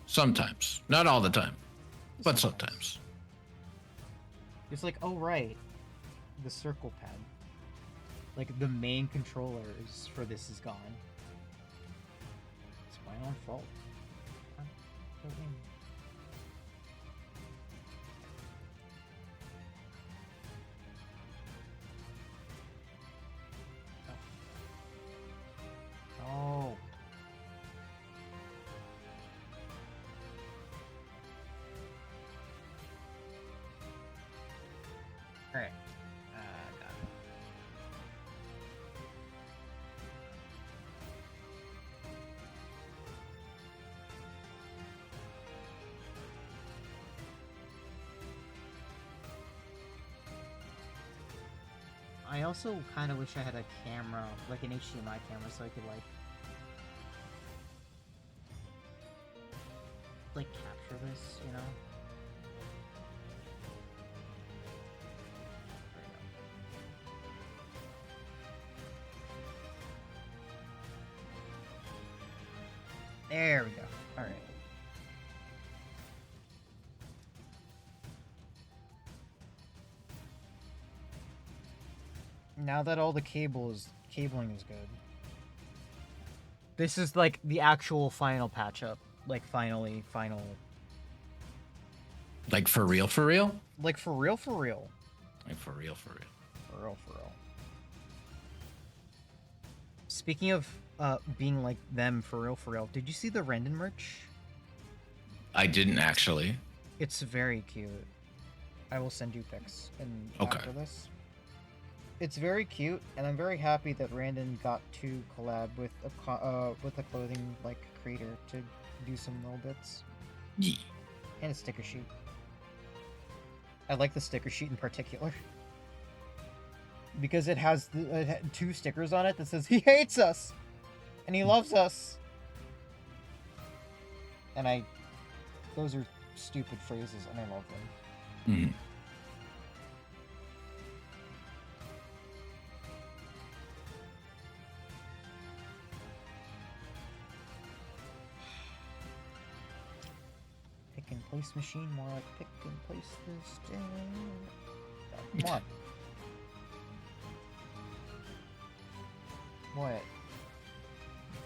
Sometimes. Not all the time. But sometimes. It's like, oh right. The circle pad. Like the main controllers for this is gone. It's my own fault. Oh. Alright. Got it. I also kind of wish I had a camera, like an HDMI camera, so I could like capture this, you know? There we go. Alright. Now that all the cabling is good. This is like the actual final patch up. Like final. Like for real, for real? Like for real, for real. Like for real, for real. For real, for real. Speaking of being like them for real, did you see the Rendon merch? I didn't actually. It's very cute. I will send you pics after this. It's very cute, and I'm very happy that Randon got to collab with a clothing like creator to do some little bits. Yeah. And a sticker sheet. I like the sticker sheet in particular because it has two stickers on it that says he hates us and he loves us. And those are stupid phrases, and I love them. Mm-hmm. Pick and place machine, more like pick and place this thing. Oh, come on. What?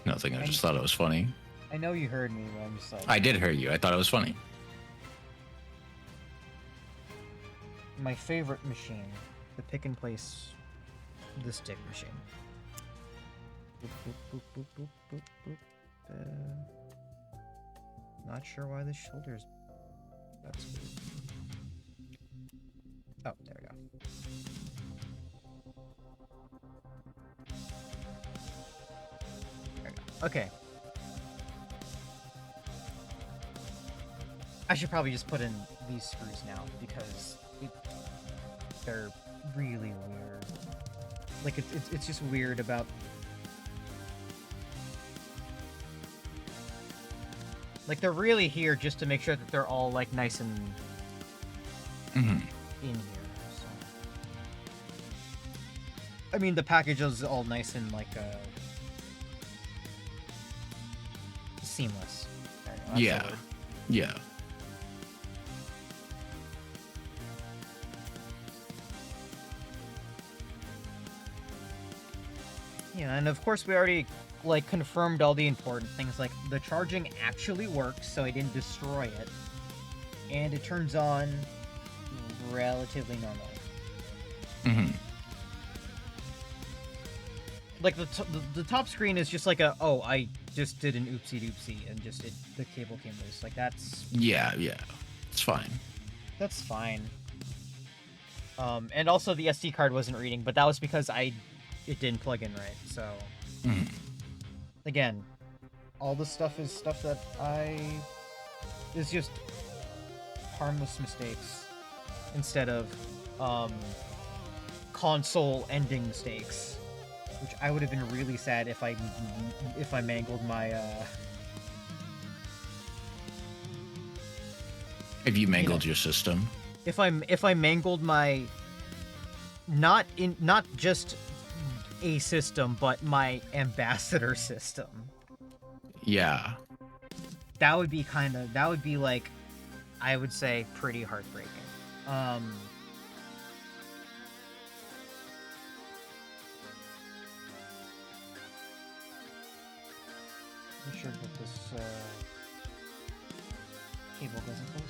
Nothing. I just thought it was funny. I know you heard me, but I'm just like... I did hear you. I thought it was funny. My favorite machine. The pick and place... the stick machine. Boop, boop, boop, boop, boop, boop, boop. Not sure why the shoulder's... That's weird. Oh, there we go. There we go. Okay. I should probably just put in these screws now because they're really weird. Like it's just weird about. Like they're really here just to make sure that they're all like nice and in here. So. I mean, the package is all nice and like seamless. Yeah. Yeah. Yeah, and of course we already like confirmed all the important things, like the charging actually works, so I didn't destroy it, and it turns on relatively normally. Like the top screen is just like a I just did an oopsie doopsie and just the cable came loose. Like that's yeah, it's fine. That's fine. And also the SD card wasn't reading, but that was because it didn't plug in right. So again, all this stuff is stuff that is just harmless mistakes instead of console ending mistakes, which I would have been really sad if I mangled my If you mangled your system. If I mangled my not just a system, but my ambassador system. Yeah. That would be like, I would say, pretty heartbreaking. Make sure that this cable doesn't close.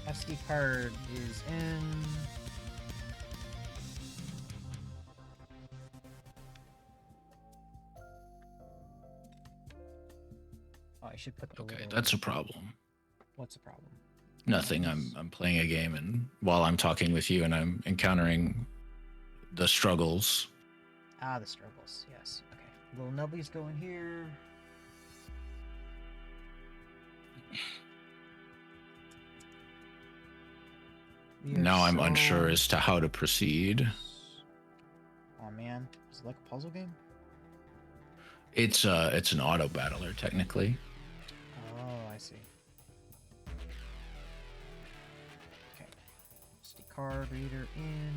SD card is in. Oh, I should put the Okay, little... that's a problem. What's the problem? Nothing. I'm playing a game, and while I'm talking with you, and I'm encountering the struggles. Ah, the struggles. Yes. Okay. Little nubbies go in here. Now I'm unsure as to how to proceed. Oh man, is it like a puzzle game? It's an auto battler technically. Oh, I see. Okay. SD card reader in.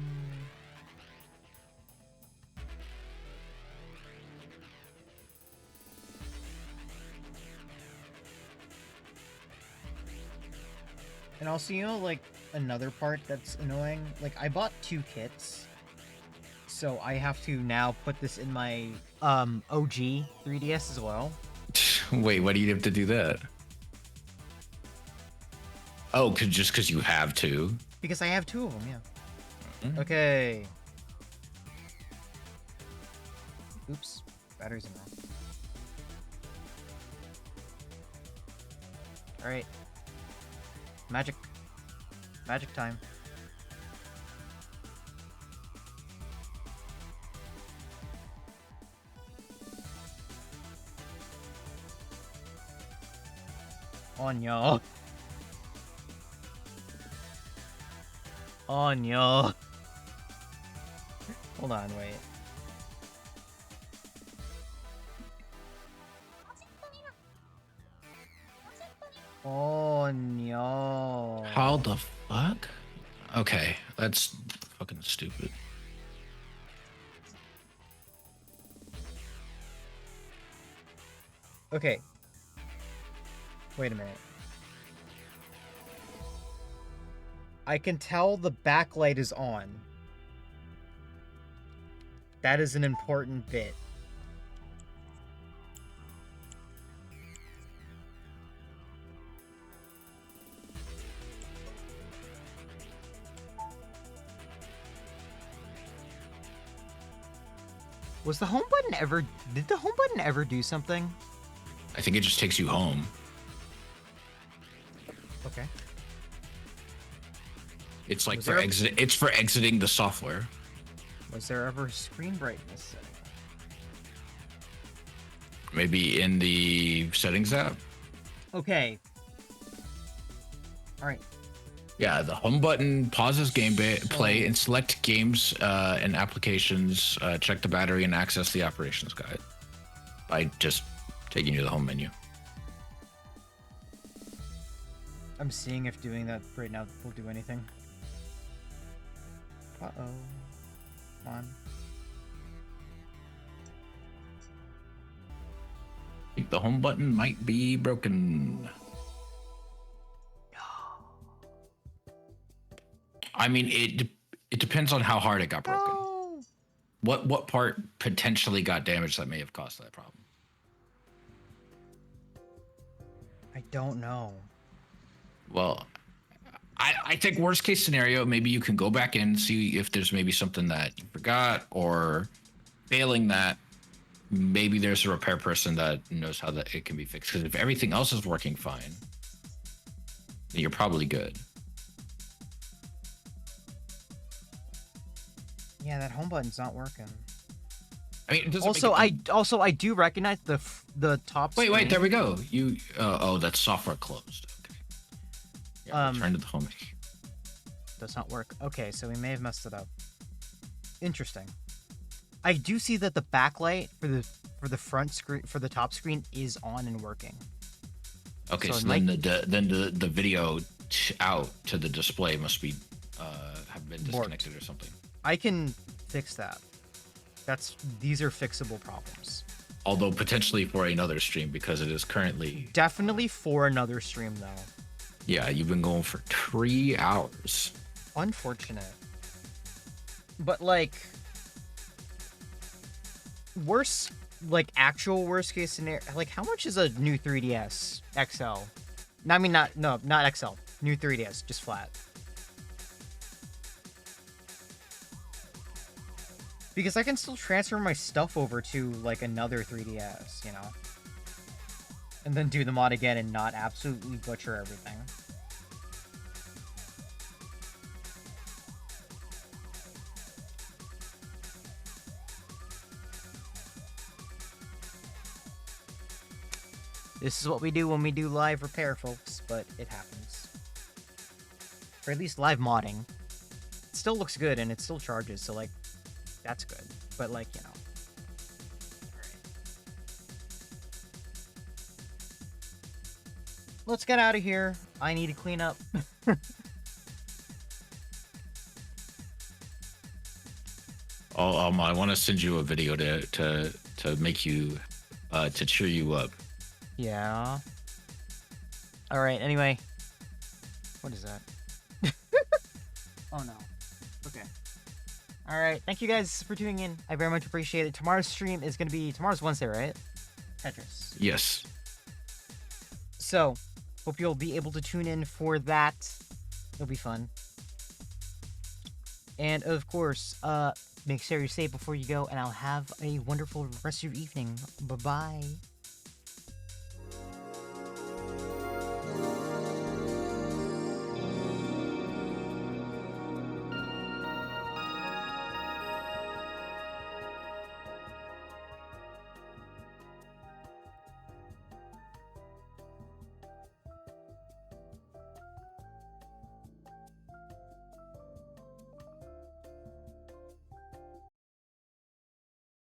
And also, like, another part that's annoying, like, I bought 2 kits, so I have to now put this in my, OG 3DS as well. Wait, why do you have to do that? Oh, just because you have to? Because I have 2 of them, yeah. Okay. Oops. Batteries in wrong. Alright. Magic time. On y'all. On y'all. Hold on, wait. Oh no. How the fuck? Okay, that's fucking stupid. Okay. Wait a minute. I can tell the backlight is on. That is an important bit. Was the home button ever... Did the home button ever do something? I think it just takes you home. Okay. It's like for exit. It's for exiting the software. Was there ever screen brightness setting? Maybe in the settings app. Okay. All right. Yeah, the home button pauses play and select games and applications. Check the battery and access the operations guide by just taking you to the home menu. I'm seeing if doing that right now will do anything. Uh-oh. Come on. I think the home button might be broken. I mean, it depends on how hard it got broken. No. What part potentially got damaged that may have caused that problem? I don't know. Well, I think worst case scenario, maybe you can go back in, see if there's maybe something that you forgot, or failing that, maybe there's a repair person that knows how that it can be fixed. Because if everything else is working fine, then you're probably good. Yeah, that home button's not working. I mean, I do recognize the top. Wait, there we go. You oh, that's software closed. Okay. Yeah, return to the home. Does not work. Okay, so we may have messed it up. Interesting. I do see that the backlight for the front screen, for the top screen, is on and working. Okay, so then the video out to the display must be have been disconnected or something. I can fix that. These are fixable problems. Although potentially for another stream, because it is currently... Definitely for another stream, though. Yeah, you've been going for 3 hours. Unfortunate. But, like... actual worst case scenario... Like, how much is a new 3DS XL? I mean, not XL. New 3DS, just flat. Because I can still transfer my stuff over to, like, another 3DS, you know? And then do the mod again and not absolutely butcher everything. This is what we do when we do live repair, folks, but it happens. Or at least live modding. It still looks good and it still charges, so, like, that's good, but like, you know. Alright. Let's get out of here. I need to clean up. I want to send you a video to make you to cheer you up. Yeah. Alright, anyway. What is that? Oh no. Okay. Alright, thank you guys for tuning in. I very much appreciate it. Tomorrow's stream is going to be... Tomorrow's Wednesday, right? Tetris. Yes. So, hope you'll be able to tune in for that. It'll be fun. And, of course, make sure you're safe before you go, and I'll have a wonderful rest of your evening. Bye-bye.